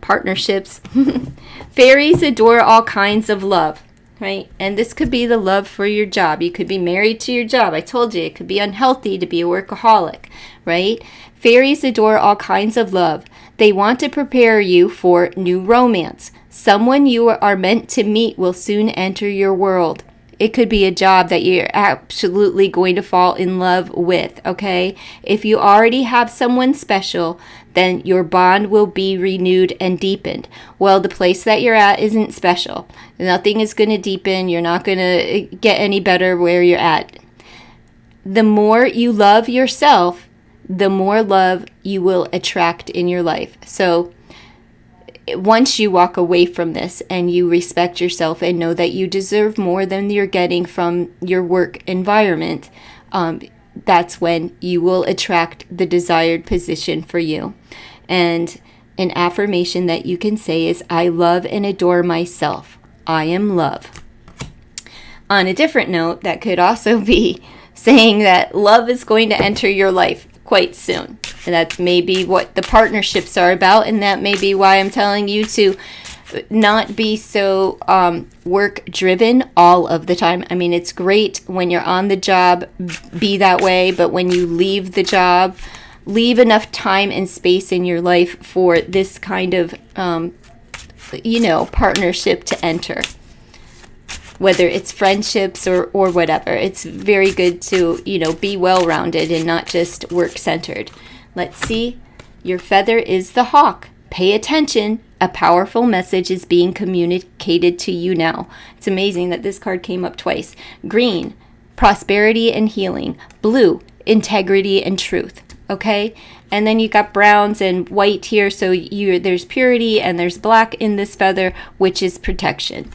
Partnerships. Fairies adore all kinds of love, right? And this could be the love for your job. You could be married to your job. I told you it could be unhealthy to be a workaholic, right? Fairies adore all kinds of love. They want to prepare you for new romance. Someone you are meant to meet will soon enter your world. It could be a job that you're absolutely going to fall in love with, okay? If you already have someone special, then your bond will be renewed and deepened. Well, the place that you're at isn't special. Nothing is going to deepen. You're not going to get any better where you're at. The more you love yourself, the more love you will attract in your life. So once you walk away from this and you respect yourself and know that you deserve more than you're getting from your work environment, that's when you will attract the desired position for you. And an affirmation that you can say is, I love and adore myself. I am love. On a different note, that could also be saying that love is going to enter your life quite soon. And that's maybe what the partnerships are about, and that may be why I'm telling you to not be so work-driven all of the time. I mean, it's great when you're on the job, be that way, but when you leave the job, leave enough time and space in your life for this kind of, partnership to enter. Whether it's friendships or whatever. It's very good to, be well-rounded and not just work-centered. Let's see. Your feather is the hawk. Pay attention. A powerful message is being communicated to you now. It's amazing that this card came up twice. Green, prosperity and healing. Blue, integrity and truth. Okay? And then you got browns and white here. So there's purity and there's black in this feather, which is protection.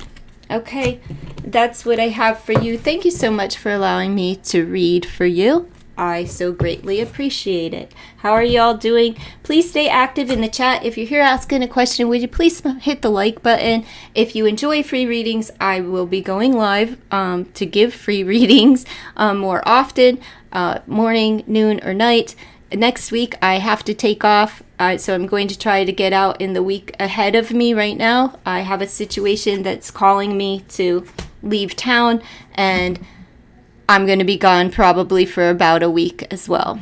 Okay, that's what I have for you. Thank you so much for allowing me to read for you. I so greatly appreciate it. How are y'all doing? Please stay active in the chat. If you're here asking a question, would you please hit the like button? If you enjoy free readings, I will be going live to give free readings more often, morning, noon, or night. Next week, I have to take off, so I'm going to try to get out in the week ahead of me right now. I have a situation that's calling me to leave town, and I'm going to be gone probably for about a week as well.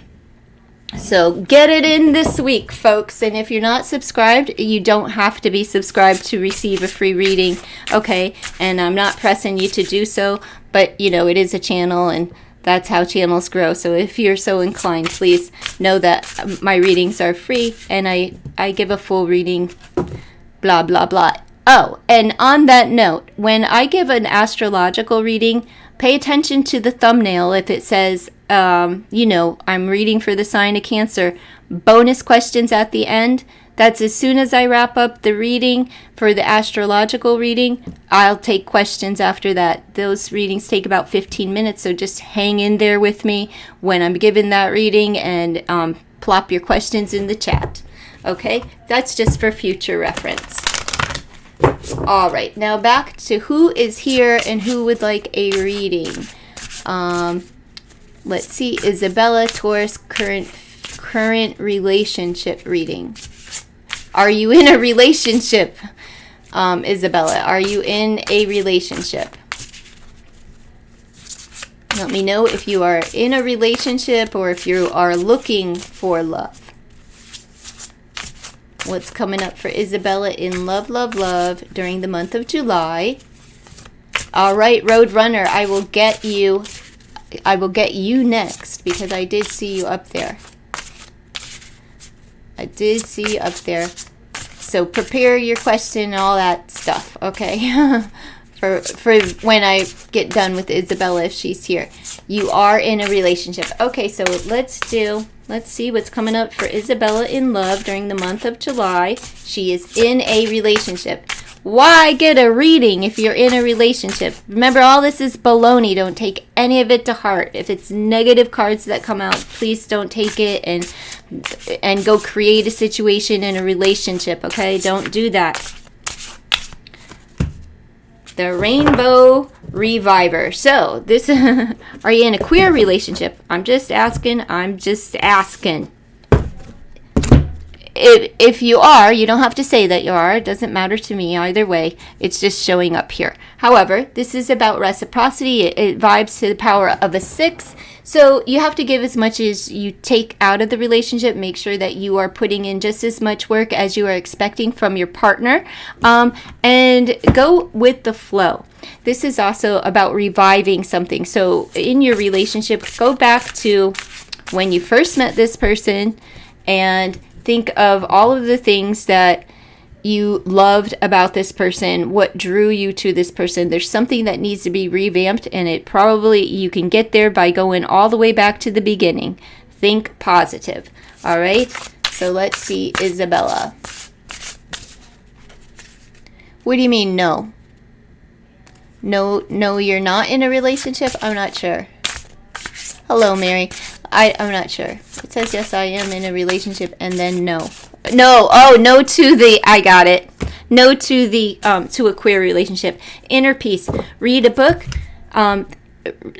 So get it in this week, folks. And if you're not subscribed, you don't have to be subscribed to receive a free reading, okay? And I'm not pressing you to do so, but, you know, it is a channel, and that's how channels grow. So if you're so inclined, please know that my readings are free, and I give a full reading, blah, blah, blah. Oh, and on that note, when I give an astrological reading, pay attention to the thumbnail. If it says, you know, I'm reading for the sign of Cancer, bonus questions at the end. That's as soon as I wrap up the reading for the astrological reading, I'll take questions after that. Those readings take about 15 minutes, so just hang in there with me when I'm giving that reading, and plop your questions in the chat. Okay? That's just for future reference. All right, now back to who is here and who would like a reading. Let's see, Isabella, Taurus, current relationship reading. Are you in a relationship, Isabella? Are you in a relationship? Let me know if you are in a relationship or if you are looking for love. What's coming up for Isabella in love, love, love during the month of July? All right, Roadrunner, I will get you next, because I did see you up there. I did see you up there. So prepare your question and all that stuff, okay? for when I get done with Isabella, if she's here. You are in a relationship. Okay, so let's see what's coming up for Isabella in love during the month of July. She is in a relationship. Why get a reading if you're in a relationship? Remember, all this is baloney. Don't take any of it to heart. If it's negative cards that come out, please don't take it and go create a situation in a relationship, okay? Don't do that. The Rainbow Reviver. So, this are you in a queer relationship? I'm just asking. If you are, you don't have to say that you are. It doesn't matter to me either way. It's just showing up here. However, this is about reciprocity. It vibes to the power of a 6. So you have to give as much as you take out of the relationship. Make sure that you are putting in just as much work as you are expecting from your partner. And go with the flow. This is also about reviving something. So in your relationship, go back to when you first met this person and think of all of the things that you loved about this person, what drew you to this person. There's something that needs to be revamped, and it probably, you can get there by going all the way back to the beginning. Think positive. All right? So let's see, Isabella. What do you mean, no? No, you're not in a relationship? I'm not sure. Hello, Mary. I'm not sure. It says, yes, I am in a relationship, and then no. No to the, I got it. No to the, to a queer relationship. Inner peace. Read a book.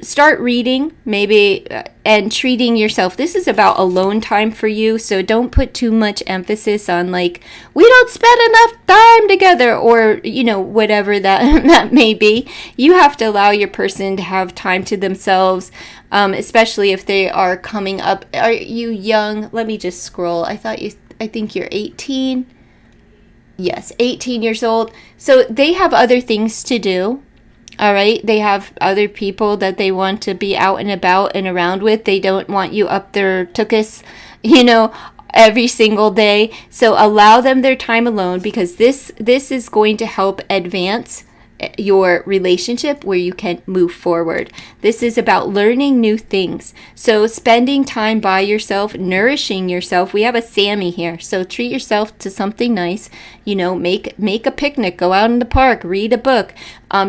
Start reading, maybe, and treating yourself. This is about alone time for you, so don't put too much emphasis on, like, we don't spend enough time together, or, you know, whatever that may be. You have to allow your person to have time to themselves, especially if they are coming up. Are you young? Let me just scroll. I think you're 18. Yes, 18 years old. So they have other things to do. All right, they have other people that they want to be out and about and around with. They don't want you up their tuchus, you know, every single day. So allow them their time alone, because this is going to help advance your relationship where you can move forward. This is about learning new things. So spending time by yourself, nourishing yourself. We have a Sammy here, so treat yourself to something nice. You know, make a picnic, go out in the park, read a book,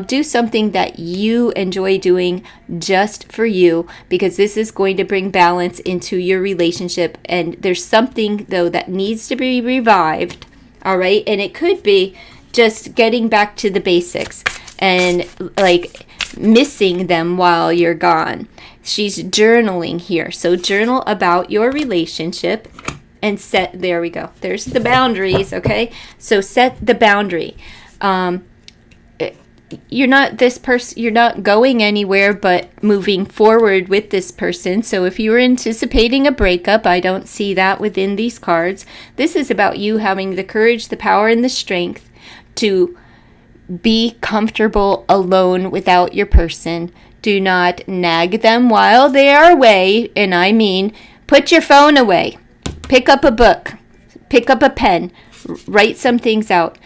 do something that you enjoy doing just for you, because this is going to bring balance into your relationship. And there's something though that needs to be revived. All right, and it could be just getting back to the basics and like missing them while you're gone. She's journaling here. So journal about your relationship and set, there we go. There's the boundaries, okay? So set the boundary. You're not going anywhere but moving forward with this person. So if you were anticipating a breakup, I don't see that within these cards. This is about you having the courage, the power, and the strength to be comfortable alone without your person. Do not nag them while they are away. And I mean, put your phone away. Pick up a book. Pick up a pen. Write some things out.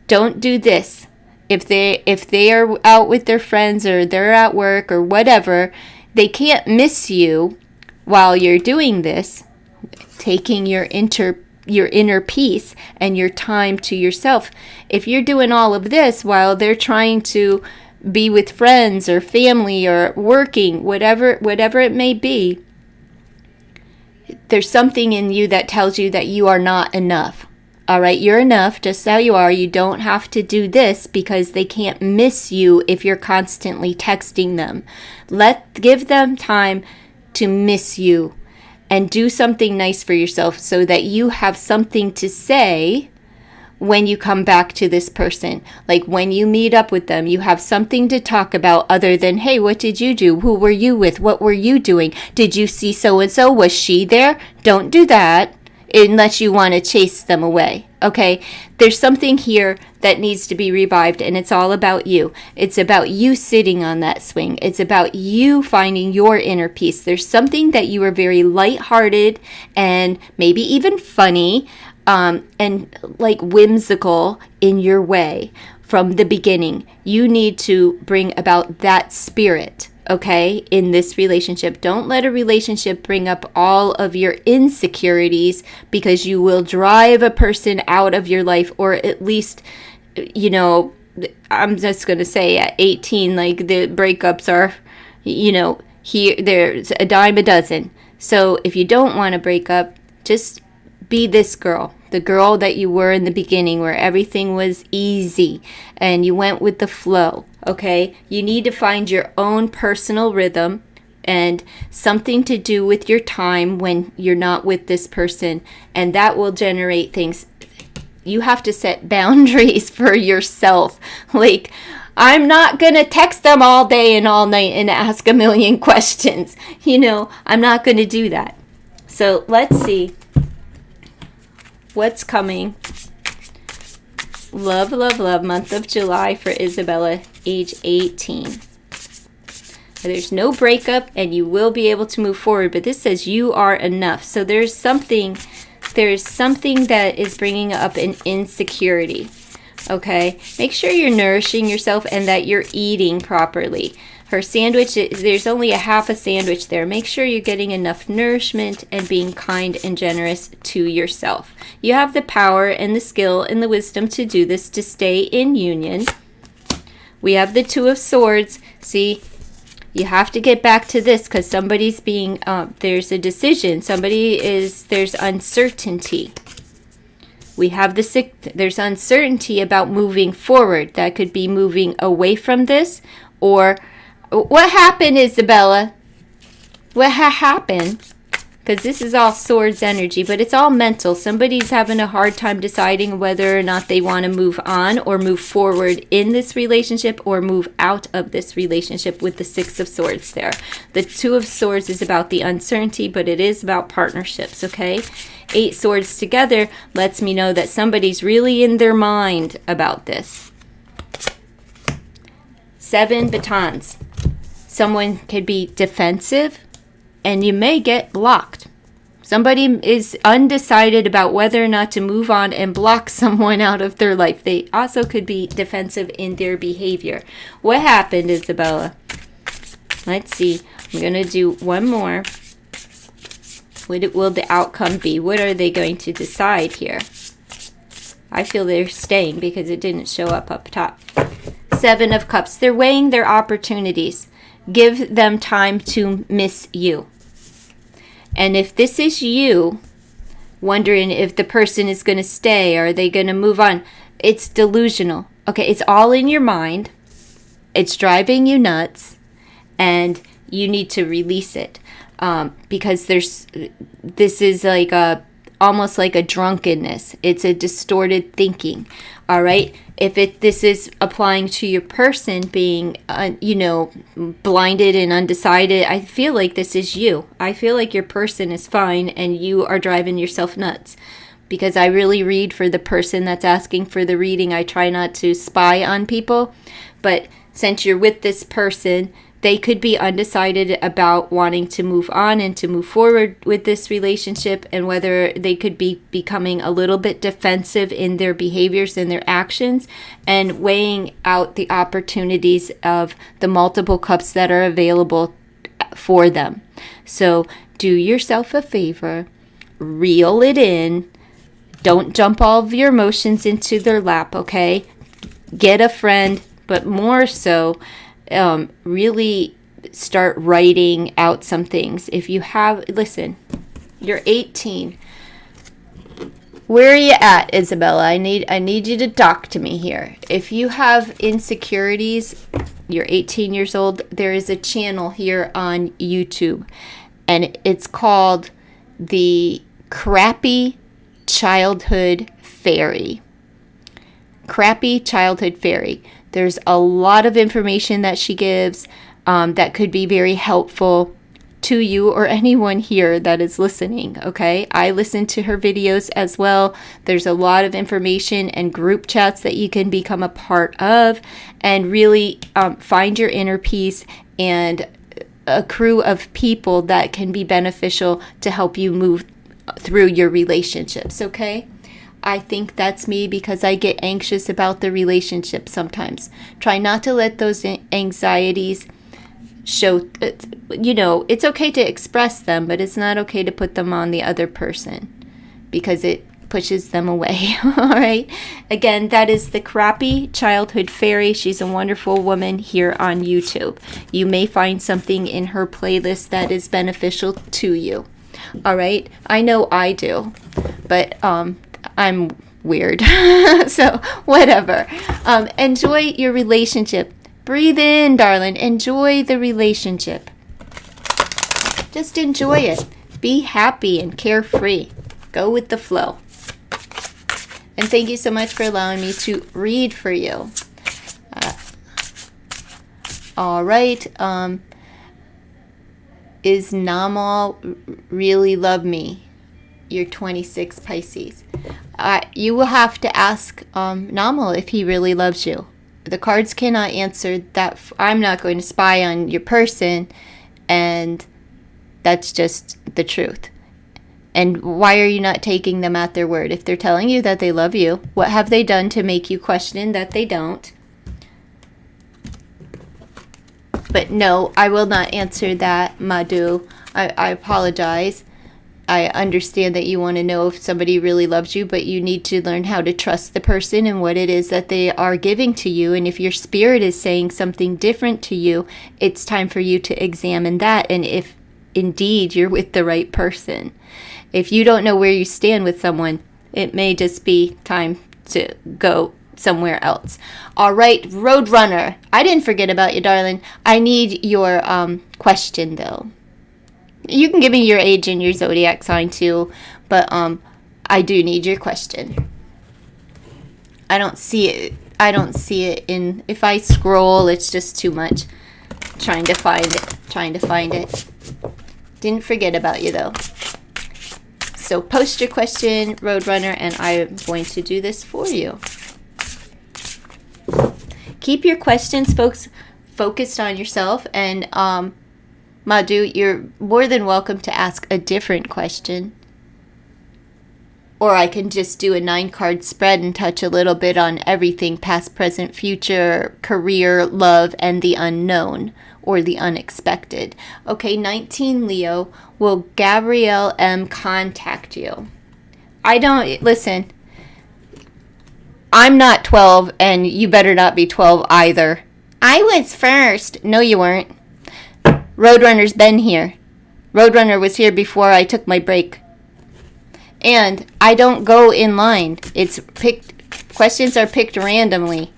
Don't do this. If they are out with their friends or they're at work or whatever, they can't miss you while you're doing this, taking your inner peace and your time to yourself. If you're doing all of this while they're trying to be with friends or family or working, whatever it may be, there's something in you that tells you that you are not enough. All right, you're enough just how you are. You don't have to do this because they can't miss you if you're constantly texting them. Give them time to miss you and do something nice for yourself so that you have something to say when you come back to this person. Like when you meet up with them, you have something to talk about other than, hey, what did you do? Who were you with? What were you doing? Did you see so-and-so? Was she there? Don't do that unless you want to chase them away. Okay, there's something here that needs to be revived, and it's all about you. It's about you sitting on that swing. It's about you finding your inner peace. There's something that you are very lighthearted and maybe even funny and like whimsical in your way from the beginning. You need to bring about that spirit. Okay, in this relationship. Don't let a relationship bring up all of your insecurities, because you will drive a person out of your life, or at least, you know, I'm just going to say at 18, like the breakups are, you know, here, there's a dime a dozen. So if you don't want to break up, just be this girl, the girl that you were in the beginning, where everything was easy and you went with the flow. Okay, you need to find your own personal rhythm and something to do with your time when you're not with this person, and that will generate things. You have to set boundaries for yourself. Like, I'm not going to text them all day and all night and ask a million questions. You know, I'm not going to do that. So let's see what's coming. Love, love, love, month of July for Isabella, age 18. There's no breakup and you will be able to move forward, but this says you are enough. So there's something that is bringing up an insecurity. Okay, make sure you're nourishing yourself and that you're eating properly. Her sandwich, there's only a half a sandwich there. Make sure you're getting enough nourishment and being kind and generous to yourself. You have the power and the skill and the wisdom to do this, to stay in union. We have the Two of Swords. See, you have to get back to this because somebody's being, there's a decision. There's uncertainty. We have there's uncertainty about moving forward. That could be moving away from this, or what happened, Isabella? What happened? Because this is all swords energy, but it's all mental. Somebody's having a hard time deciding whether or not they want to move on or move forward in this relationship or move out of this relationship with the Six of Swords there. The Two of Swords is about the uncertainty, but it is about partnerships, okay? 8 swords together lets me know that somebody's really in their mind about this. 7 batons. Someone could be defensive and you may get blocked. Somebody is undecided about whether or not to move on and block someone out of their life. They also could be defensive in their behavior. What happened, Isabella? Let's see. I'm going to do one more. What will the outcome be? What are they going to decide here? I feel they're staying because it didn't show up top. 7 of Cups. They're weighing their opportunities. Give them time to miss you. And if this is you wondering if the person is going to stay or are they going to move on, it's delusional. Okay, it's all in your mind. It's driving you nuts, and you need to release it because this is like almost like a drunkenness. It's a distorted thinking. All right. If this is applying to your person being, blinded and undecided, I feel like this is you. I feel like your person is fine and you are driving yourself nuts, because I really read for the person that's asking for the reading. I try not to spy on people, but since you're with this person, they could be undecided about wanting to move on and to move forward with this relationship, and whether they could be becoming a little bit defensive in their behaviors and their actions, and weighing out the opportunities of the multiple cups that are available for them. So do yourself a favor, reel it in. Don't jump all of your emotions into their lap, okay? Get a friend, but more so, really start writing out some things. If you have, listen, you're 18. Where are you at, Isabella? I need you to talk to me here. If you have insecurities, you're 18 years old, there is a channel here on YouTube, and it's called the Crappy Childhood Fairy. Crappy Childhood Fairy. There's a lot of information that she gives that could be very helpful to you or anyone here that is listening, okay? I listen to her videos as well. There's a lot of information and group chats that you can become a part of and really find your inner peace and a crew of people that can be beneficial to help you move through your relationships, okay? I think that's me because I get anxious about the relationship sometimes. Try not to let those anxieties show, it's okay to express them, but it's not okay to put them on the other person because it pushes them away. All right. Again, that is the Crappy Childhood Fairy. She's a wonderful woman here on YouTube. You may find something in her playlist that is beneficial to you. All right. I know I do, but I'm weird. So whatever. Enjoy your relationship. Breathe in, darling. Enjoy the relationship. Just enjoy it. Be happy and carefree. Go with the flow. And thank you so much for allowing me to read for you. All right. Is Namal really love me? You're 26 Pisces. You will have to ask Namal if he really loves you. The cards cannot answer that. I'm not going to spy on your person, and that's just the truth. And why are you not taking them at their word? If they're telling you that they love you, what have they done to make you question that they don't? But no, I will not answer that, Madhu. I apologize. I understand that you want to know if somebody really loves you, but you need to learn how to trust the person and what it is that they are giving to you. And if your spirit is saying something different to you, it's time for you to examine that. And if indeed you're with the right person. If you don't know where you stand with someone, it may just be time to go somewhere else. All right, Roadrunner. I didn't forget about you, darling. I need your question, though. You can give me your age and your zodiac sign too, but I do need your question. I don't see it in, if I scroll, it's just too much. Trying to find it. Didn't forget about you though. So post your question, Roadrunner, and I'm going to do this for you. Keep your questions, folks, focused on yourself, and Madhu, you're more than welcome to ask a different question. or I can just do a 9-card spread and touch a little bit on everything: past, present, future, career, love, and the unknown or the unexpected. Okay, 19 Leo, will Gabrielle M. contact you? Listen, I'm not 12, and you better not be 12 either. I was first. No, you weren't. Roadrunner's been here. Roadrunner was here before I took my break. And I don't go in line. Questions are picked randomly.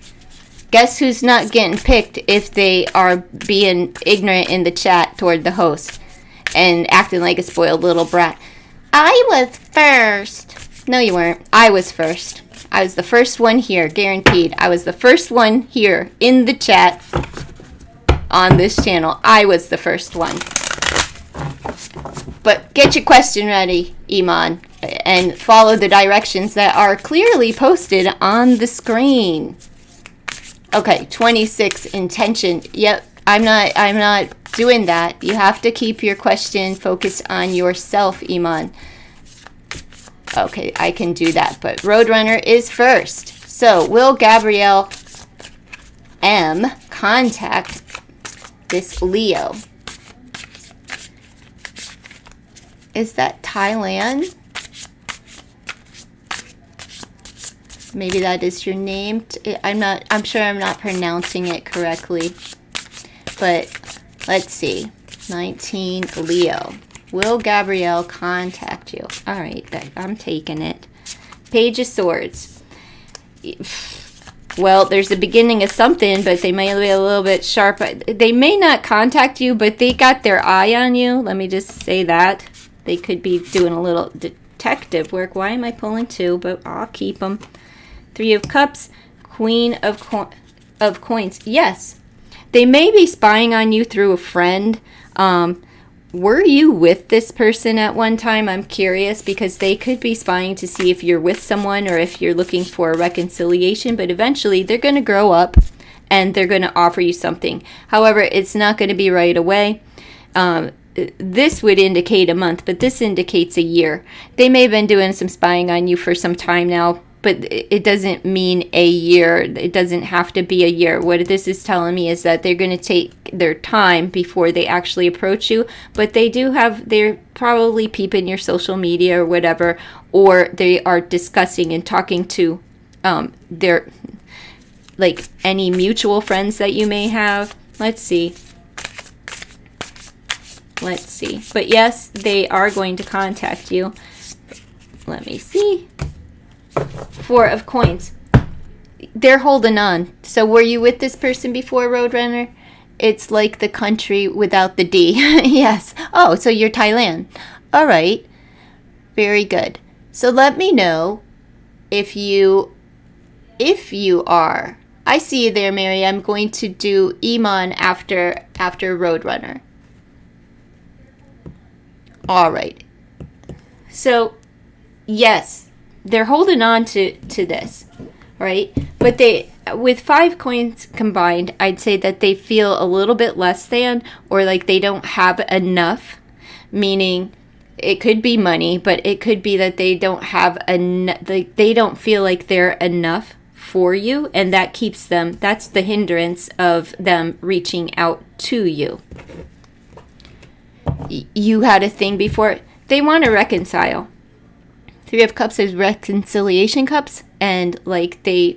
Guess who's not getting picked if they are being ignorant in the chat toward the host and acting like a spoiled little brat? I was first. No, you weren't. I was first. I was the first one here, guaranteed. I was the first one here in the chat on this channel. I was the first one. But get your question ready, Iman, and follow the directions that are clearly posted on the screen. Okay, 26, intention. Yep, I'm not doing that. You have to keep your question focused on yourself, Iman. Okay, I can do that, but Roadrunner is first. So, will Gabrielle M. contact this Leo? Is that Thailand? Maybe that is your name. I'm sure I'm not pronouncing it correctly. But let's see. 19 Leo. Will Gabrielle contact you? All right, I'm taking it. Page of Swords. Well, there's a beginning of something, but they may be a little bit sharp. They may not contact you, but they got their eye on you. Let me just say that. They could be doing a little detective work. Why am I pulling 2? But I'll keep them. 3 of Cups, Queen of Coins. Yes, they may be spying on you through a friend. Were you with this person at one time? I'm curious, because they could be spying to see if you're with someone or if you're looking for a reconciliation. But eventually, they're going to grow up and they're going to offer you something. However, it's not going to be right away. This would indicate a month, but this indicates a year. They may have been doing some spying on you for some time now, but it doesn't mean a year. It doesn't have to be a year. What this is telling me is that they're going to take their time before they actually approach you, but they're probably peeping your social media or whatever, or they are discussing and talking to their, like, any mutual friends that you may have. Let's see. But yes, they are going to contact you. Let me see. 4 of Coins. They're holding on. So were you with this person before, Roadrunner? It's like the country without the D. Yes. Oh, so you're Thailand. All right. Very good. So let me know if you are. I see you there, Mary. I'm going to do Iman after Roadrunner. All right. So, yes, they're holding on to this, right? But with 5 coins combined, I'd say that they feel a little bit less than, or like they don't have enough, meaning it could be money, but it could be that they don't have they don't feel like they're enough for you, and that keeps them, that's the hindrance of them reaching out to you. You had a thing before. They want to reconcile. 3 of Cups is reconciliation cups, and like they're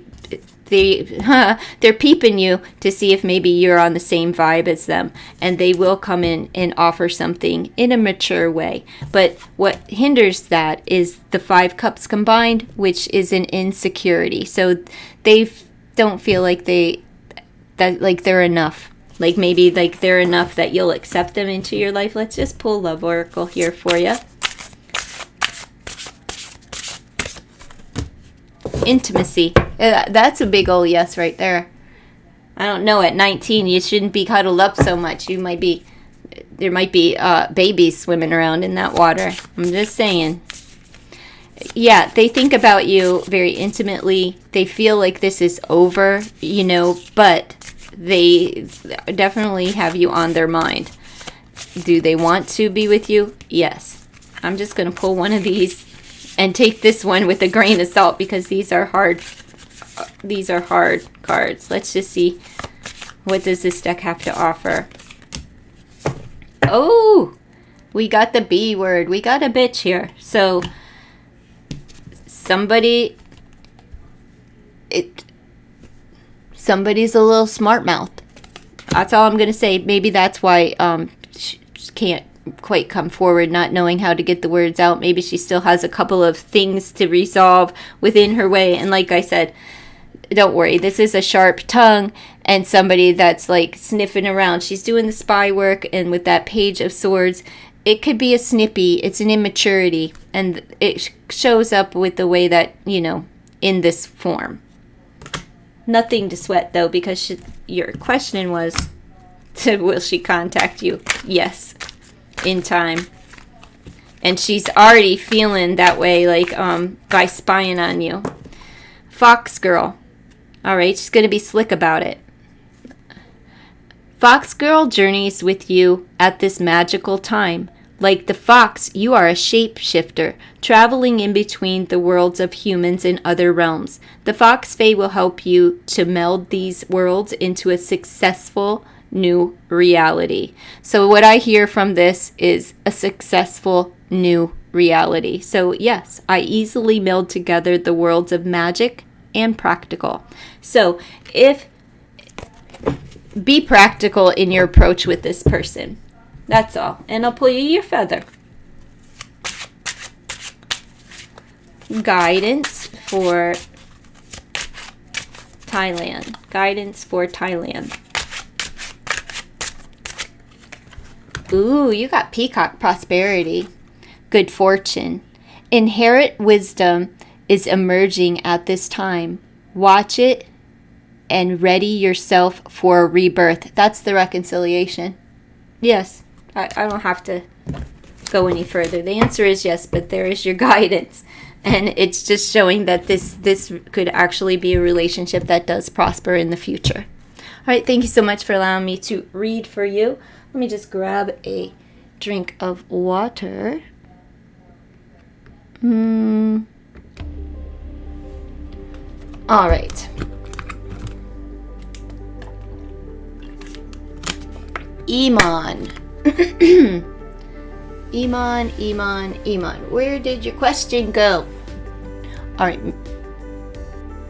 peeping you to see if maybe you're on the same vibe as them, and they will come in and offer something in a mature way. But what hinders that is the 5 cups combined, which is an insecurity. So they don't feel like they're enough. Like maybe like they're enough that you'll accept them into your life. Let's just pull Love Oracle here for you. Intimacy. That's a big old yes right there. I don't know, at 19 you shouldn't be cuddled up so much. There might be babies swimming around in that water. I'm just saying. Yeah, they think about you very intimately. They feel like this is over, but they definitely have you on their mind. Do they want to be with you? Yes. I'm just going to pull one of these And take this one with a grain of salt because these are hard cards. Let's just see, what does this deck have to offer? Oh, we got the B word. We got a bitch here. So somebody's a little smart mouth. That's all I'm gonna say. Maybe that's why she can't quite come forward, not knowing how to get the words out. Maybe she still has a couple of things to resolve within her way. And like I said, don't worry, this is a sharp tongue and somebody that's like sniffing around. She's doing the spy work, and with that Page of Swords, it could be a snippy, it's an immaturity, and it shows up with the way that, you know, in this form. Nothing to sweat though, because your question was, will she contact you? Yes, in time. And she's already feeling that way, like by spying on you. Fox girl. All right, she's going to be slick about it. Fox girl journeys with you at this magical time. Like the fox, you are a shapeshifter, traveling in between the worlds of humans and other realms. The Fox Fae will help you to meld these worlds into a successful new reality. So what I hear from this is a successful new reality. So yes, I easily meld together the worlds of magic and practical. So be practical in your approach with this person. That's all. And I'll pull you your feather. Guidance for Thailand. Guidance for Thailand. Ooh, you got peacock prosperity. Good fortune. Inherent wisdom is emerging at this time. Watch it and ready yourself for a rebirth. That's the reconciliation. Yes. I don't have to go any further. The answer is yes, but there is your guidance. And it's just showing that this could actually be a relationship that does prosper in the future. All right, thank you so much for allowing me to read for you. Let me just grab a drink of water. All right. Iman. Iman. Where did your question go? All right.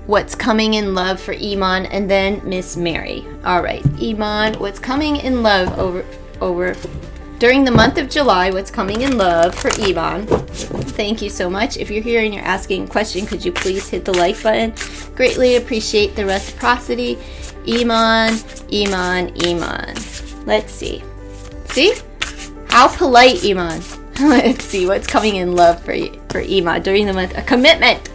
What's coming in love for Iman, and then Miss Mary. All right, Iman, what's coming in love over during the month of July? What's coming in love for Iman? Thank you so much. If you're here and you're asking a question, could you please hit the like button? Greatly appreciate the reciprocity. Iman. Let's see. See? How polite, Iman. Let's see what's coming in love for Iman during the month. A commitment.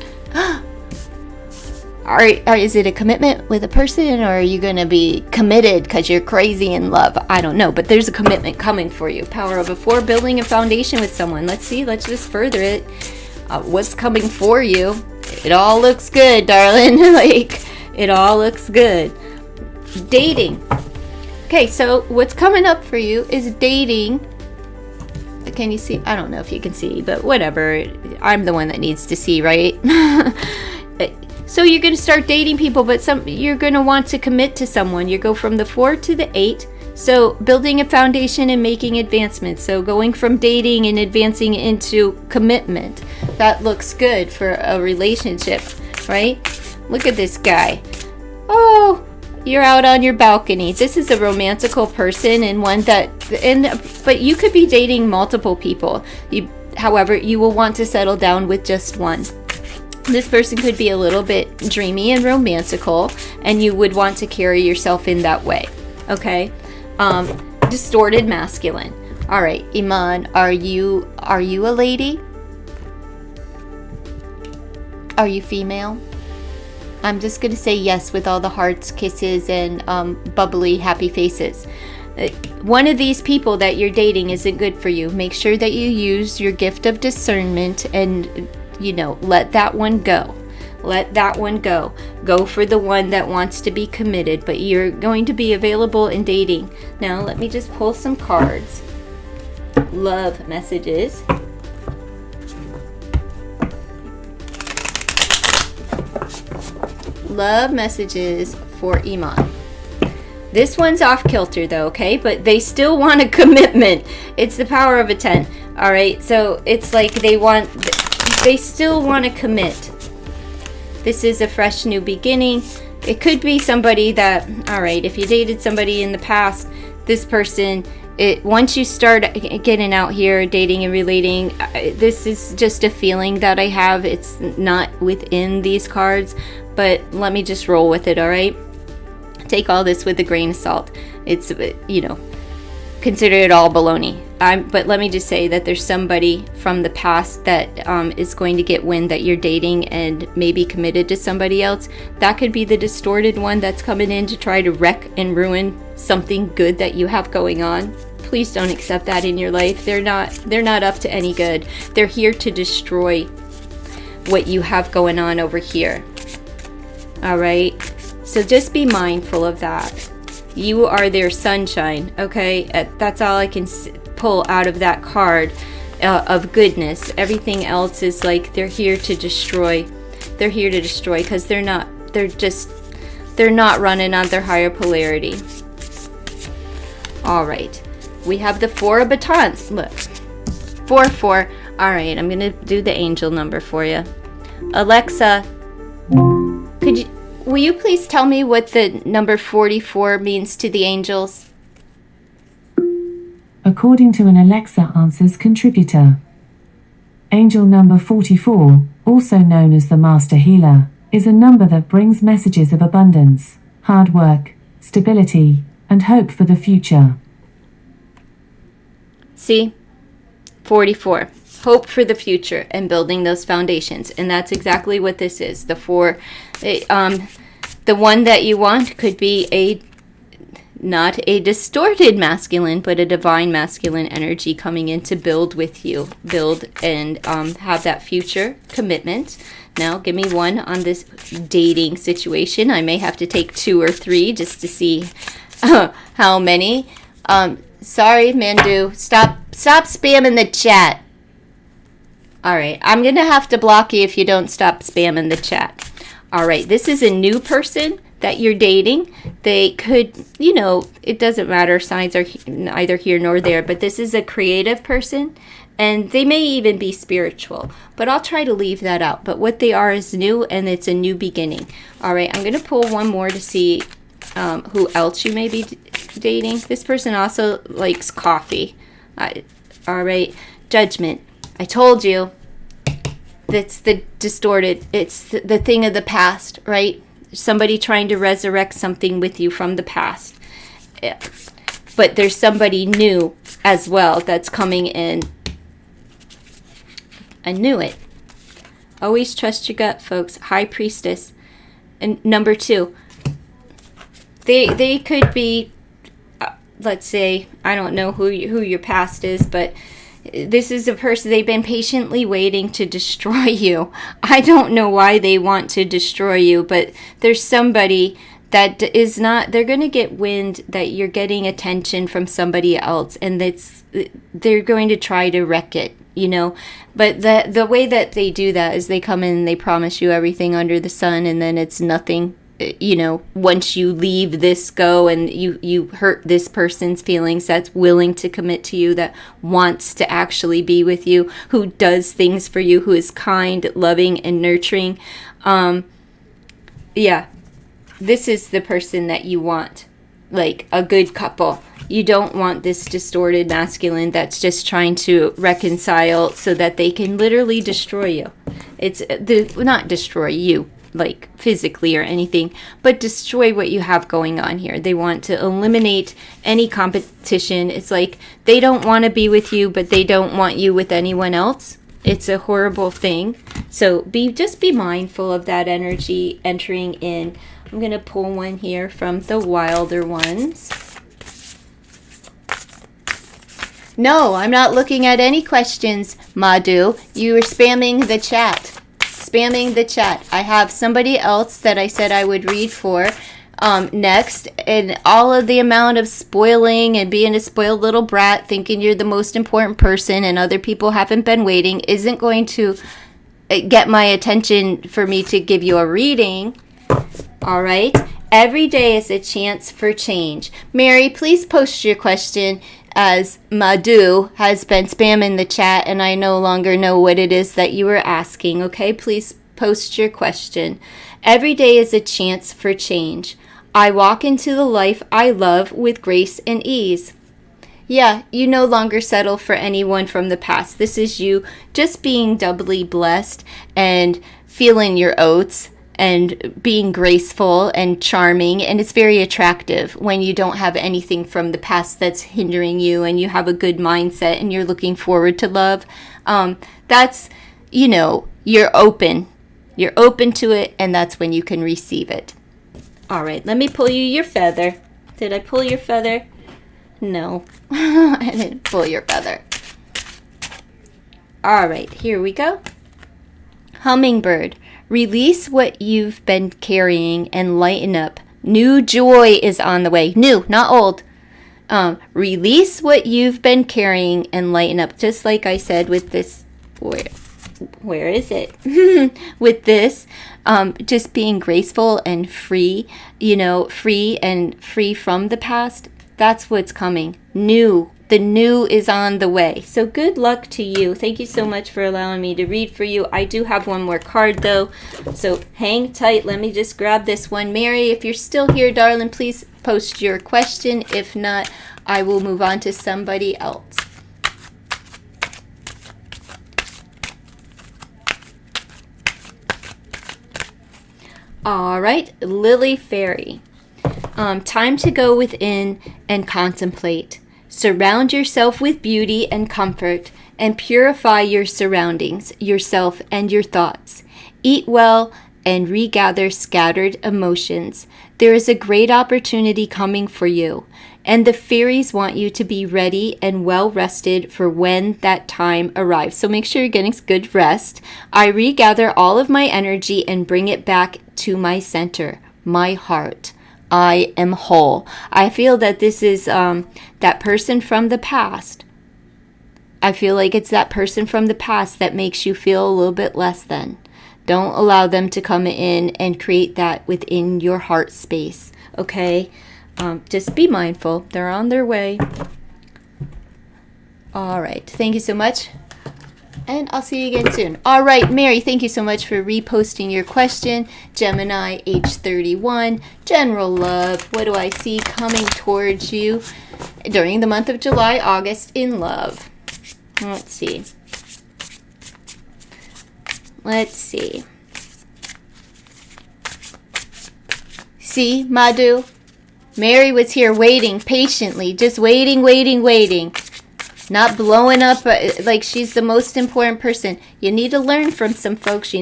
Is it a commitment with a person, or are you going to be committed because you're crazy in love? I don't know, but there's a commitment coming for you. Power of a 4, building a foundation with someone. Let's see. Let's just further it. What's coming for you? It all looks good, darling. Like, it all looks good. Dating. Okay, so what's coming up for you is dating. Can you see? I don't know if you can see, but whatever. I'm the one that needs to see, right? So you're going to start dating people, but you're going to want to commit to someone. You go from the 4 to the 8. So building a foundation and making advancements. So going from dating and advancing into commitment. That looks good for a relationship, right? Look at this guy. Oh, you're out on your balcony. This is a romantical person, and one but you could be dating multiple people. However, you will want to settle down with just one. This person could be a little bit dreamy and romantical, and you would want to carry yourself in that way. Okay? Distorted masculine. All right, Iman, are you a lady? Are you female? I'm just going to say yes with all the hearts, kisses, and bubbly, happy faces. One of these people that you're dating isn't good for you. Make sure that you use your gift of discernment and, let that one go. Let that one go. Go for the one that wants to be committed, but you're going to be available in dating. Now, let me just pull some cards. Love messages. love messages for Iman. This one's off kilter though, okay? But they still want a commitment. It's the power of a 10. All right, so it's like they still want to commit. This is a fresh new beginning. It could be somebody that, all right, if you dated somebody in the past, this person, once you start getting out here, dating and relating, this is just a feeling that I have. It's not within these cards, but let me just roll with it, all right? Take all this with a grain of salt. It's, consider it all baloney. But let me just say that there's somebody from the past that is going to get wind that you're dating and maybe committed to somebody else. That could be the distorted one that's coming in to try to wreck and ruin something good that you have going on. Please don't accept that in your life. They're not up to any good. They're here to destroy what you have going on over here. All right? So just be mindful of that. You are their sunshine, okay? That's all I can pull out of that card of goodness. Everything else is like they're here to destroy. They're here to destroy because they're not running on their higher polarity. All right. We have the 4 of batons. Look. 4-4. All right, I'm going to do the angel number for you. Alexa, will you please tell me what the number 44 means to the angels? According to an Alexa Answers contributor, angel number 44, also known as the Master Healer, is a number that brings messages of abundance, hard work, stability, and hope for the future. See? 44. Hope for the future and building those foundations. And that's exactly what this is. The 4, the one that you want could be not a distorted masculine, but a divine masculine energy coming in to build with you. Build and have that future commitment. Now, give me 1 on this dating situation. I may have to take 2 or 3 just to see how many. Sorry, Mandu. Stop spamming the chat. All right. I'm going to have to block you if you don't stop spamming the chat. All right. This is a new person that you're dating. They could, it doesn't matter. Signs are neither here nor there. But this is a creative person. And they may even be spiritual. But I'll try to leave that out. But what they are is new, and it's a new beginning. All right. I'm going to pull 1 more to see who else you may be dating. This person also likes coffee. All right. Judgment. I told you. That's the distorted. It's the thing of the past, right? Somebody trying to resurrect something with you from the past. Yeah. But there's somebody new as well that's coming in. I knew it. Always trust your gut, folks. High Priestess. And number 2. They could be, let's say, I don't know who your past is, but this is a person, they've been patiently waiting to destroy you. I don't know why they want to destroy you, but there's somebody that is not, they're going to get wind that you're getting attention from somebody else, and they're going to try to wreck it, But the way that they do that is they come in and they promise you everything under the sun, and then it's nothing. Once you leave this go and you hurt this person's feelings that's willing to commit to you, that wants to actually be with you, who does things for you, who is kind, loving, and nurturing. This is the person that you want, like a good couple. You don't want this distorted masculine that's just trying to reconcile so that they can literally destroy you. Not destroy you, like physically or anything, but destroy what you have going on here. They want to eliminate any competition. It's like they don't want to be with you, but they don't want you with anyone else. It's a horrible thing. So just be mindful of that energy entering in. I'm going to pull 1 here from the wilder ones. No, I'm not looking at any questions, Madhu. You were spamming the chat. I have somebody else that I said I would read for next, and all of the amount of spoiling and being a spoiled little brat, thinking you're the most important person and other people haven't been waiting, isn't going to get my attention for me to give you a reading. All right. Every day is a chance for change. Mary, please post your question, as Madhu has been spamming the chat and I no longer know what it is that you were asking. Okay, please post your question. Every day is a chance for change. I walk into the life I love with grace and ease. Yeah, you no longer settle for anyone from the past. This is you just being doubly blessed and feeling your oats and being graceful and charming, and it's very attractive when you don't have anything from the past that's hindering you and you have a good mindset and you're looking forward to love. That's, you're open to it, and that's when you can receive it. All right, let me pull you your feather. Did I pull your feather? No, I didn't pull your feather. All right, here we go. Hummingbird. Release what you've been carrying and lighten up. New joy is on the way. New, not old. Release what you've been carrying and lighten up. Just like I said with this, where is it? With this, just being graceful and free, free from the past. That's what's coming. New. The new is on the way. So good luck to you. Thank you so much for allowing me to read for you. I do have one more card though, so hang tight. Let me just grab this one. Mary, if you're still here, darling, please post your question. If not, I will move on to somebody else. All right, Lily Fairy. Time to go within and contemplate. Surround yourself with beauty and comfort, and purify your surroundings, yourself, and your thoughts. Eat well and regather scattered emotions. There is a great opportunity coming for you, and the fairies want you to be ready and well rested for when that time arrives. So make sure you're getting good rest. I regather all of my energy and bring it back to my center, my heart. I am whole. I feel that this is that person from the past. I feel like it's that person from the past that makes you feel a little bit less than. Don't allow them to come in and create that within your heart space, okay? Just be mindful. They're on their way. All right. Thank you so much. And I'll see you again soon. All right, Mary, thank you so much for reposting your question. Gemini, age 31. General love. What do I see coming towards you during the month of July, August in love? Let's see. See, Madhu? Mary was here waiting patiently, just waiting. Not blowing up like she's the most important person. You need to learn from some folks.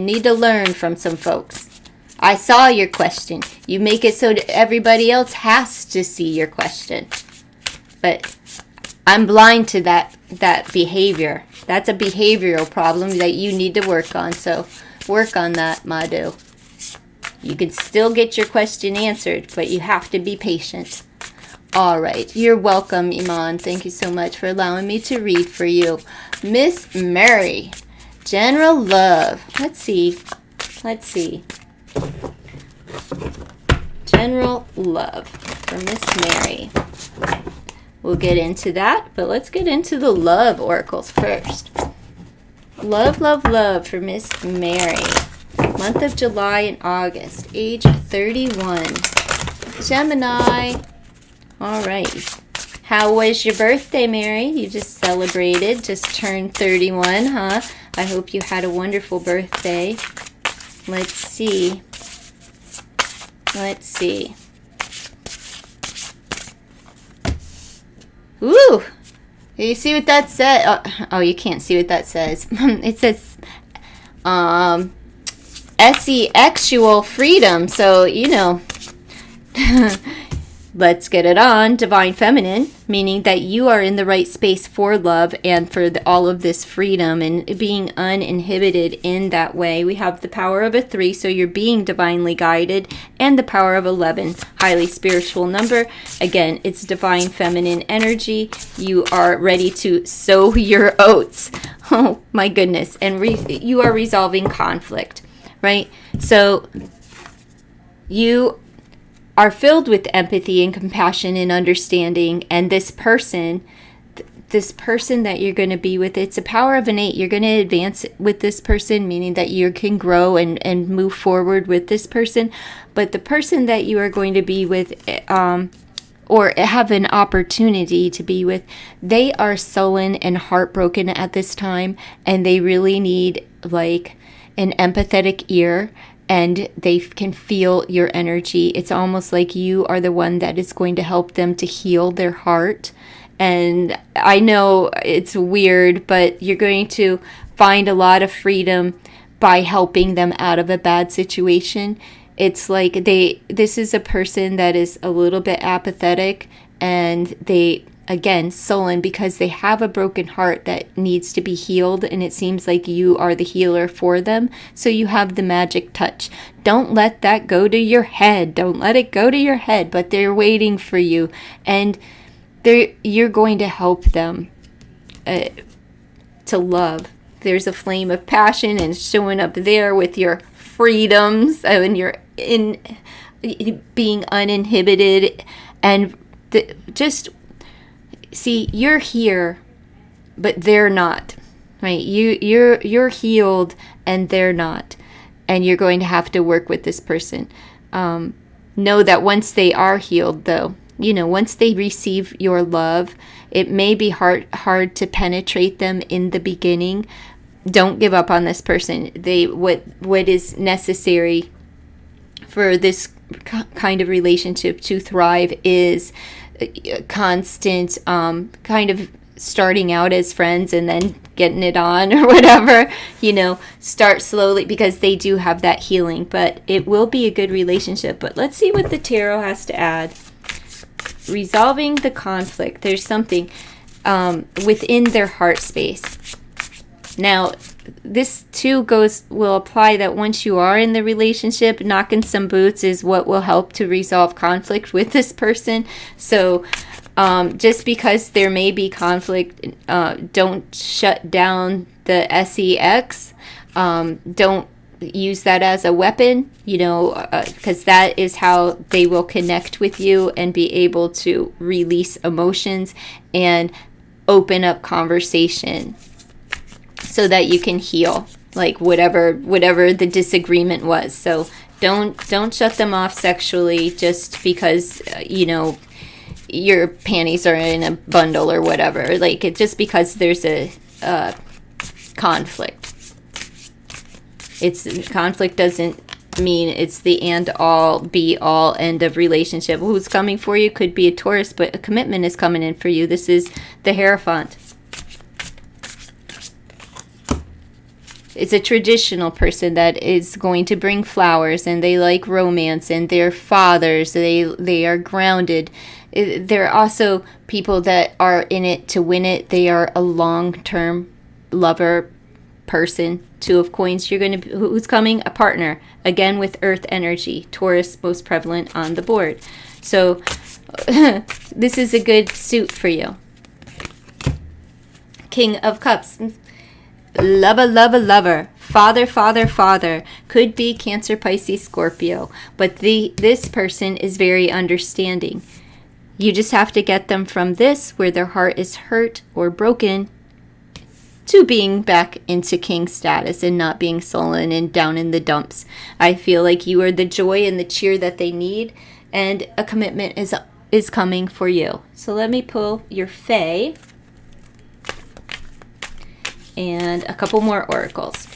I saw your question. You make it so that everybody else has to see your question. But I'm blind to that behavior. That's a behavioral problem that you need to work on. So work on that, Madhu. You can still get your question answered, but you have to be patient. All right. You're welcome, Iman. Thank you so much for allowing me to read for you. Miss Mary. General love. Let's see. General love for Miss Mary. We'll get into that, but let's get into the love oracles first. Love for Miss Mary. Month of July and August. Age 31. Gemini. All right. How was your birthday, Mary? You just celebrated, just turned 31, huh? I hope you had a wonderful birthday. Let's see. Ooh! You see what that says? Oh, you can't see what that says. It says, sexual freedom. So, let's get it on. Divine Feminine, meaning that you are in the right space for love and for all of this freedom and being uninhibited in that way. We have the power of a 3, so you're being divinely guided, and the power of 11, highly spiritual number. Again, it's Divine Feminine energy. You are ready to sow your oats. Oh, my goodness. And you are resolving conflict, right? So you are filled with empathy and compassion and understanding, and this person that you're going to be with, it's a power of an 8. You're going to advance with this person, meaning that you can grow and move forward with this person. But the person that you are going to be with, or have an opportunity to be with, they are sullen and heartbroken at this time, and they really need like an empathetic ear, and they can feel your energy. It's almost like you are the one that is going to help them to heal their heart. And I know it's weird, but you're going to find a lot of freedom by helping them out of a bad situation. It's like this is a person that is a little bit apathetic, and they, again, sullen because they have a broken heart that needs to be healed, and it seems like you are the healer for them. So you have the magic touch. Don't let that go to your head. Don't let it go to your head, but they're waiting for you, and you're going to help them to love. There's a flame of passion and showing up there with your freedoms, and you're in being uninhibited, and just see, you're here, but they're not, right? You're healed, and they're not, and you're going to have to work with this person. Know that once they are healed, though, once they receive your love, it may be hard to penetrate them in the beginning. Don't give up on this person. What is necessary for this kind of relationship to thrive is constant kind of starting out as friends and then getting it on or whatever. Start slowly, because they do have that healing, but it will be a good relationship. But let's see what the tarot has to add. Resolving the conflict. There's something within their heart space. Now, this too will apply that once you are in the relationship, knocking some boots is what will help to resolve conflict with this person. So just because there may be conflict, don't shut down the sex. Don't use that as a weapon, because that is how they will connect with you and be able to release emotions and open up conversation so that you can heal, like whatever the disagreement was. So don't shut them off sexually just because your panties are in a bundle or whatever, like it just because there's a conflict. Conflict doesn't mean it's the end all be all end of relationship. Who's coming for you could be a Taurus, but a commitment is coming in for you. This is the Hierophant. It's a traditional person that is going to bring flowers, and they like romance, and they're fathers. They are grounded. They're also people that are in it to win it. They are a long-term lover person. 2 of Coins. Who's coming? A partner, again with earth energy. Taurus, most prevalent on the board. So this is a good suit for you. King of Cups. Lover. Father. Could be Cancer, Pisces, Scorpio. But this person is very understanding. You just have to get them from this, where their heart is hurt or broken, to being back into king status and not being sullen and down in the dumps. I feel like you are the joy and the cheer that they need, and a commitment is coming for you. So let me pull your Fae and a couple more oracles.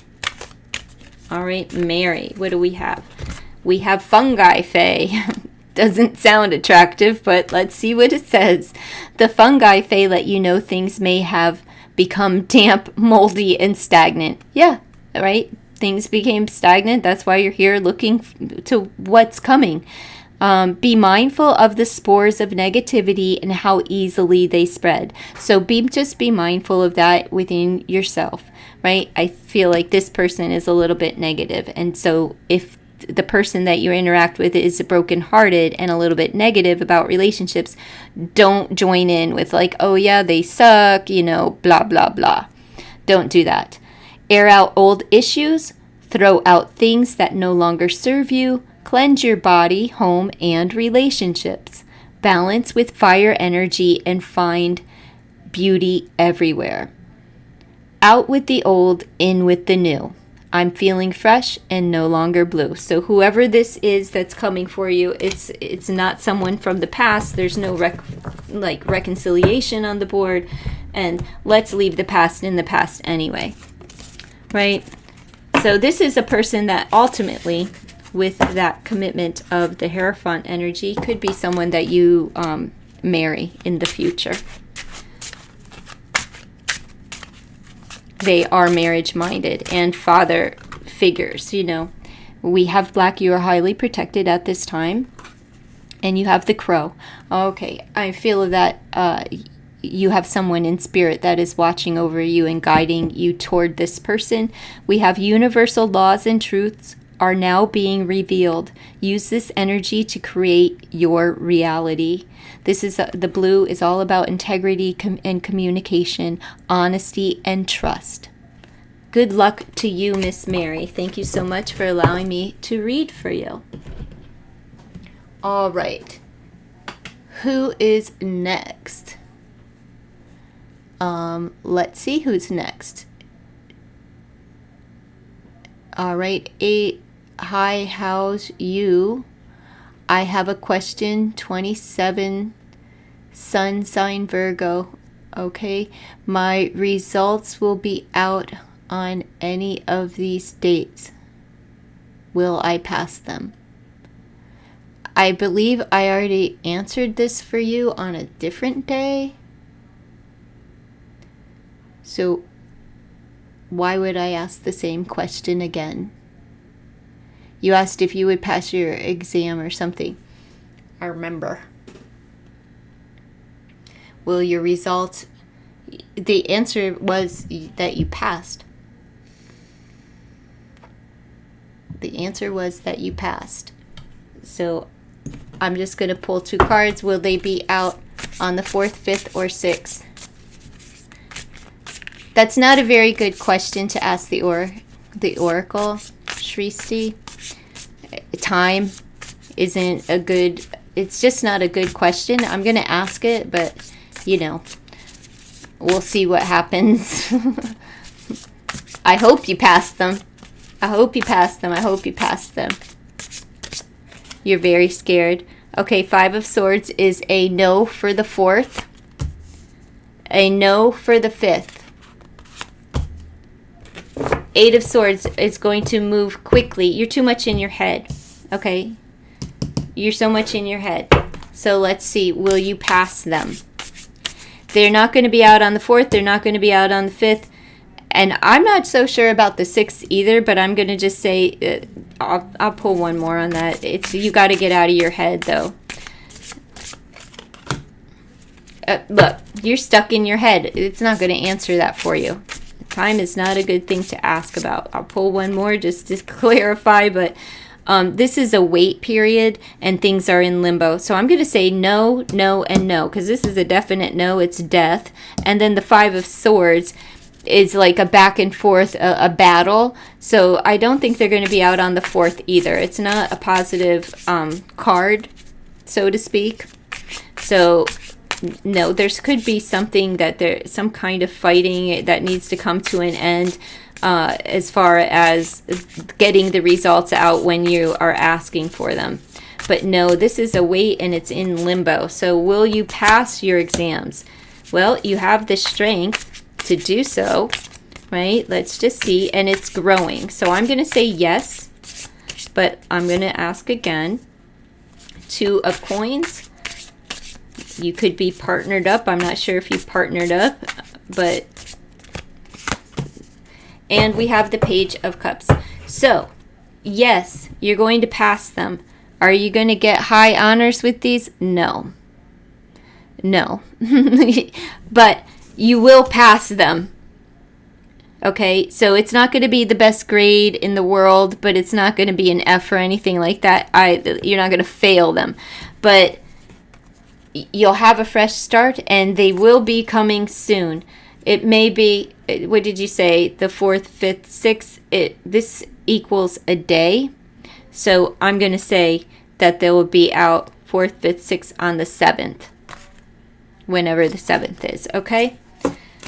All right, Mary, what do we have? We have fungi Fae. Doesn't sound attractive, but let's see what it says. The fungi Fae let you know things may have become damp, moldy, and stagnant. Yeah, right? Things became stagnant. That's why you're here looking to what's coming. Be mindful of the spores of negativity and how easily they spread. So just be mindful of that within yourself, right? I feel like this person is a little bit negative. And so if the person that you interact with is brokenhearted and a little bit negative about relationships, don't join in with like, oh yeah, they suck, blah, blah, blah. Don't do that. Air out old issues. Throw out things that no longer serve you. Cleanse your body, home, and relationships. Balance with fire energy and find beauty everywhere. Out with the old, in with the new. I'm feeling fresh and no longer blue. So whoever this is that's coming for you, it's not someone from the past. There's no reconciliation on the board, and let's leave the past in the past anyway, right? So this is a person that ultimately, with that commitment of the Hierophant energy, could be someone that you marry in the future. They are marriage-minded and father figures. We have Black, you are highly protected at this time. And you have the Crow. Okay, I feel that you have someone in spirit that is watching over you and guiding you toward this person. We have universal laws and truths are now being revealed. Use this energy to create your reality. This is the blue is all about integrity and communication, honesty and trust. Good luck to you, Miss Mary. Thank you so much for allowing me to read for you. All right. Who is next? Let's see who's next. All right, 8. Hi, how's you? I have a question. 27, Sun sign Virgo. Okay, my results will be out on any of these dates. Will I pass them? I believe I already answered this for you on a different day. So why would I ask the same question again? You asked if you would pass your exam or something. I remember. Will your results... The answer was that you passed. The answer was that you passed. So I'm just going to pull 2 cards. Will they be out on the 4th, 5th, or 6th? That's not a very good question to ask the oracle, Shristi. Time isn't a good... It's just not a good question. I'm going to ask it, but, we'll see what happens. I hope you pass them. I hope you pass them. I hope you pass them. You're very scared. Okay, 5 of Swords is a no for the 4th. A no for the 5th. 8 of Swords is going to move quickly. You're too much in your head. Okay? You're so much in your head. So let's see. Will you pass them? They're not going to be out on the 4th. They're not going to be out on the 5th. And I'm not so sure about the 6th either, but I'm going to just say, I'll pull one more on that. You got to get out of your head, though. Look, you're stuck in your head. It's not going to answer that for you. Time is not a good thing to ask about. I'll pull one more just to clarify, but this is a wait period and things are in limbo. So I'm going to say no, no, and no, because this is a definite no. It's death. And then the 5 of Swords is like a back and forth, a battle. So I don't think they're going to be out on the 4th either. It's not a positive card, so to speak. So no, there could be something that some kind of fighting that needs to come to an end as far as getting the results out when you are asking for them. But no, this is a wait and it's in limbo. So will you pass your exams? Well, you have the strength to do so, right? Let's just see. And it's growing. So I'm going to say yes, but I'm going to ask again. 2 of Coins. You could be partnered up. I'm not sure if you partnered up, but... And we have the Page of Cups. So, yes, you're going to pass them. Are you going to get high honors with these? No. No. But you will pass them. Okay, so it's not going to be the best grade in the world, but it's not going to be an F or anything like that. You're not going to fail them. But you'll have a fresh start, and they will be coming soon. It may be, what did you say, the 4th, 5th, 6th? This equals a day. So I'm going to say that they will be out 4th, 5th, 6th on the 7th, whenever the 7th is, okay?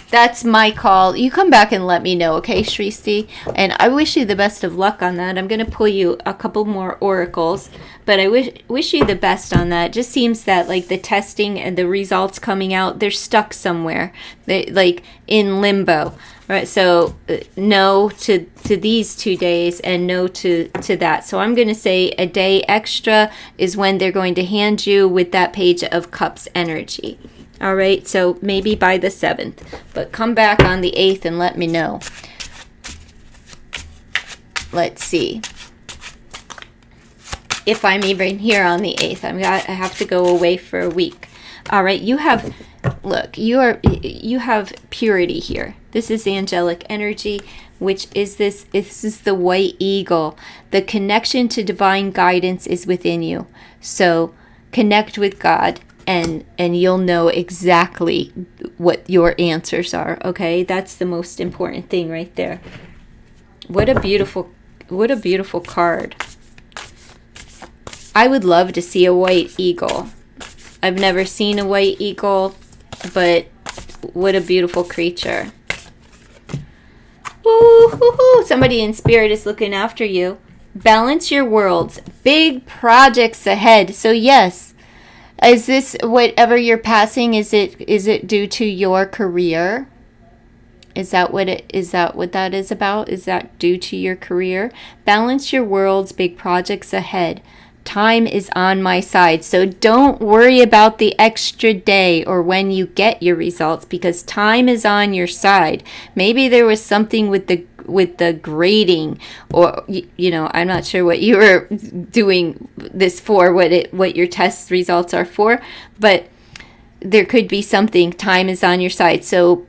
That's my call. You come back and let me know, okay, Shristi? And I wish you the best of luck on that. I'm going to pull you a couple more oracles, but I wish you the best on that. It just seems that like the testing and the results coming out, they're stuck somewhere, they like in limbo. Right, so no to these 2 days and no to that. So I'm going to say a day extra is when they're going to hand you with that Page of Cups energy. All right, so maybe by the 7th. But come back on the 8th and let me know. Let's see. If I'm even here on the 8th. I have to go away for a week. All right, you have, look, you have purity here. This is angelic energy, which is this is the white eagle. The connection to divine guidance is within you. So connect with God. And you'll know exactly what your answers are, okay? That's the most important thing right there. What a beautiful card. I would love to see a white eagle. I've never seen a white eagle, but what a beautiful creature. Woo-hoo-hoo. Somebody in spirit is looking after you. Balance your worlds. Big projects ahead. So yes, is this whatever you're passing? Is it due to your career? Is that what that is about? Is that due to your career? Balance your worlds, big projects ahead. Time is on my side. So don't worry about the extra day or when you get your results, because time is on your side. Maybe there was something with the grading, or I'm not sure what you were doing this for, what your test results are for, but there could be something. Time is on your side. So,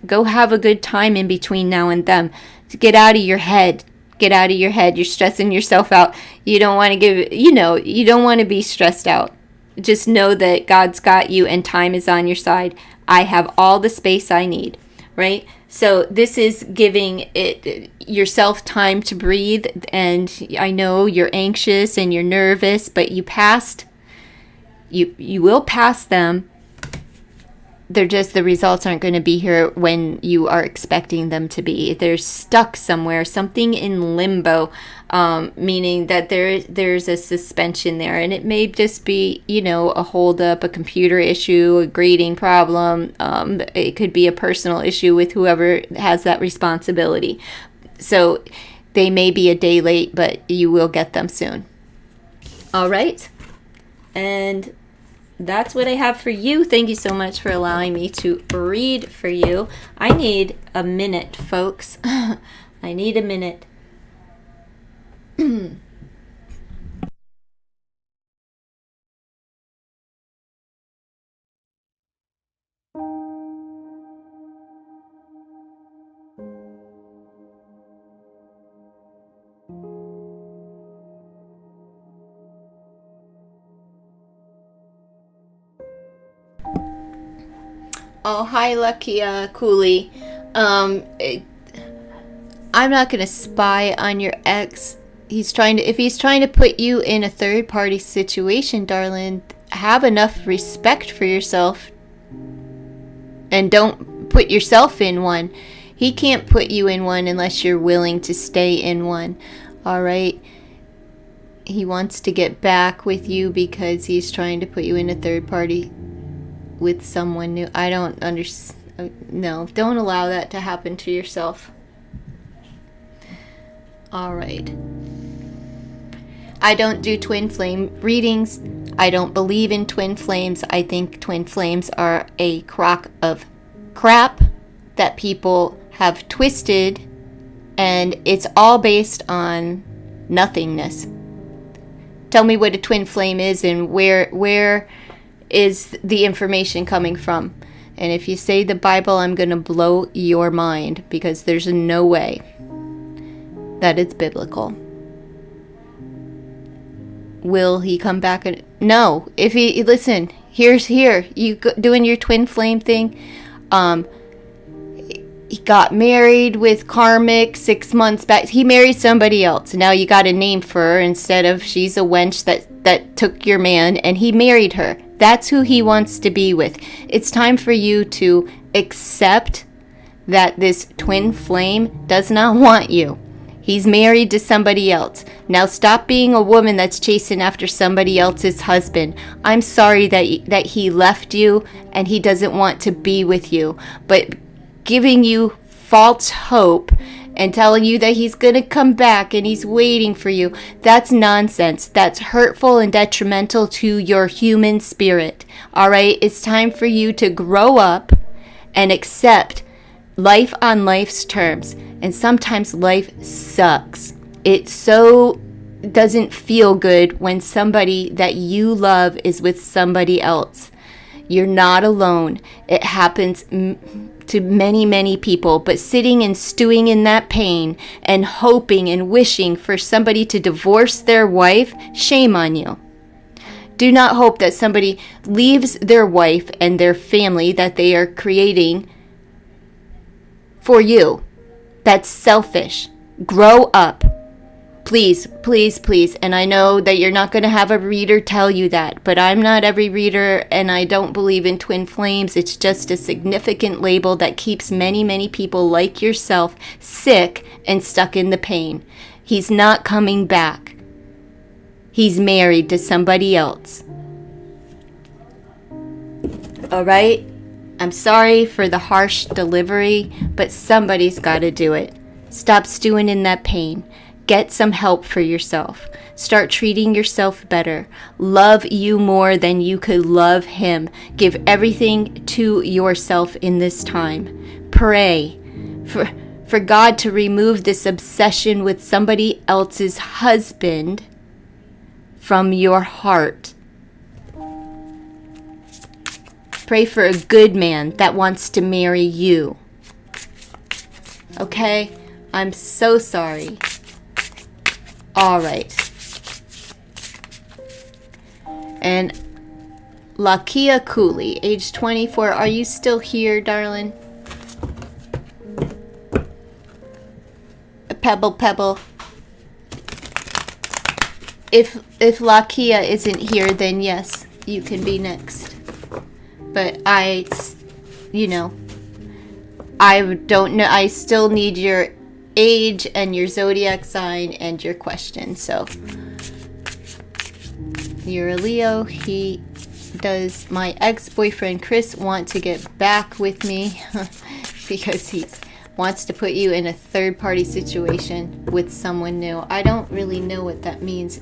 go have a good time in between now and then. Get out of your head. Get out of your head. You're stressing yourself out. You don't want to you don't want to be stressed out. Just know that God's got you and time is on your side. I have all the space I need, right? So this is giving yourself time to breathe. And I know you're anxious and you're nervous, but you will pass them. They're just, the results aren't going to be here when you are expecting them to be. They're stuck somewhere, something in limbo, meaning that there's a suspension there. And it may just be, a holdup, a computer issue, a grading problem. It could be a personal issue with whoever has that responsibility. So they may be a day late, but you will get them soon. All right. And that's what I have for you. Thank you so much for allowing me to read for you. I need a minute, folks. I need a minute. Oh, hi, Lakia Cooley. I'm not gonna spy on your ex. If he's trying to put you in a third party situation, darling, have enough respect for yourself and don't put yourself in one. He can't put you in one unless you're willing to stay in one. All right. He wants to get back with you because he's trying to put you in a third party with someone new. I don't understand. No, don't allow that to happen to yourself. All right. I don't do twin flame readings. I don't believe in twin flames. I think twin flames are a crock of crap that people have twisted, and it's all based on nothingness. Tell me what a twin flame is and where is the information coming from. And if you say the Bible, I'm going to blow your mind, because there's no way that it's biblical. Will he come back? No. If he, listen, you doing your twin flame thing, got married with karmic 6 months back. He married somebody else. Now you got a name for her instead of she's a wench that took your man, and he married her. That's who he wants to be with. It's time for you to accept that this twin flame does not want you. He's married to somebody else. Now stop being a woman that's chasing after somebody else's husband. I'm sorry that he left you and he doesn't want to be with you. But giving you false hope and telling you that he's going to come back and he's waiting for you, that's nonsense. That's hurtful and detrimental to your human spirit. All right? It's time for you to grow up and accept life on life's terms. And sometimes life sucks. It so doesn't feel good when somebody that you love is with somebody else. You're not alone. It happens to many, many people. But sitting and stewing in that pain and hoping and wishing for somebody to divorce their wife, shame on you. Do not hope that somebody leaves their wife and their family that they are creating for you. That's selfish. Grow up. Please, please, please. And I know that you're not going to have a reader tell you that, but I'm not every reader, and I don't believe in twin flames. It's just a significant label that keeps many, many people like yourself sick and stuck in the pain. He's not coming back. He's married to somebody else. All right? I'm sorry for the harsh delivery, but somebody's got to do it. Stop stewing in that pain. Get some help for yourself. Start treating yourself better. Love you more than you could love him. Give everything to yourself in this time. Pray for God to remove this obsession with somebody else's husband from your heart. Pray for a good man that wants to marry you. Okay? I'm so sorry. All right. And Lakia Cooley, age 24. Are you still here, darling? Pebble. If Lakia isn't here, then yes, you can be next. But I don't know. I still need your age and your zodiac sign and your question. So you're a Leo. Does my ex-boyfriend Chris want to get back with me because he wants to put you in a third-party situation with someone new? I don't really know what that means.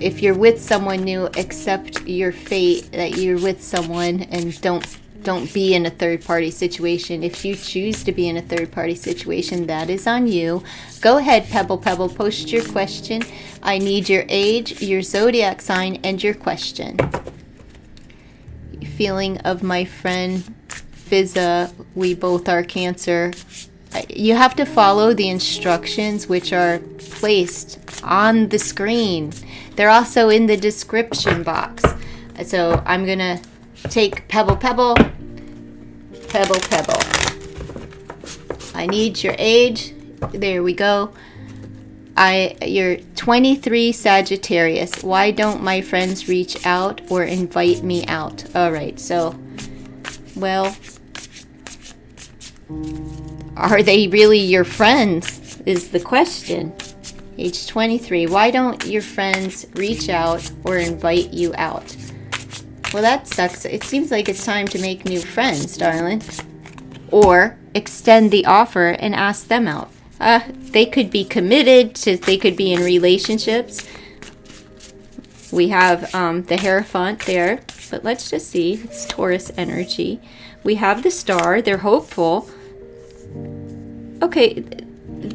If you're with someone new, accept your fate that you're with someone and don't be in a third-party situation. If you choose to be in a third-party situation, that is on you. Go ahead, Pebble, post your question. I need your age, your zodiac sign, and your question. Feeling of my friend Fizza, we both are Cancer. You have to follow the instructions which are placed on the screen. They're also in the description box. So I'm going to take Pebble. I need your age. There we go. You're 23 Sagittarius. Why don't my friends reach out or invite me out? All right. So, well, are they really your friends is the question. Age 23. Why don't your friends reach out or invite you out? Well, that sucks. It seems like it's time to make new friends, darling. Or extend the offer and ask them out. They could be committed. They could be in relationships. We have the Hierophant there. But let's just see. It's Taurus energy. We have the Star. They're hopeful. Okay,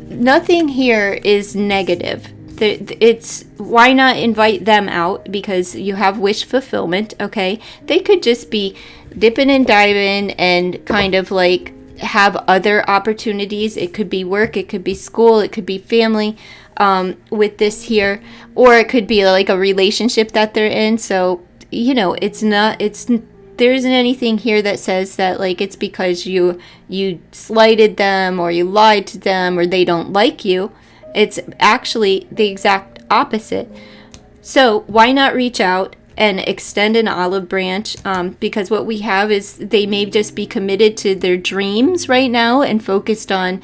nothing here is negative. It's why not invite them out, because you have wish fulfillment. Okay, they could just be dipping and diving and kind of like have other opportunities. It could be work, it could be school, it could be family with this here, or it could be like a relationship that they're in. So, you know, there isn't anything here that says that like it's because you slighted them or you lied to them or they don't like you. It's actually the exact opposite. So why not reach out and extend an olive branch? Because what we have is they may just be committed to their dreams right now and focused on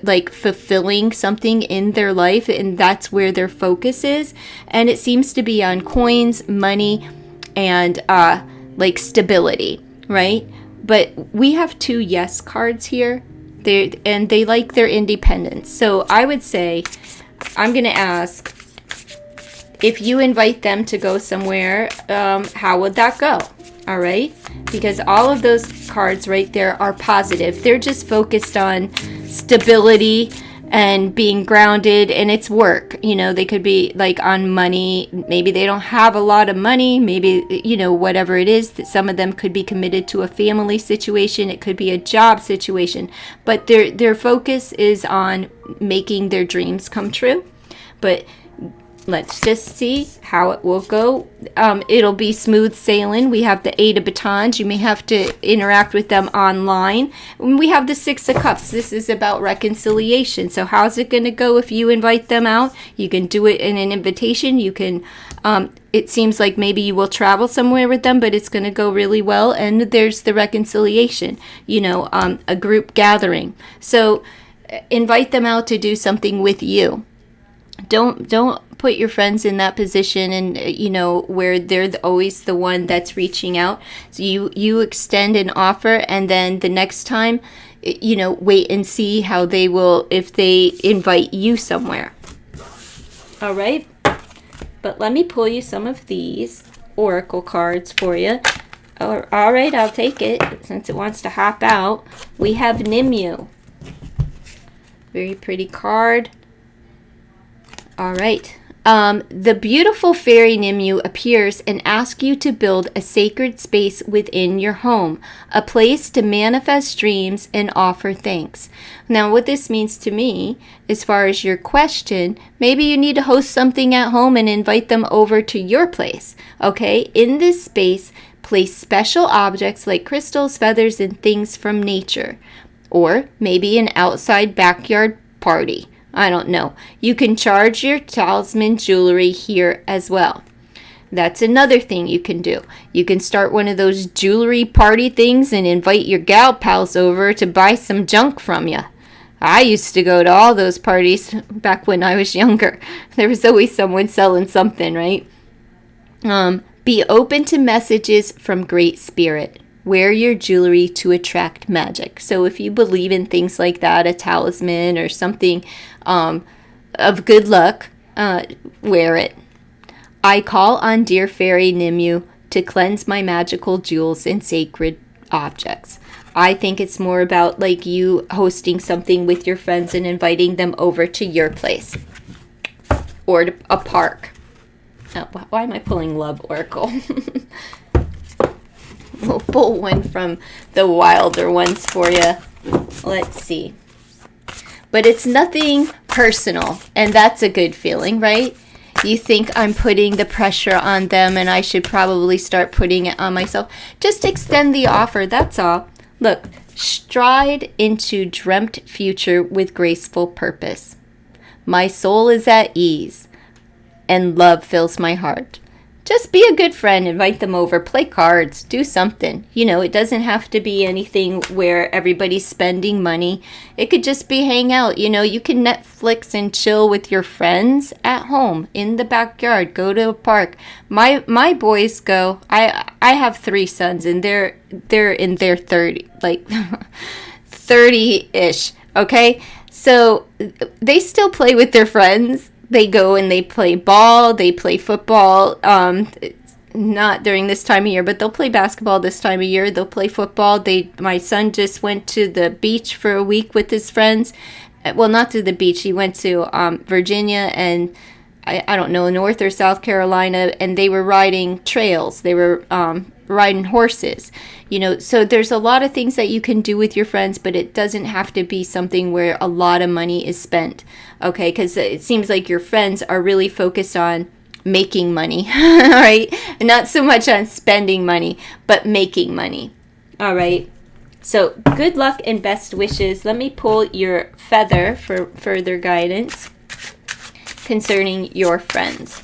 like fulfilling something in their life, and that's where their focus is. And it seems to be on coins, money, and like stability, right? But we have 2 yes cards here. They like their independence. So I would say, I'm going to ask, if you invite them to go somewhere, how would that go? All right? Because all of those cards right there are positive. They're just focused on stability and being grounded, and it's work. You know, they could be like on money. Maybe they don't have a lot of money. Maybe, you know, whatever it is, that some of them could be committed to a family situation. It could be a job situation. But their focus is on making their dreams come true. But let's just see how it will go. It'll be smooth sailing. We have the 8 of batons. You may have to interact with them online. We have the 6 of cups. This is about reconciliation. So how's it going to go if you invite them out? You can do it in an invitation. You can, it seems like maybe you will travel somewhere with them, but it's going to go really well. And there's the reconciliation, you know, a group gathering. So invite them out to do something with you. Don't put your friends in that position, and you know, where they're always the one that's reaching out. So you extend an offer, and then the next time, you know, wait and see how they will, if they invite you somewhere. All right, but let me pull you some of these oracle cards for you. All right, I'll take it since it wants to hop out. We have Nimue. Very pretty card. All right. The beautiful fairy Nimue appears and asks you to build a sacred space within your home, a place to manifest dreams and offer thanks. Now, what this means to me, as far as your question, maybe you need to host something at home and invite them over to your place. Okay? In this space, place special objects like crystals, feathers, and things from nature. Or maybe an outside backyard party. I don't know. You can charge your talisman jewelry here as well. That's another thing you can do. You can start one of those jewelry party things and invite your gal pals over to buy some junk from you. I used to go to all those parties back when I was younger. There was always someone selling something, right? Be open to messages from Great Spirit. Wear your jewelry to attract magic. So if you believe in things like that, a talisman or something of good luck, wear it. I call on dear fairy Nimue to cleanse my magical jewels and sacred objects. I think it's more about like you hosting something with your friends and inviting them over to your place or to a park. Why am I pulling Love Oracle? We'll pull one from the wilder ones for you. Let's see. But it's nothing personal, and that's a good feeling, right? You think I'm putting the pressure on them and I should probably start putting it on myself. Just extend the offer, that's all. Look, stride into dreamt future with graceful purpose. My soul is at ease, and love fills my heart. Just be a good friend, invite them over, play cards, do something. You know, it doesn't have to be anything where everybody's spending money. It could just be hang out. You know, you can Netflix and chill with your friends at home, in the backyard, go to a park. My boys go, I have 3 sons, and they're in their 30, like 30-ish, okay? So they still play with their friends. They go and they play ball, they play football, not during this time of year, but they'll play basketball this time of year, they'll play football. My son just went to the beach for a week with his friends. Well, not to the beach, he went to Virginia and I don't know, North or South Carolina, and they were riding trails. They were riding horses, you know. So there's a lot of things that you can do with your friends, but it doesn't have to be something where a lot of money is spent, okay? Because it seems like your friends are really focused on making money. All right. And not so much on spending money, but making money. All right. So good luck and best wishes. Let me pull your feather for further guidance concerning your friends.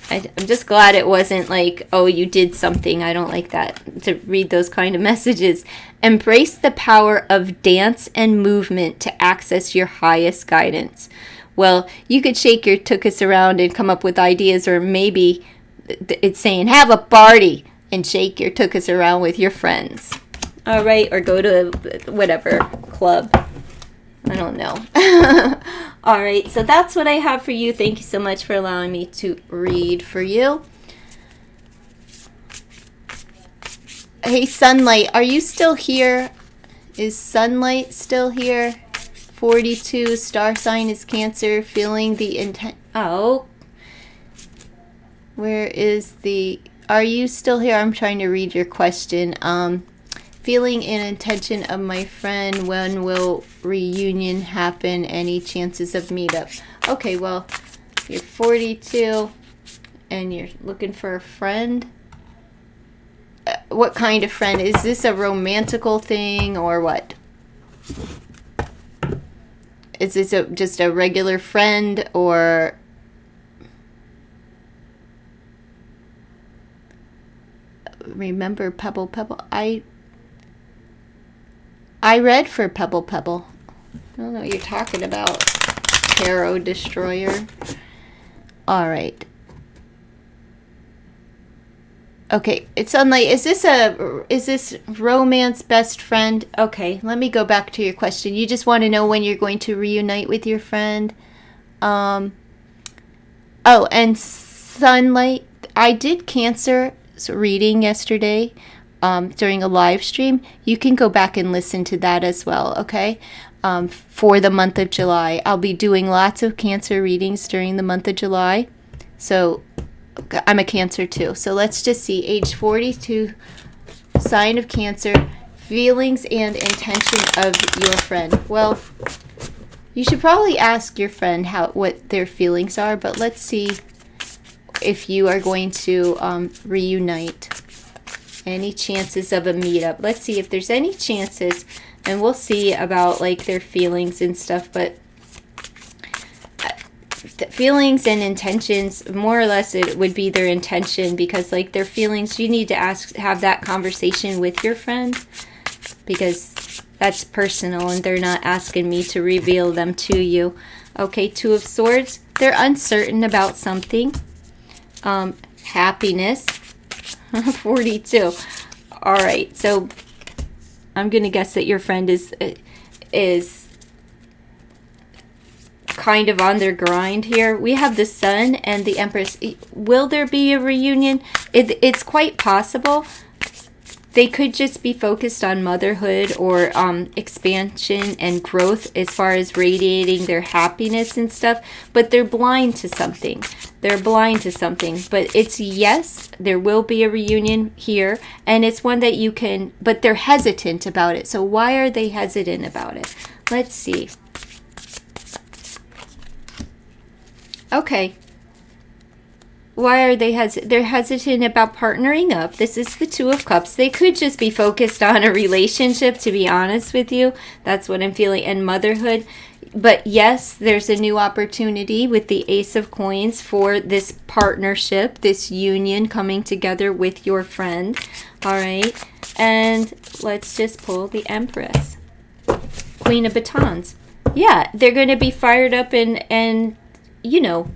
I'm just glad it wasn't like, oh, you did something. I don't like that, to read those kind of messages. Embrace the power of dance and movement to access your highest guidance. Well, you could shake your tuchus around and come up with ideas, or maybe it's saying have a party and shake your tuchus around with your friends. All right, or go to whatever club. I don't know. All right, so that's what I have for you. Thank you so much for allowing me to read for you. Hey, Sunlight, are you still here? Is Sunlight still here? 42, star sign is Cancer, feeling the intent. Oh, where is the... Are you still here? I'm trying to read your question. Feeling an intention of my friend. When will reunion happen? Any chances of meetup? Okay, well, you're 42 and you're looking for a friend. What kind of friend? Is this a romantical thing or what? Is this just a regular friend, or... Remember Pebble Pebble? I read for Pebble Pebble. I don't know what you're talking about. Tarot Destroyer. All right. Okay, it's Sunlight. Is this romance best friend? Okay, let me go back to your question. You just want to know when you're going to reunite with your friend. Oh, and Sunlight, I did Cancer reading yesterday during a live stream. You can go back and listen to that as well, okay? For the month of July. I'll be doing lots of Cancer readings during the month of July. So I'm a Cancer too. So let's just see. Age 42, sign of Cancer, feelings and intention of your friend. Well, you should probably ask your friend what their feelings are, but let's see if you are going to reunite. Any chances of a meetup? Let's see if there's any chances, and we'll see about like their feelings and stuff, but the feelings and intentions, more or less it would be their intention, because like their feelings, you need to have that conversation with your friend, because that's personal and they're not asking me to reveal them to you. Okay, Two of Swords, they're uncertain about something. Happiness. 42. All right, so I'm gonna guess that your friend is kind of on their grind here. We have the Sun and the Empress. Will there be a reunion? It's quite possible. They could just be focused on motherhood or expansion and growth as far as radiating their happiness and stuff, but they're blind to something. They're blind to something, but it's yes, there will be a reunion here, and it's one that you can, but they're hesitant about it. So why are they hesitant about it? Let's see. Okay. Why are they they're hesitant about partnering up? This is the Two of Cups. They could just be focused on a relationship, to be honest with you. That's what I'm feeling, and motherhood. But yes, there's a new opportunity with the Ace of Coins for this partnership, this union coming together with your friend. All right. And let's just pull the Empress. Queen of Batons. Yeah, they're going to be fired up and you know,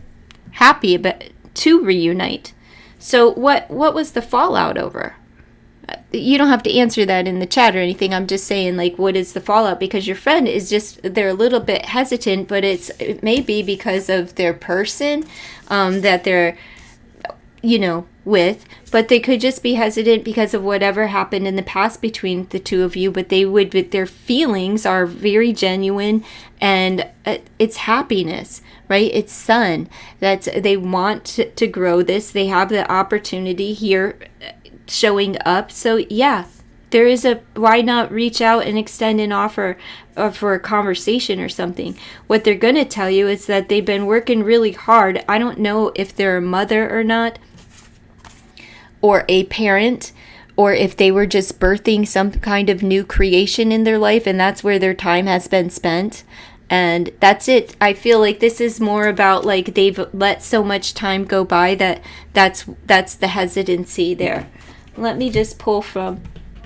happy about to reunite. So what was the fallout over? You don't have to answer that in the chat or anything. I'm just saying, like, what is the fallout? Because your friend is just, they're a little bit hesitant, but it may be because of their person that they're, you know, with, but they could just be hesitant because of whatever happened in the past between the two of you, but their feelings are very genuine, and it's happiness, right? It's Sun. They want to grow this. They have the opportunity here showing up. So yeah, there is a, why not reach out and extend an offer for a conversation or something? What they're going to tell you is that they've been working really hard. I don't know if they're a mother or not, or a parent, or if they were just birthing some kind of new creation in their life, and that's where their time has been spent. And that's it. I feel like this is more about like they've let so much time go by that's the hesitancy there. Let me just pull from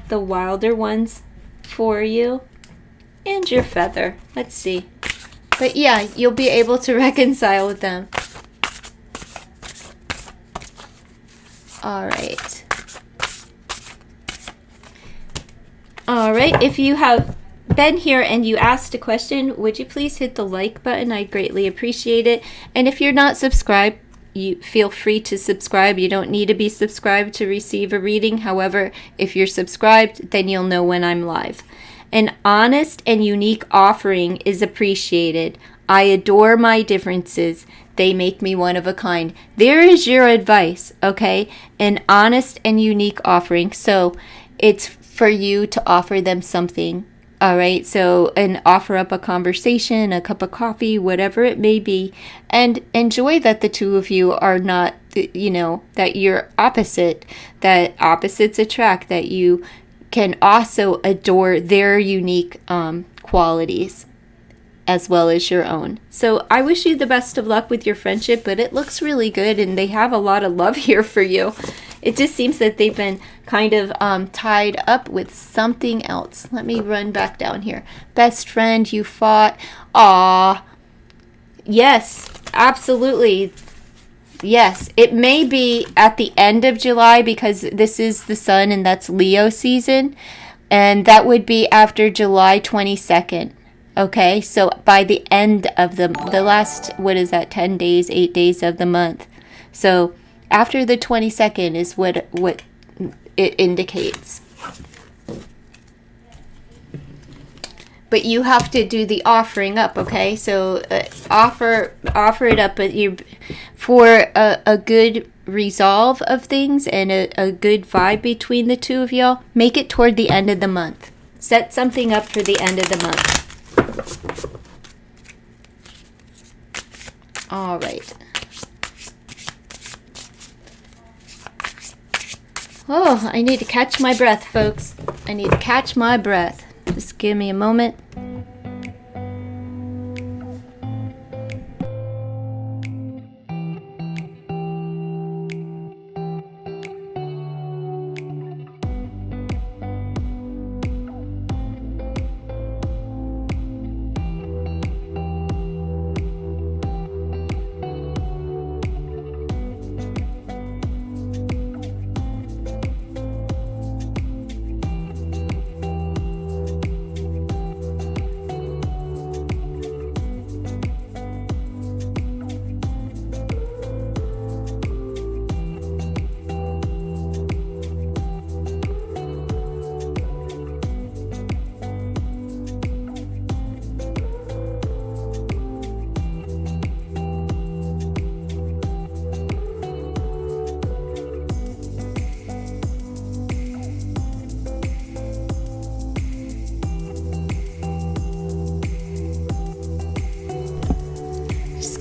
the wilder ones for you and your feather. Let's see. But yeah, you'll be able to reconcile with them. All right. All right. If you have been here and you asked a question, would you please hit the like button? I greatly appreciate it. And if you're not subscribed, you feel free to subscribe. You don't need to be subscribed to receive a reading. However, if you're subscribed, then you'll know when I'm live. An honest and unique offering is appreciated. I adore my differences. They make me one of a kind. There is your advice, okay? An honest and unique offering. So it's for you to offer them something. All right, so, and offer up a conversation, a cup of coffee, whatever it may be, and enjoy that the two of you are not, you know, that you're opposite, that opposites attract, that you can also adore their unique qualities as well as your own. So I wish you the best of luck with your friendship, but it looks really good, and they have a lot of love here for you. It just seems that they've been kind of tied up with something else. Let me run back down here. Best friend, you fought. Aw. Yes, absolutely. Yes, it may be at the end of July because this is the sun and that's Leo season. And that would be after July 22nd. Okay, so by the end of the last, what is that, 10 days, 8 days of the month. So after the 22nd is what it indicates. But you have to do the offering up, okay? So offer it up, but you for a good resolve of things and a good vibe between the two of y'all. Make it toward the end of the month. Set something up for the end of the month. All right. Oh, I need to catch my breath, folks. I need to catch my breath. Just give me a moment.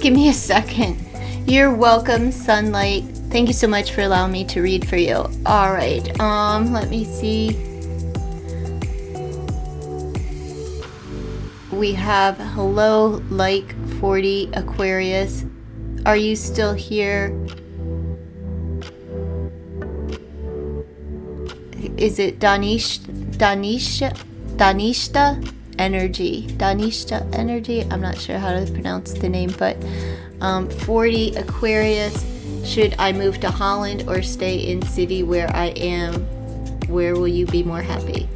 Give me a second. You're welcome, Sunlight. Thank you so much for allowing me to read for you. All right. Let me see. We have hello, like 40 Aquarius. Are you still here? Is it Danishta energy? I'm not sure how to pronounce the name, but 40 Aquarius. Should I move to Holland or stay in city where I am? Where will you be more happy?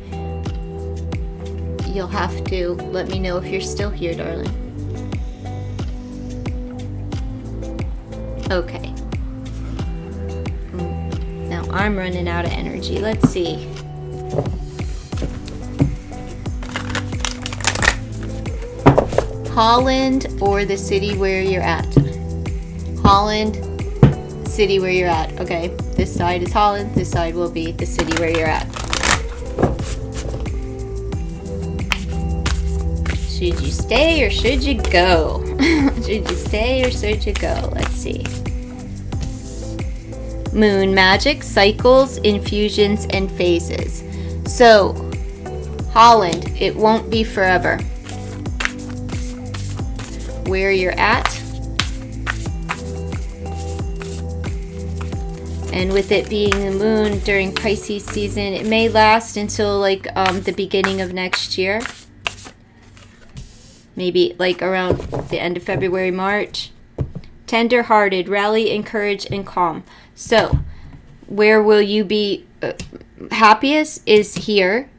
You'll have to let me know if you're still here, darling. Okay. Now I'm running out of energy. Let's see. Holland or the city where you're at? Holland, city where you're at. Okay, this side is Holland, this side will be the city where you're at. Should you stay or should you go? Should you stay or should you go? Let's see. Moon magic, cycles, infusions, and phases. So, Holland, it won't be forever. Where you're at. And with it being the moon during Pisces season, it may last until like the beginning of next year. Maybe like around the end of February, March. Tender-hearted, rally, encourage, and calm. So, where will you be happiest is here.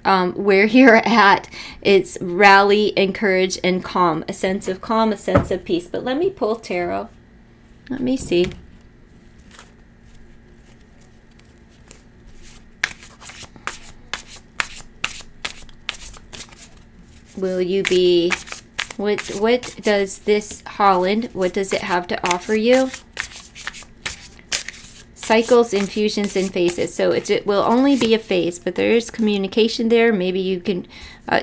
Where you're at, it's rally, encourage, and calm. A sense of calm, a sense of peace. But let me pull tarot. Let me see. Will you be, what does this Holland, what does it have to offer you? Cycles, infusions, and phases. So it will only be a phase, but there is communication there. Maybe you can,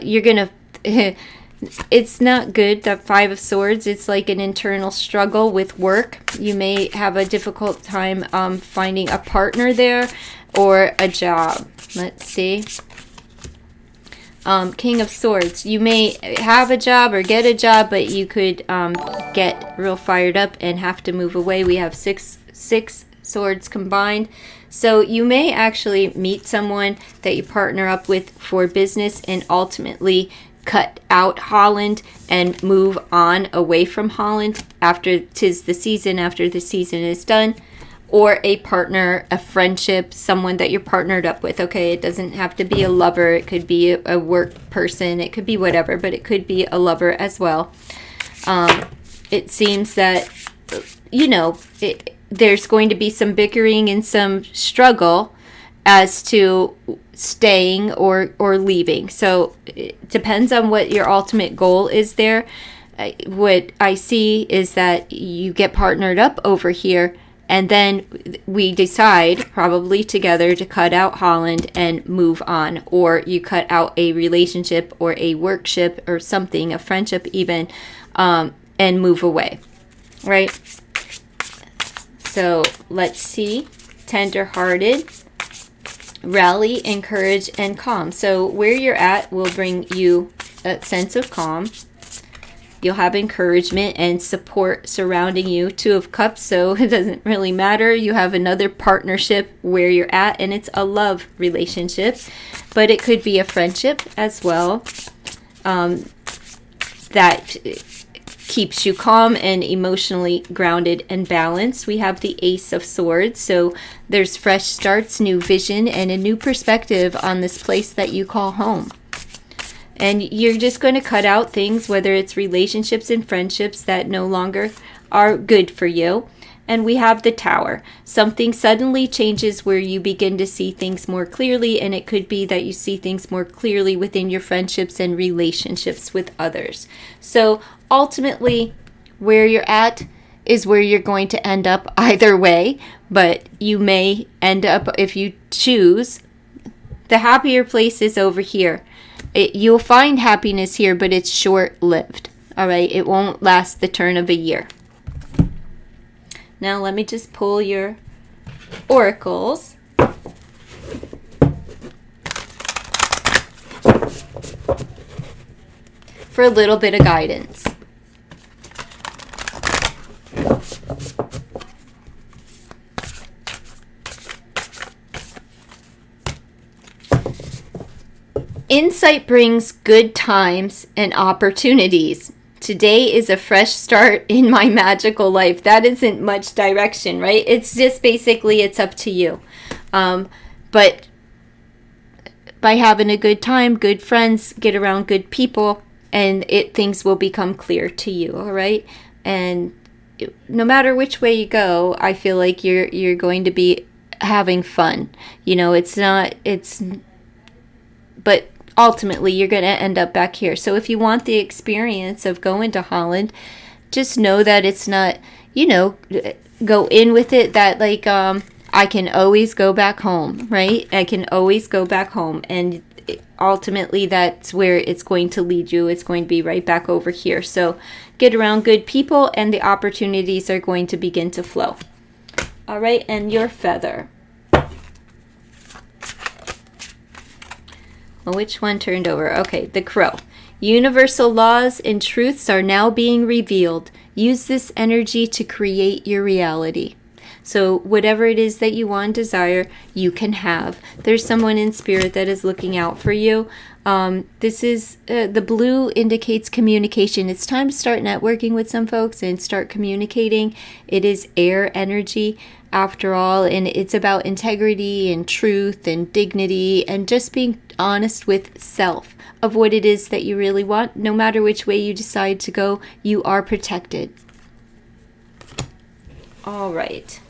you're going to, it's not good, that Five of Swords. It's like an internal struggle with work. You may have a difficult time finding a partner there or a job. Let's see. King of Swords. You may have a job or get a job, but you could get real fired up and have to move away. We have six swords combined. So you may actually meet someone that you partner up with for business and ultimately cut out Holland and move on away from Holland after 'tis the season, after the season is done. Or a partner, a friendship, someone that you're partnered up with. Okay, it doesn't have to be a lover. It could be a work person. It could be whatever, but it could be a lover as well. It seems that, you know, there's going to be some bickering and some struggle as to staying or leaving. So it depends on what your ultimate goal is there. What I see is that you get partnered up over here, and then we decide, probably together, to cut out Holland and move on. Or you cut out a relationship or a workship or something, a friendship even, and move away. Right? So let's see. Tender-hearted, rally, encourage, and calm. So where you're at will bring you a sense of calm. You'll have encouragement and support surrounding you. Two of Cups, so it doesn't really matter. You have another partnership where you're at, and it's a love relationship. But it could be a friendship as well that keeps you calm and emotionally grounded and balanced. We have the Ace of Swords, so there's fresh starts, new vision, and a new perspective on this place that you call home. And you're just going to cut out things, whether it's relationships and friendships that no longer are good for you. And we have the Tower. Something suddenly changes where you begin to see things more clearly, and it could be that you see things more clearly within your friendships and relationships with others. So ultimately, where you're at is where you're going to end up either way, but you may end up, if you choose, the happier place is over here. You'll find happiness here, but it's short-lived. All right, it won't last the turn of a year. Now let me just pull your oracles. For a little bit of guidance. Insight brings good times and opportunities. Today is a fresh start in my magical life. That isn't much direction, right? It's just basically it's up to you. But by having a good time, good friends, get around good people, and things will become clear to you, all right? And no matter which way you go, I feel like you're going to be having fun. You know, but ultimately you're going to end up back here. So if you want the experience of going to Holland, just know that it's not, go in with it that like I can always go back home, right? I can always go back home, and ultimately that's where it's going to lead you. It's going to be right back over here. So get around good people and the opportunities are going to begin to flow. All right, and your feather. Well, which one turned over? Okay, the crow. Universal laws and truths are now being revealed. Use this energy to create your reality. So whatever it is that you want, desire, you can have. There's someone in spirit that is looking out for you. This is, the blue indicates communication. It's time to start networking with some folks and start communicating. It is air energy after all, and it's about integrity and truth and dignity and just being honest with self of what it is that you really want. No matter which way you decide to go, you are protected. All right.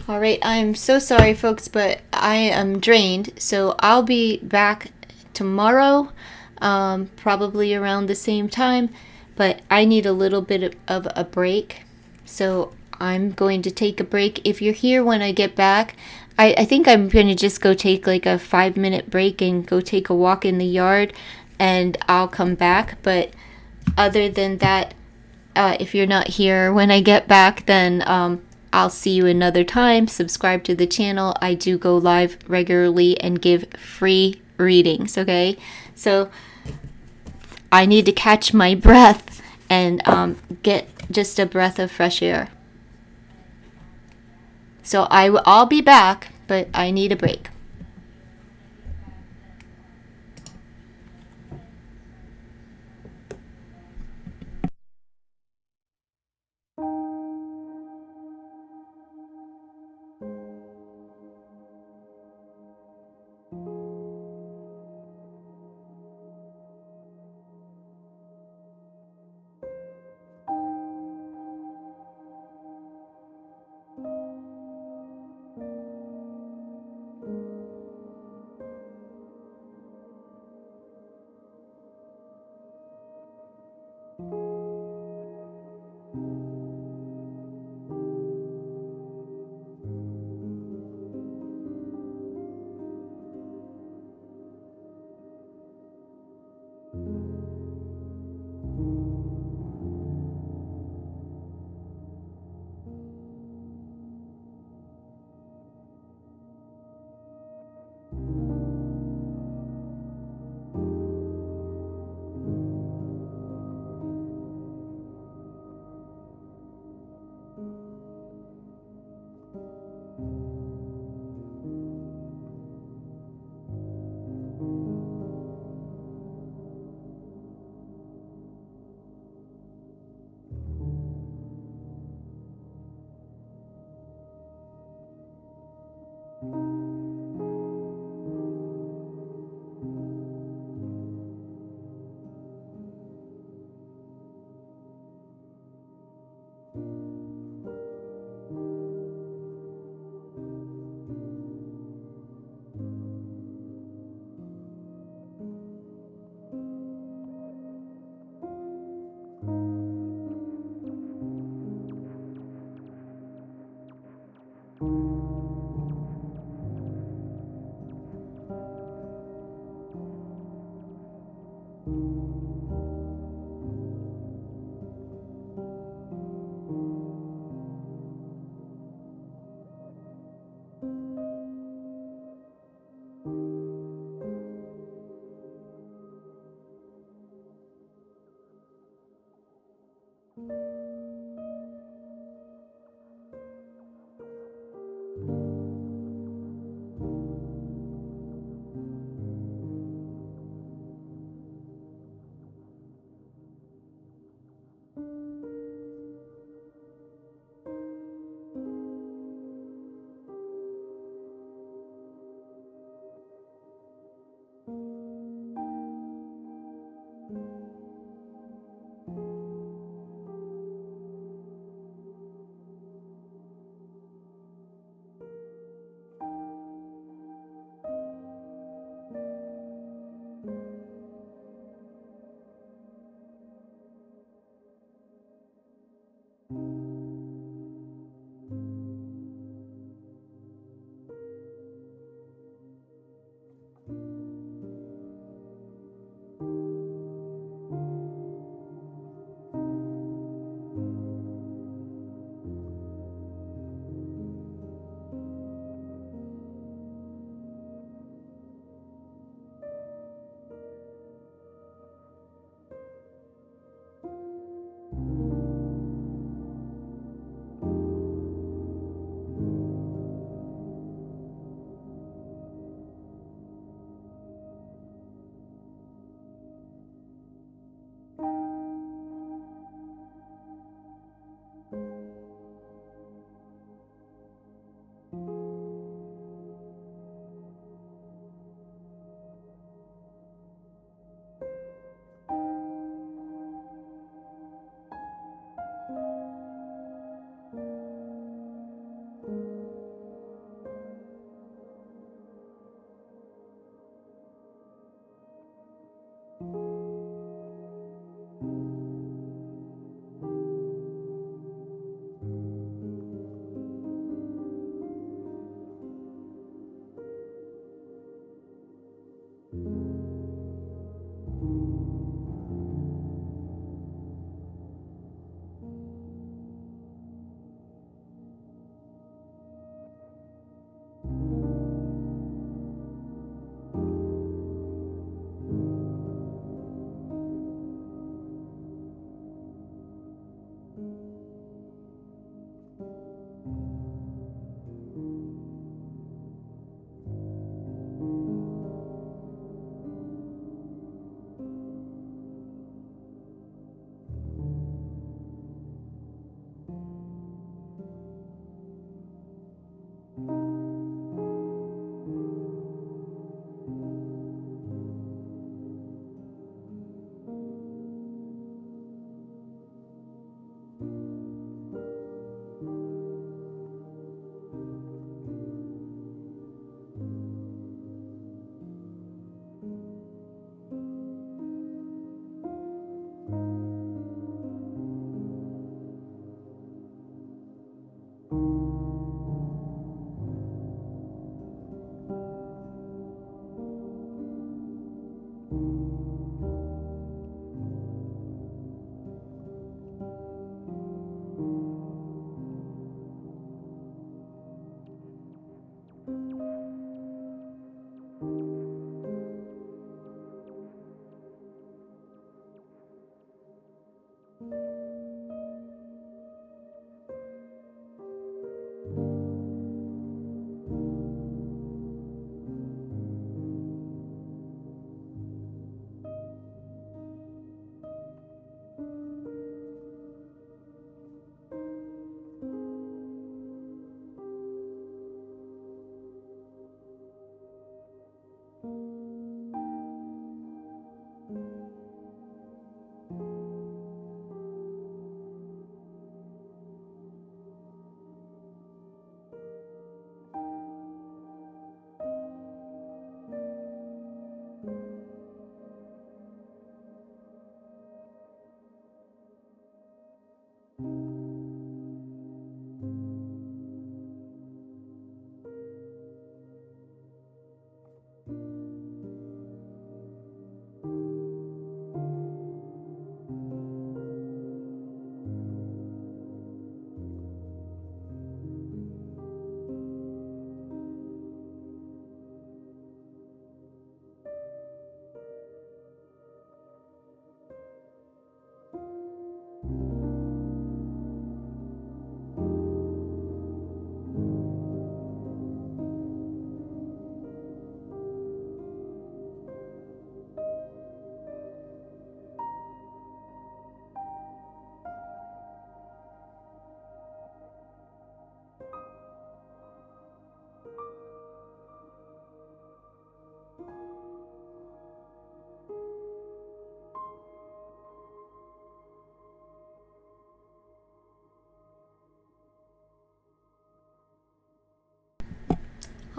All right, I'm so sorry, folks, but I am drained, so I'll be back tomorrow, probably around the same time, but I need a little bit of a break, so I'm going to take a break. If you're here when I get back, I think I'm going to just go take like a 5-minute break and go take a walk in the yard, and I'll come back, but other than that, if you're not here when I get back, then I'll see you another time. Subscribe to the channel. I do go live regularly and give free readings, okay? So I need to catch my breath and get just a breath of fresh air. So I'll be back, but I need a break.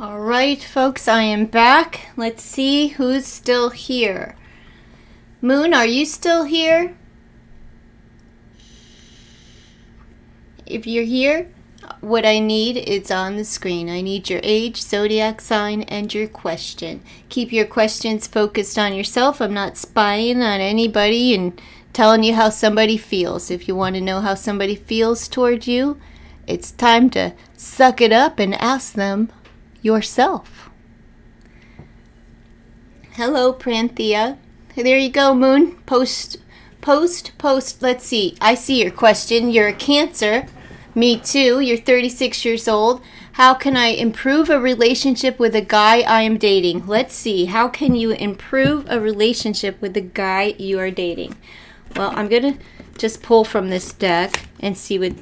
All right, folks, I am back. Let's see who's still here. Moon, are you still here? If you're here, what I need is on the screen. I need your age, zodiac sign, and your question. Keep your questions focused on yourself. I'm not spying on anybody and telling you how somebody feels. If you want to know how somebody feels toward you, it's time to suck it up and ask them yourself. Hello, Pranthea. There you go, Moon. Post. Let's see. I see your question. You're a Cancer. Me too. You're 36 years old. How can I improve a relationship with a guy I am dating? Let's see. How can you improve a relationship with the guy you are dating? Well, I'm going to just pull from this deck and see what,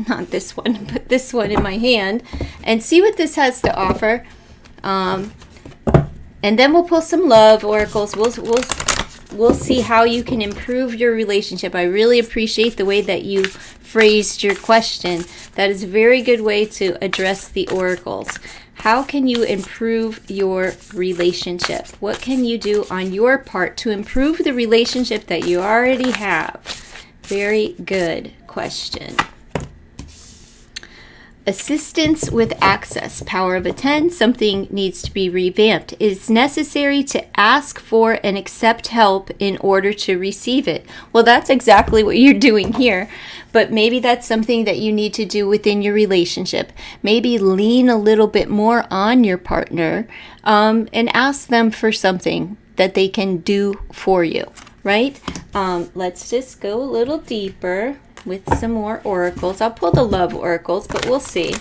not this one, but this one in my hand, and see what this has to offer. And then we'll pull some love oracles. We'll see how you can improve your relationship. I really appreciate the way that you phrased your question. That is a very good way to address the oracles. How can you improve your relationship? What can you do on your part to improve the relationship that you already have? Very good question. Assistance with access. Power of a 10. Something needs to be revamped. It is necessary to ask for and accept help in order to receive it. Well, that's exactly what you're doing here. But maybe that's something that you need to do within your relationship. Maybe lean a little bit more on your partner and ask them for something that they can do for you, right? Let's just go a little deeper with some more oracles. I'll pull the love oracles, but we'll see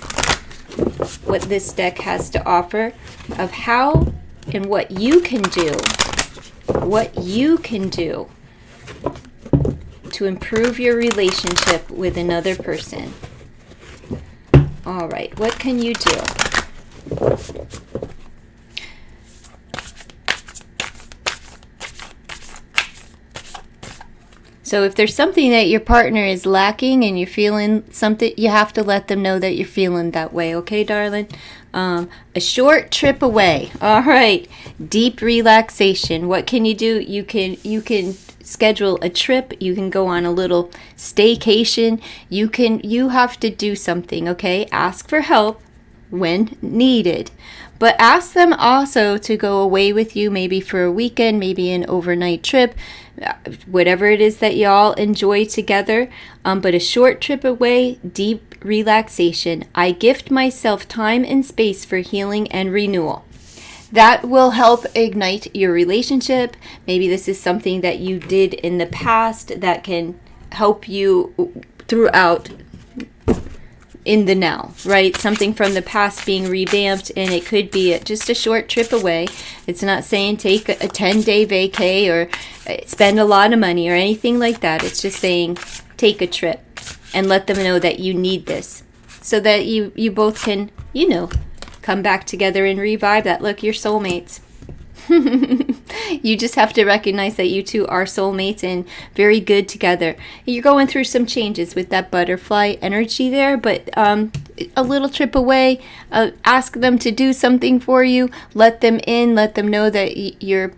what this deck has to offer of how and what you can do. What you can do to improve your relationship with another person. All right, what can you do? So if there's something that your partner is lacking and you're feeling something, you have to let them know that you're feeling that way. Okay, darling? A short trip away. All right. Deep relaxation. What can you do? You can schedule a trip. You can go on a little staycation. You have to do something, okay? Ask for help when needed. But ask them also to go away with you, maybe for a weekend, maybe an overnight trip, whatever it is that y'all enjoy together. But a short trip away, deep relaxation. I gift myself time and space for healing and renewal. That will help ignite your relationship. Maybe this is something that you did in the past that can help you throughout in the now, right? Something from the past being revamped, and it could be just a short trip away. It's not saying take a 10-day vacay or spend a lot of money or anything like that. It's just saying take a trip and let them know that you need this so that you both can, come back together and revive that. Look, you're soulmates. You just have to recognize that you two are soulmates and very good together. You're going through some changes with that butterfly energy there, but a little trip away, ask them to do something for you, let them in, let them know that you're,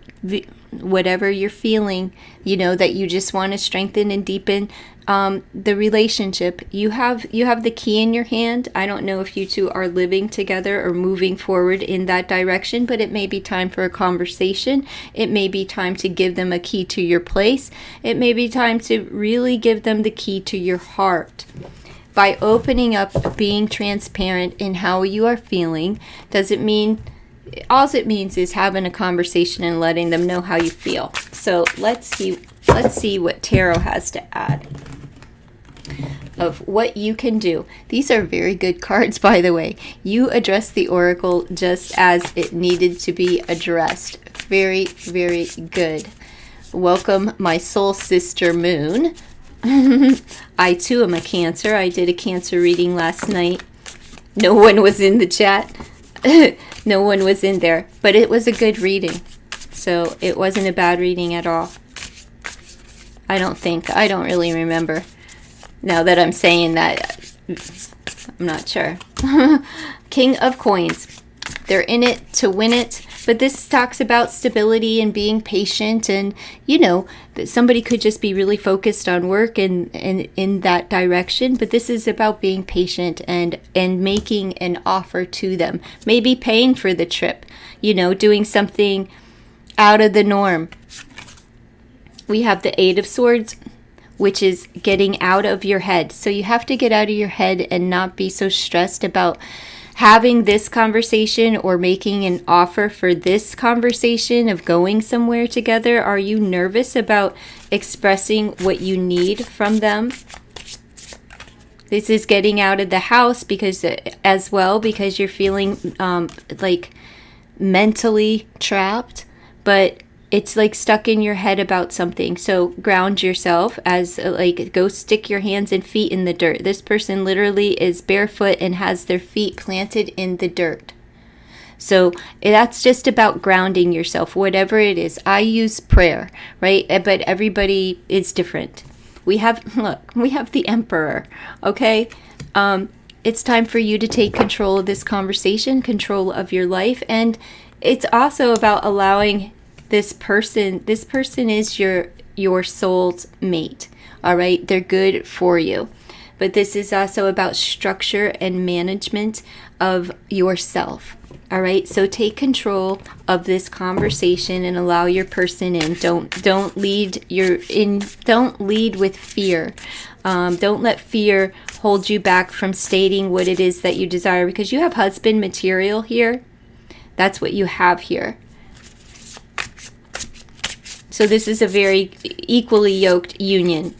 whatever you're feeling, that you just want to strengthen and deepen the relationship. You have the key in your hand. I don't know if you two are living together or moving forward in that direction, but it may be time for a conversation. It may be time to give them a key to your place. It may be time to really give them the key to your heart. By opening up, being transparent in how you are feeling, all it means is having a conversation and letting them know how you feel. So let's see what tarot has to add of what you can do. These are very good cards, by the way. You addressed the oracle just as it needed to be addressed. Very, very good. Welcome, my soul sister Moon. I too am a Cancer. I did a Cancer reading last night. No one was in the chat. No one was in there, but it was a good reading. So it wasn't a bad reading at all. I don't think. I don't really remember. Now that I'm saying that, I'm not sure. King of Coins. They're in it to win it. But this talks about stability and being patient, and that somebody could just be really focused on work and in that direction. But this is about being patient and making an offer to them. Maybe paying for the trip, doing something out of the norm. We have the Eight of Swords, which is getting out of your head. So you have to get out of your head and not be so stressed about having this conversation or making an offer for this conversation of going somewhere together. Are you nervous about expressing what you need from them? This is getting out of the house because you're feeling like mentally trapped, but it's like stuck in your head about something. So ground yourself, as go stick your hands and feet in the dirt. This person literally is barefoot and has their feet planted in the dirt. So that's just about grounding yourself, whatever it is. I use prayer, right? But everybody is different. We have the Emperor, okay? It's time for you to take control of this conversation, control of your life. And it's also about allowing this person is your soul's mate, all right? They're good for you. But this is also about structure and management of yourself, all right? So take control of this conversation and allow your person in. Don't lead with fear. Don't let fear hold you back from stating what it is that you desire, because you have husband material here. That's what you have here. So this is a very equally yoked union.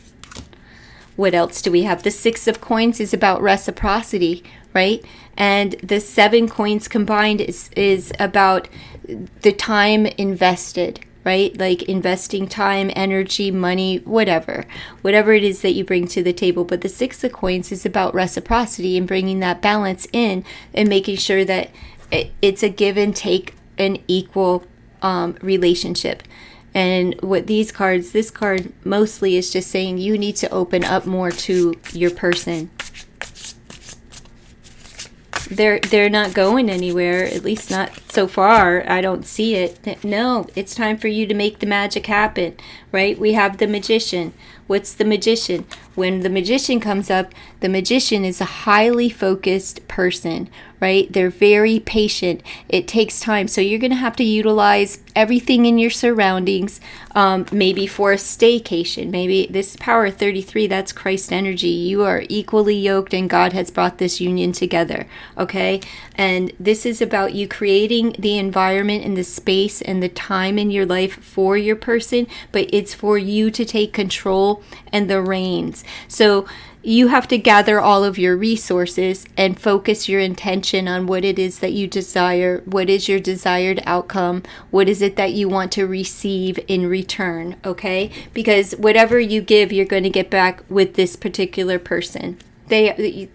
What else do we have? The Six of Coins is about reciprocity, right? And the 7 coins combined is about the time invested, right? Like investing time, energy, money, whatever it is that you bring to the table. But the Six of Coins is about reciprocity and bringing that balance in and making sure that it's a give and take, an equal relationship. And what this card mostly is just saying you need to open up more to your person. They're not going anywhere, at least not so far. I don't see it. No, it's time for you to make the magic happen, right? We have the Magician. What's the Magician? When the Magician comes up, the Magician is a highly focused person, right? They're very patient. It takes time. So you're going to have to utilize everything in your surroundings, maybe for a staycation. Maybe this Power 33, that's Christ energy. You are equally yoked and God has brought this union together, okay? And this is about you creating the environment and the space and the time in your life for your person, but it's for you to take control and the reins. So you have to gather all of your resources and focus your intention on what it is that you desire. What is your desired outcome? What is it that you want to receive in return? Okay? Because whatever you give, you're going to get back with this particular person. They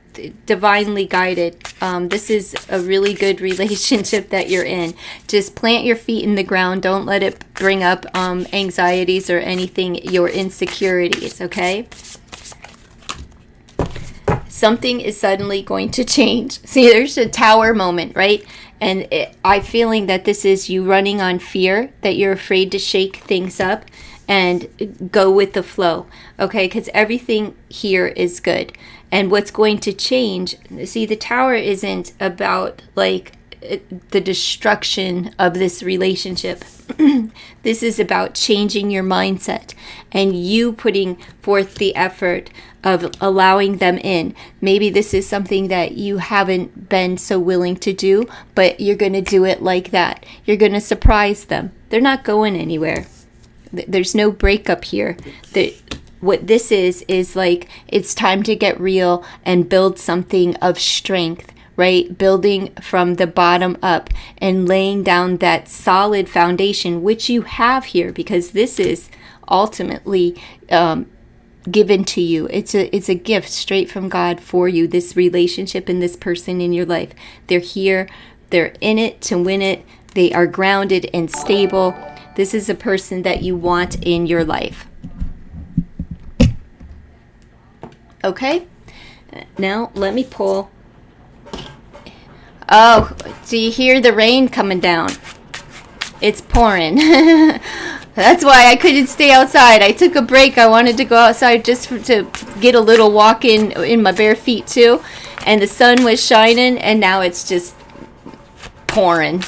divinely guided. This is a really good relationship that you're in. Just plant your feet in the ground. Don't let it bring up anxieties or anything, your insecurities, okay? Something is suddenly going to change. See, there's a tower moment, right? And I'm feeling that this is you running on fear, that you're afraid to shake things up and go with the flow, okay? Because everything here is good. And what's going to change, see, the tower isn't about like the destruction of this relationship. This is about changing your mindset and you putting forth the effort of allowing them in. Maybe this is something that you haven't been so willing to do, but you're going to do it like that. You're going to surprise them. They're not going anywhere. There's no breakup here. What this is like, it's time to get real and build something of strength, right? Building from the bottom up and laying down that solid foundation, which you have here, because this is ultimately given to you. It's a gift straight from God for you, this relationship and this person in your life. They're here. They're in it to win it. They are grounded and stable. This is a person that you want in your life. Okay, now let me pull Oh, do you hear the rain coming down? It's pouring. That's why I couldn't stay outside. I took a break. I wanted to go outside just to get a little walk in my bare feet too. And the sun was shining, and now it's just pouring,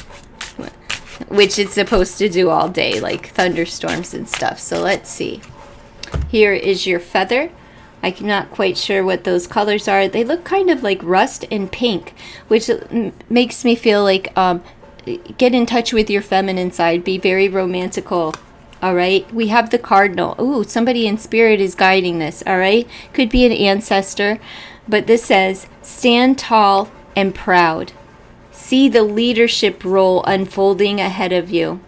which it's supposed to do all day, like thunderstorms and stuff. So let's see. Here is your feather. I'm not quite sure what those colors are. They look kind of like rust and pink, which makes me feel like get in touch with your feminine side. Be very romantical. All right. We have the cardinal. Ooh, somebody in spirit is guiding this. All right. Could be an ancestor. But this says, stand tall and proud. See the leadership role unfolding ahead of you.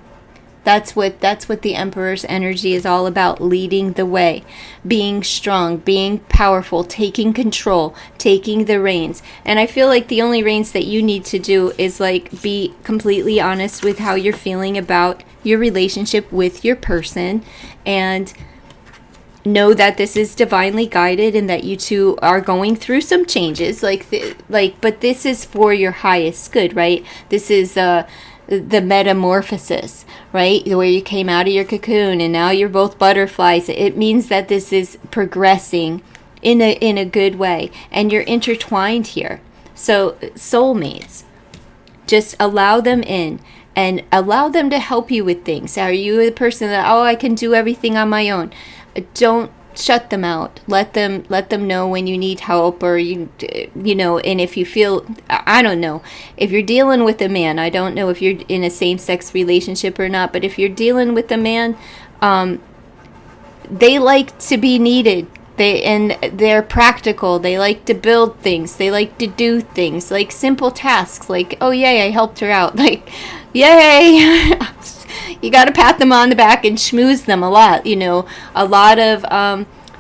That's what the Emperor's energy is all about, leading the way, being strong, being powerful, taking control, taking the reins. And I feel like the only reins that you need to do is like be completely honest with how you're feeling about your relationship with your person, and know that this is divinely guided and that you two are going through some changes, but this is for your highest good, right? This is the metamorphosis, right? Where you came out of your cocoon and now you're both butterflies. It means that this is progressing in a good way, and you're intertwined here. So soulmates, just allow them in and allow them to help you with things. Are you a person that, I can do everything on my own? Don't shut them out. Let them know when you need help, or you know, and if you feel, I don't know, if you're dealing with a man, I don't know if you're in a same-sex relationship or not, but if you're dealing with a man, they like to be needed. They're practical. They like to build things. They like to do things, like simple tasks, like, oh yay, I helped her out, like, yay. You got to pat them on the back and schmooze them a lot. You know, a lot of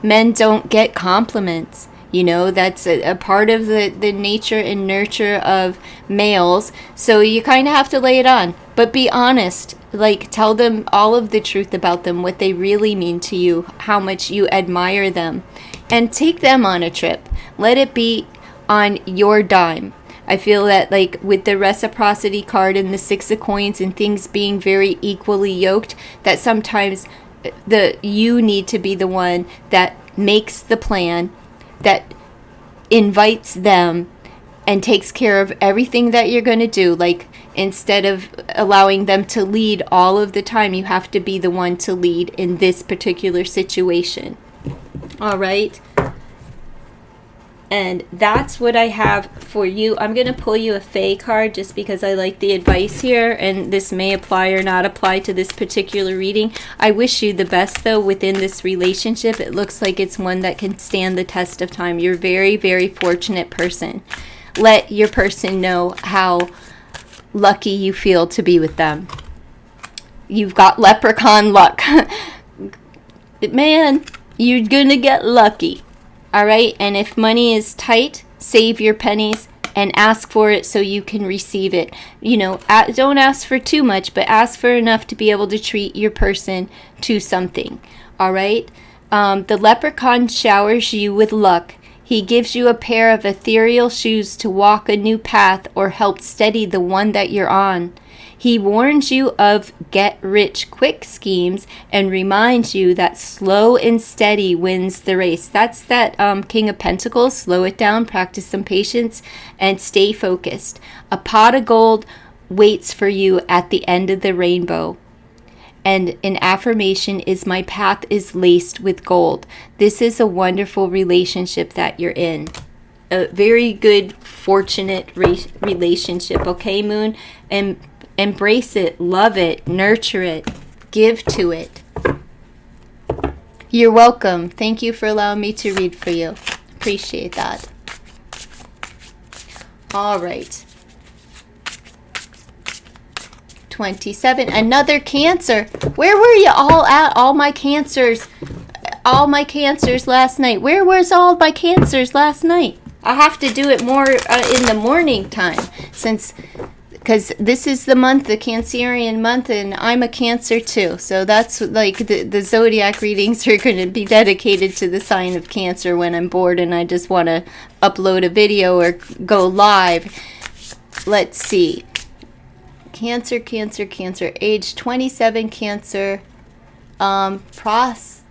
men don't get compliments. You know, that's a part of the nature and nurture of males. So you kind of have to lay it on. But be honest. Like, tell them all of the truth about them, what they really mean to you, how much you admire them. And take them on a trip. Let it be on your dime. I feel that, like, with the reciprocity card and the 6 of coins and things being very equally yoked, that sometimes you need to be the one that makes the plan, that invites them, and takes care of everything that you're going to do. Like, instead of allowing them to lead all of the time, you have to be the one to lead in this particular situation. All right? And that's what I have for you. I'm going to pull you a Fae card just because I like the advice here, and this may apply or not apply to this particular reading. I wish you the best, though, within this relationship. It looks like it's one that can stand the test of time. You're a very, very fortunate person. Let your person know how lucky you feel to be with them. You've got leprechaun luck. Man, you're going to get lucky. All right, and if money is tight, save your pennies and ask for it so you can receive it. You know, don't ask for too much, but ask for enough to be able to treat your person to something. All right, the leprechaun showers you with luck. He gives you a pair of ethereal shoes to walk a new path or help steady the one that you're on. He warns you of get-rich-quick schemes and reminds you that slow and steady wins the race. That's that King of Pentacles. Slow it down, practice some patience, and stay focused. A pot of gold waits for you at the end of the rainbow. And an affirmation is, my path is laced with gold. This is a wonderful relationship that you're in. A very good, fortunate relationship. Okay, Moon? And embrace it, love it, nurture it, give to it. You're welcome. Thank you for allowing me to read for you. Appreciate that. All right. 27. Another Cancer. Where were you all at? All my Cancers last night. Where was all my Cancers last night? I have to do it more in the morning time, because this is the month, the Cancerian month, and I'm a Cancer too. So that's like the zodiac readings are going to be dedicated to the sign of Cancer when I'm bored and I just want to upload a video or go live. let's see. Cancer, Cancer, Cancer. Age 27, Cancer. Croissant.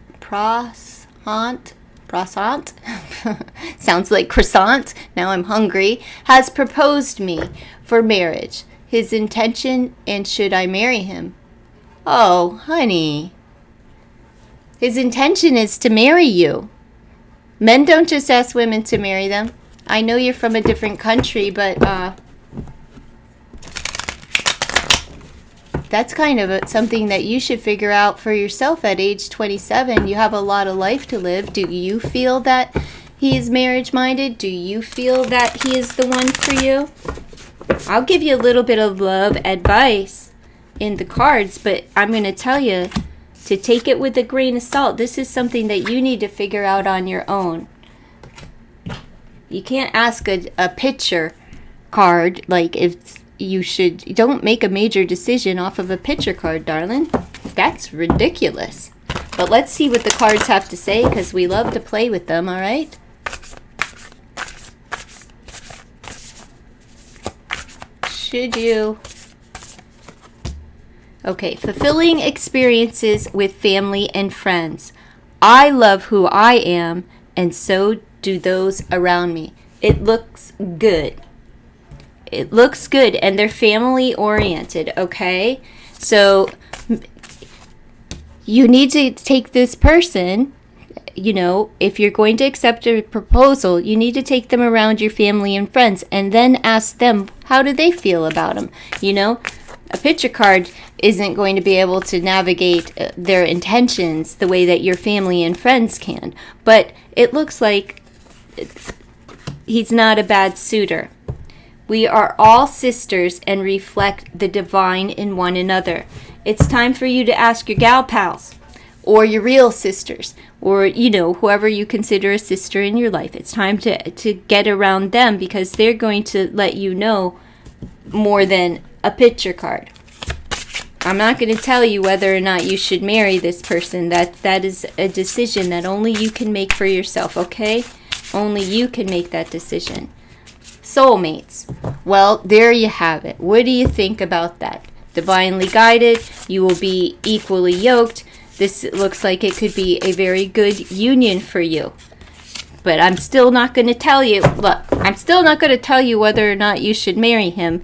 Sounds like croissant. Now I'm hungry. Has proposed me for marriage. His intention, and should I marry him? Oh, honey. His intention is to marry you. Men don't just ask women to marry them. I know you're from a different country, but that's kind of something that you should figure out for yourself at age 27. You have a lot of life to live. Do you feel that he is marriage-minded? Do you feel that he is the one for you? I'll give you a little bit of love advice in the cards, but I'm going to tell you to take it with a grain of salt. This is something that you need to figure out on your own. You can't ask a picture card, like if you should. Don't make a major decision off of a picture card, darling. That's ridiculous. But let's see what the cards have to say, because we love to play with them, all right? Should you? Okay, fulfilling experiences with family and friends. I love who I am, and so do those around me. It looks good. It looks good, and they're family oriented, okay? So you need to take this person, you know, if you're going to accept a proposal, you need to take them around your family and friends and then ask them, how do they feel about them? You know, a picture card isn't going to be able to navigate their intentions the way that your family and friends can. But it looks like he's not a bad suitor. We are all sisters and reflect the divine in one another. It's time for you to ask your gal pals or your real sisters or, you know, whoever you consider a sister in your life. It's time to get around them, because they're going to let you know more than a picture card. I'm not going to tell you whether or not you should marry this person. That is a decision that only you can make for yourself, okay? Only you can make that decision. Soulmates. Well, there you have it. What do you think about that? Divinely guided. You will be equally yoked. This looks like it could be a very good union for you. But I'm still not going to tell you. Look, I'm still not going to tell you whether or not you should marry him.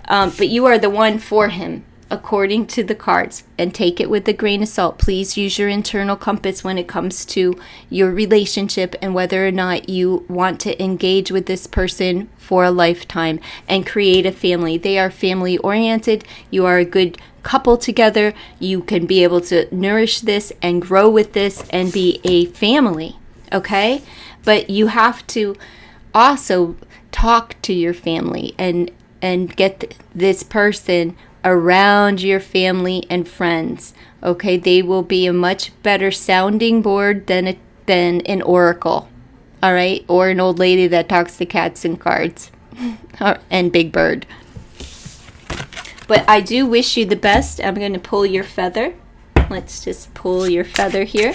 But you are the one for him, according to the cards. And take it with a grain of salt. Please use your internal compass when it comes to your relationship and whether or not you want to engage with this person for a lifetime and create a family. They are family oriented. You are a good couple together. You can be able to nourish this and grow with this and be a family. Okay? But you have to also talk to your family and get this person around your family and friends. Okay, they will be a much better sounding board than an oracle. All right, or an old lady that talks to cats and cards and Big Bird. But I do wish you the best. I'm going to pull your feather. Let's just pull your feather here.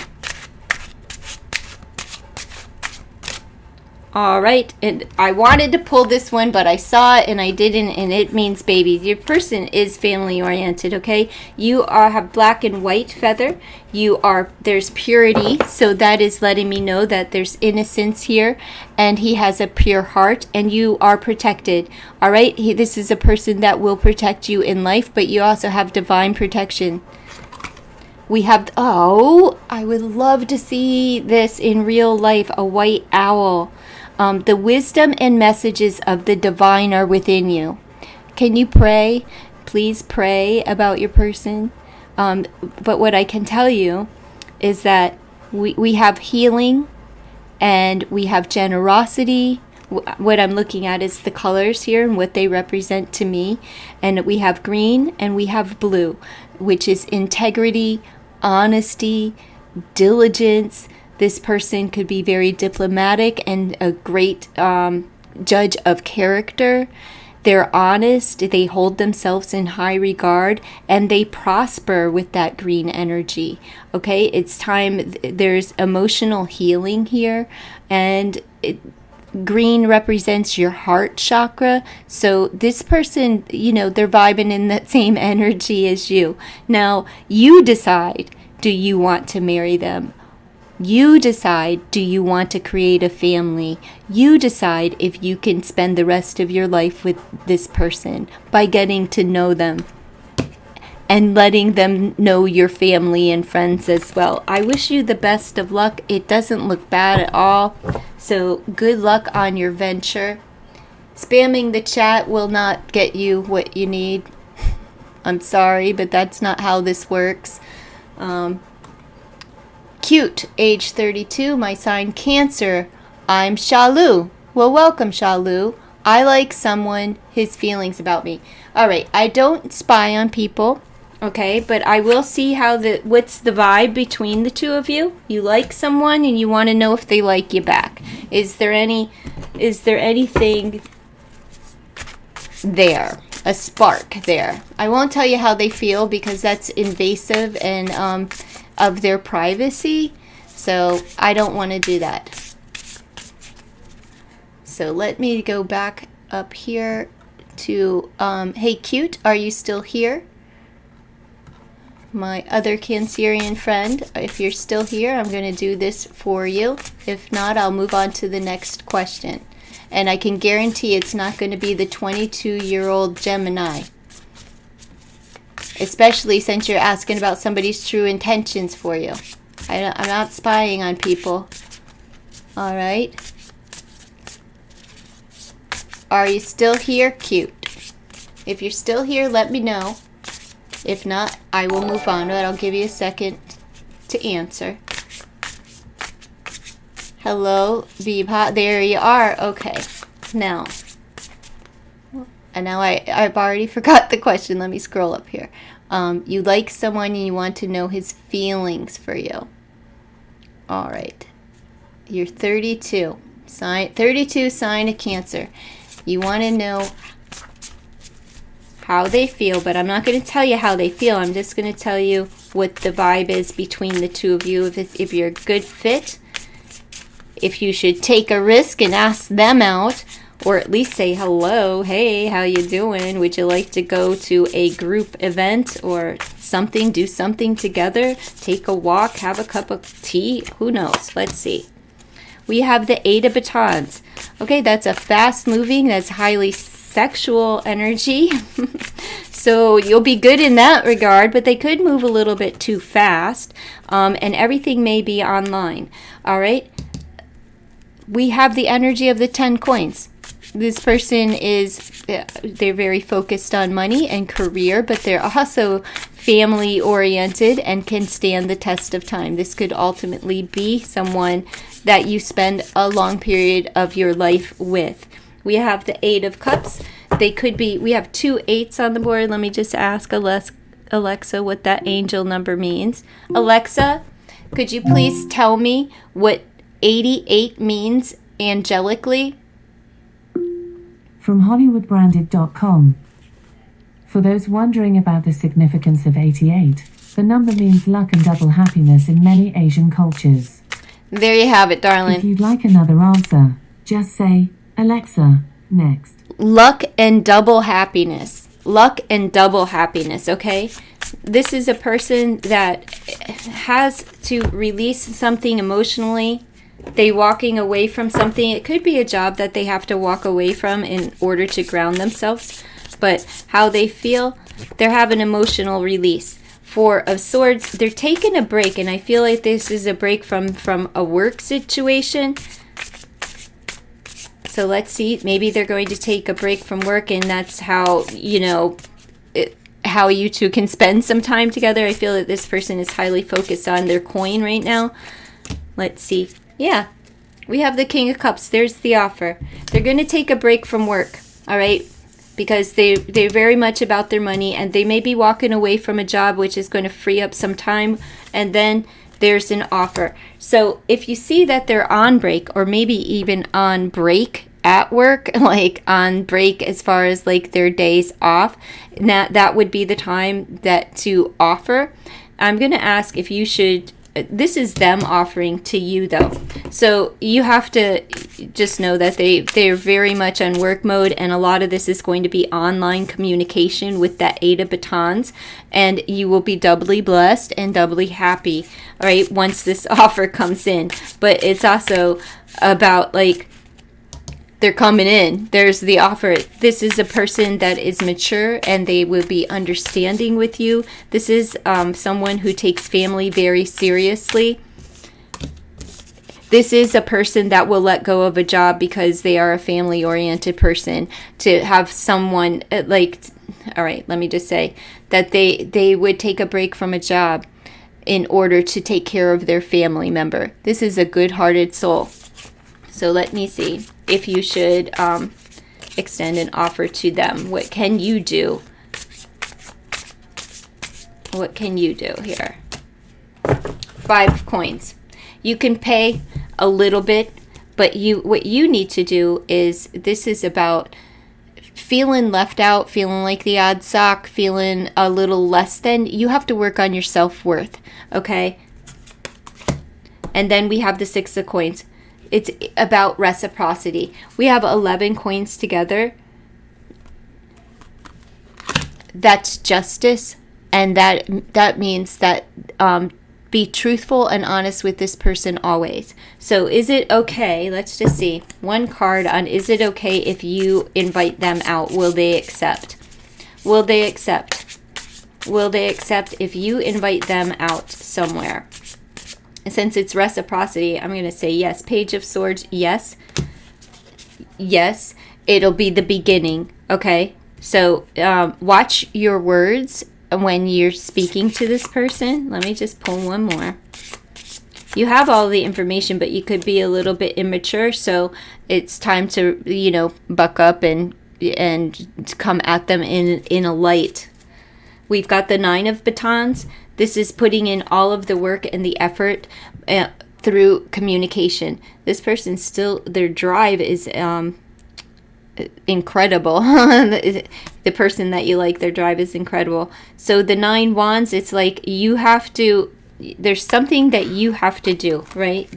All right, and I wanted to pull this one, but I saw it and I didn't, and it means babies. Your person is family oriented, okay? You have black and white feather. There's purity, so that is letting me know that there's innocence here, and he has a pure heart, and you are protected. All right, this is a person that will protect you in life, but you also have divine protection. We have, I would love to see this in real life, a white owl. The wisdom and messages of the divine are within you. Can you pray? Please pray about your person. But what I can tell you is that we have healing and we have generosity. What I'm looking at is the colors here and what they represent to me. And we have green and we have blue, which is integrity, honesty, diligence. This person could be very diplomatic and a great judge of character. They're honest, they hold themselves in high regard, and they prosper with that green energy. Okay, it's time, there's emotional healing here, and green represents your heart chakra. So this person, they're vibing in that same energy as you. Now, you decide, do you want to marry them? You decide, do you want to create a family? You decide if you can spend the rest of your life with this person by getting to know them and letting them know your family and friends as well. I wish you the best of luck. It doesn't look bad at all. So good luck on your venture. Spamming the chat will not get you what you need. I'm sorry, but that's not how this works. Cute, age 32, my sign Cancer. I'm Shalu. Well, welcome, Shalu. I like someone, his feelings about me. All right, I don't spy on people, okay, but I will see what's the vibe between the two of you. You like someone and you want to know if they like you back. Is there anything there? A spark there. I won't tell you how they feel because that's invasive and of their privacy, so I don't want to do that. So let me go back up here to hey cute, are you still here? My other Cancerian friend, if you're still here, I'm going to do this for you. If not, I'll move on to the next question. And I can guarantee it's not going to be the 22-year-old Gemini. Especially since you're asking about somebody's true intentions for you. I'm not spying on people. All right. Are you still here? Cute. If you're still here, let me know. If not, I will move on, but I'll give you a second to answer. Hello, Bebha. There you are. Okay. Now. And now I've already forgot the question. Let me scroll up here. You like someone and you want to know his feelings for you. All right. You're 32. 32, sign of Cancer. You want to know how they feel, but I'm not going to tell you how they feel. I'm just going to tell you what the vibe is between the two of you. If you're a good fit, if you should take a risk and ask them out, or at least say hello. Hey, how you doing? Would you like to go to a group event or something? Do something together? Take a walk? Have a cup of tea? Who knows? Let's see. We have the 8 of Batons. Okay, that's a fast moving, that's highly sexual energy. So you'll be good in that regard, but they could move a little bit too fast. And everything may be online. All right. We have the energy of the 10 coins. This person they're very focused on money and career, but they're also family oriented and can stand the test of time. This could ultimately be someone that you spend a long period of your life with. We have the 8 of Cups. We have 2 8s on the board. Let me just ask Alexa what that angel number means. Alexa, could you please tell me what 88 means angelically? From HollywoodBranded.com. For those wondering about the significance of 88, the number means luck and double happiness in many Asian cultures. There you have it, darling. If you'd like another answer, just say, Alexa, next. Luck and double happiness. Luck and double happiness, okay? This is a person that has to release something emotionally. They walking away from something. It could be a job that they have to walk away from in order to ground themselves. But how they feel, they're having emotional release. 4 of Swords, they're taking a break. And I feel like this is a break from a work situation. So let's see. Maybe they're going to take a break from work. And that's how, how you two can spend some time together. I feel that this person is highly focused on their coin right now. Let's see. Yeah, we have the King of Cups. There's the offer. They're going to take a break from work, all right? Because they're very much about their money, and they may be walking away from a job which is going to free up some time, and then there's an offer. So if you see that they're on break, or maybe even on break at work, like on break as far as like their days off, that would be the time to offer. I'm going to ask if you should. This is them offering to you, though. So you have to just know that they're very much on work mode, and a lot of this is going to be online communication with that 8 of batons, and you will be doubly blessed and doubly happy, all right, once this offer comes in. But it's also about, like, they're coming in. There's the offer. This is a person that is mature, and they will be understanding with you. This is someone who takes family very seriously. This is a person that will let go of a job because they are a family-oriented person. To have someone, like, all right, let me just say that they would take a break from a job in order to take care of their family member. This is a good-hearted soul. So let me see if you should extend an offer to them. What can you do? What can you do here? 5 coins. You can pay a little bit, but what you need to do is, this is about feeling left out, feeling like the odd sock, feeling a little less than. You have to work on your self-worth, okay? And then we have the 6 of coins. It's about reciprocity. We have 11 coins together. That's justice, and that means that be truthful and honest with this person always. So is it okay? Let's just see. 1 card on, is it okay if you invite them out? Will they accept? Will they accept? Will they accept if you invite them out somewhere? Since it's reciprocity, I'm going to say yes. Page of Swords, yes. Yes, it'll be the beginning, okay? So watch your words when you're speaking to this person. Let me just pull one more. You have all the information, but you could be a little bit immature, so it's time to, you know, buck up and come at them in a light. We've got the 9 of batons. This is putting in all of the work and the effort through communication. This person still, their drive is incredible. The person that you like, their drive is incredible. So the 9 wands, it's like you have to, there's something that you have to do, right?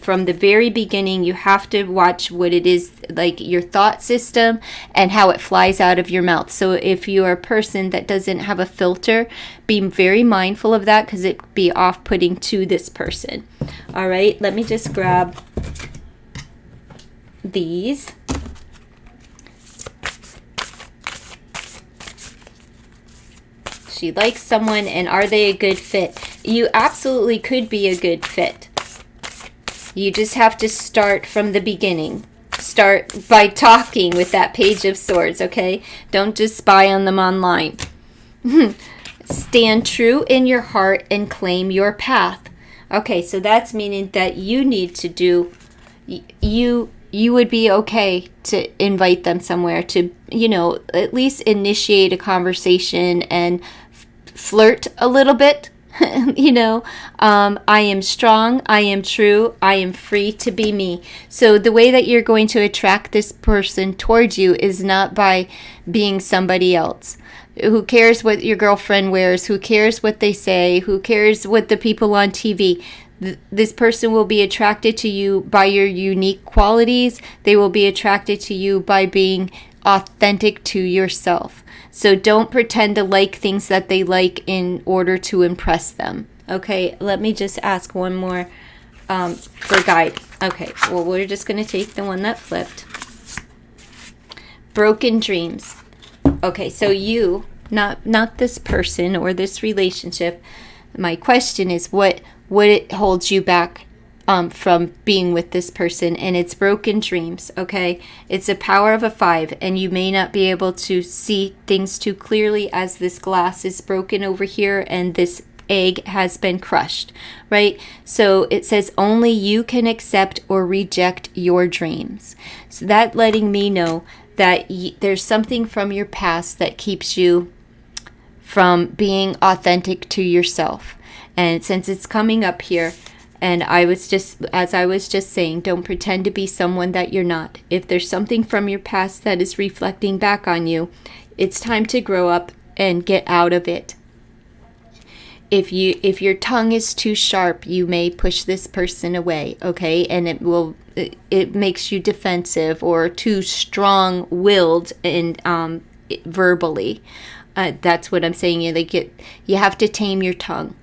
From the very beginning, you have to watch what it is, like your thought system and how it flies out of your mouth. So if you are a person that doesn't have a filter, be very mindful of that, because it be off-putting to this person. All right, let me just grab these. She likes someone, and are they a good fit? You absolutely could be a good fit. You just have to start from the beginning. Start by talking with that Page of Swords, okay? Don't just spy on them online. Stand true in your heart and claim your path. Okay, so that's meaning that you need to do, you would be okay to invite them somewhere, to, you know, at least initiate a conversation and flirt a little bit. You know, I am strong, I am true, I am free to be me. So the way that you're going to attract this person towards you is not by being somebody else. Who cares what your girlfriend wears? Who cares what they say? Who cares what the people on TV? This person will be attracted to you by your unique qualities. They will be attracted to you by being authentic to yourself. So don't pretend to like things that they like in order to impress them. Okay, let me just ask one more for guide. Okay, well, we're just going to take the one that flipped. Broken dreams. Okay, so you, not this person or this relationship. My question is, what it holds you back from being with this person? And it's broken dreams, okay? It's a power of a 5, and you may not be able to see things too clearly as this glass is broken over here and this egg has been crushed, right? So it says only you can accept or reject your dreams. So that letting me know that there's something from your past that keeps you from being authentic to yourself. And since it's coming up here, and as I was just saying, don't pretend to be someone that you're not. If there's something from your past that is reflecting back on you, it's time to grow up and get out of it. If your tongue is too sharp, you may push this person away, okay? And it makes you defensive or too strong-willed and verbally. That's what I'm saying. You have to tame your tongue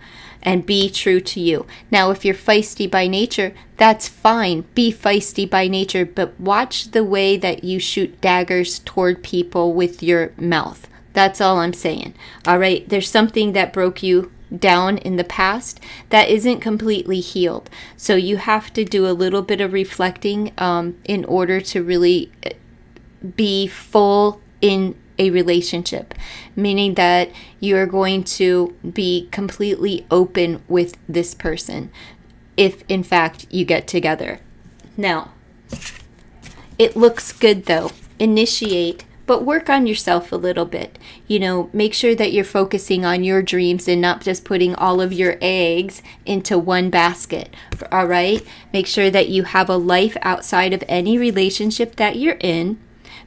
and be true to you. Now, if you're feisty by nature, that's fine. Be feisty by nature, but watch the way that you shoot daggers toward people with your mouth. That's all I'm saying. All right, there's something that broke you down in the past that isn't completely healed. So you have to do a little bit of reflecting in order to really be full in a relationship, meaning that you're going to be completely open with this person if in fact you get together. Now, it looks good though. Initiate, but work on yourself a little bit. Make sure that you're focusing on your dreams and not just putting all of your eggs into one basket. All right? Make sure that you have a life outside of any relationship that you're in,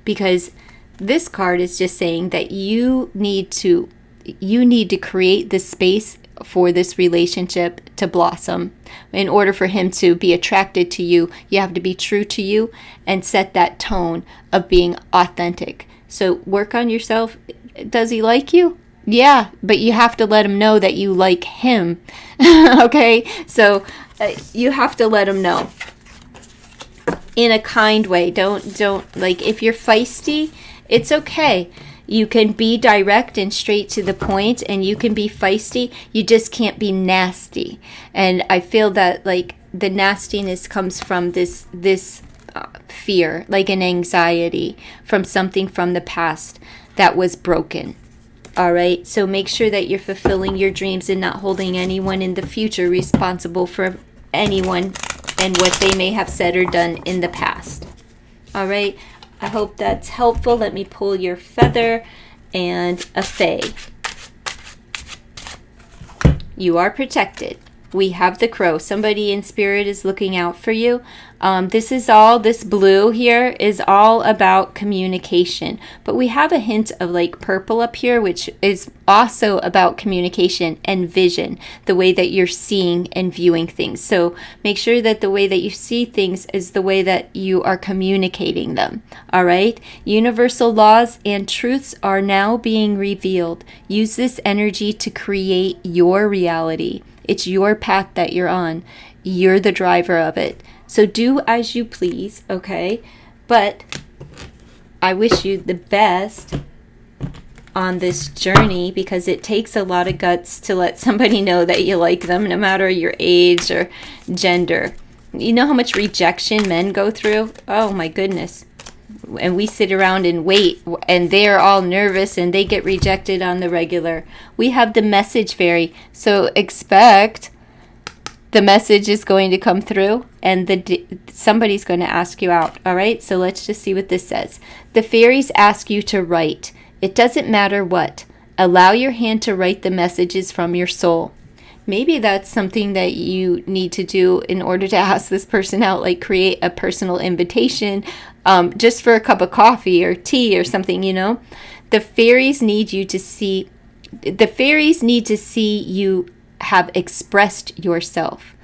because this card is just saying that you need to create the space for this relationship to blossom. In order for him to be attracted to you, you have to be true to you and set that tone of being authentic. So work on yourself. Does he like you? Yeah, but you have to let him know that you like him. Okay? So you have to let him know in a kind way. Don't if you're feisty, it's okay. You can be direct and straight to the point, and you can be feisty. You just can't be nasty. And I feel that the nastiness comes from this fear, like an anxiety from something from the past that was broken. All right. So make sure that you're fulfilling your dreams and not holding anyone in the future responsible for anyone and what they may have said or done in the past. All right. I hope that's helpful. Let me pull your feather and a fae. You are protected. We have the crow. Somebody in spirit is looking out for you. This blue here is all about communication. But we have a hint of purple up here, which is also about communication and vision, the way that you're seeing and viewing things. So make sure that the way that you see things is the way that you are communicating them. All right? Universal laws and truths are now being revealed. Use this energy to create your reality. It's your path that you're on. You're the driver of it. So do as you please, okay? But I wish you the best on this journey, because it takes a lot of guts to let somebody know that you like them, no matter your age or gender. You know how much rejection men go through? Oh my goodness. And we sit around and wait, and they're all nervous and they get rejected on the regular. We have the message fairy, so expect the message is going to come through, and somebody's going to ask you out. All right, so let's just see what this says. The fairies ask you to write. It doesn't matter what. Allow your hand to write the messages from your soul. Maybe that's something that you need to do in order to ask this person out, like create a personal invitation just for a cup of coffee or tea or something, The fairies need to see you have expressed yourself.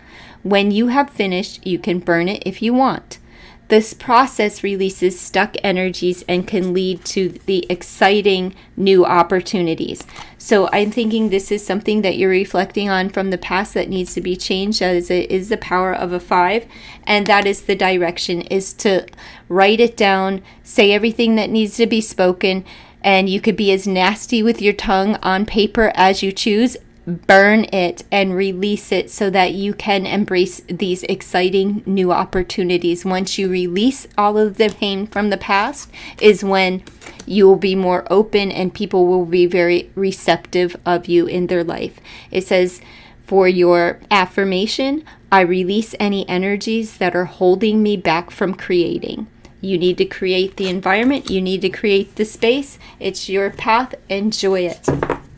When you have finished, you can burn it if you want. This process releases stuck energies and can lead to the exciting new opportunities. So I'm thinking this is something that you're reflecting on from the past that needs to be changed, as it is the power of a 5. And that is the direction, is to write it down, say everything that needs to be spoken, and you could be as nasty with your tongue on paper as you choose. Burn it and release it so that you can embrace these exciting new opportunities. Once you release all of the pain from the past is when you will be more open and people will be very receptive of you in their life. It says, for your affirmation, I release any energies that are holding me back from creating. You need to create the environment. You need to create the space. It's your path. Enjoy it.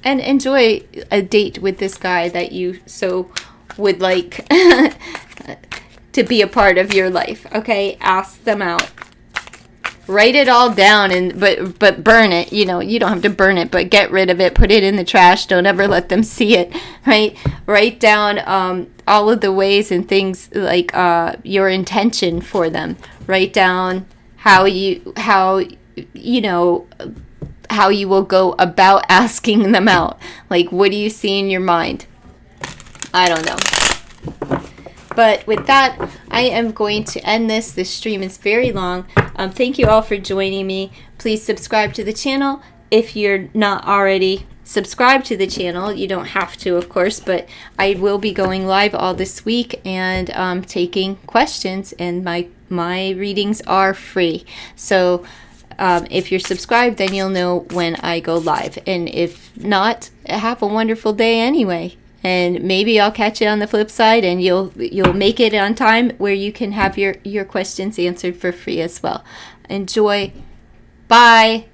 And enjoy a date with this guy that you so would like to be a part of your life. Okay, ask them out. write it all down, and but burn it. You know, you don't have to burn it, but get rid of it, put it in the trash. Don't ever let them see it, right? Write down all of the ways and things, like your intention for them. Write down how you will go about asking them out. Like, what do you see in your mind? I don't know. But with that, I am going to end this. This stream is very long. Thank you all for joining me. Please subscribe to the channel if you're not already subscribed to the channel. You don't have to, of course, but I will be going live all this week and taking questions, and my readings are free. So if you're subscribed, then you'll know when I go live. And if not, have a wonderful day anyway. And maybe I'll catch you on the flip side, and you'll make it on time where you can have your questions answered for free as well. Enjoy. Bye.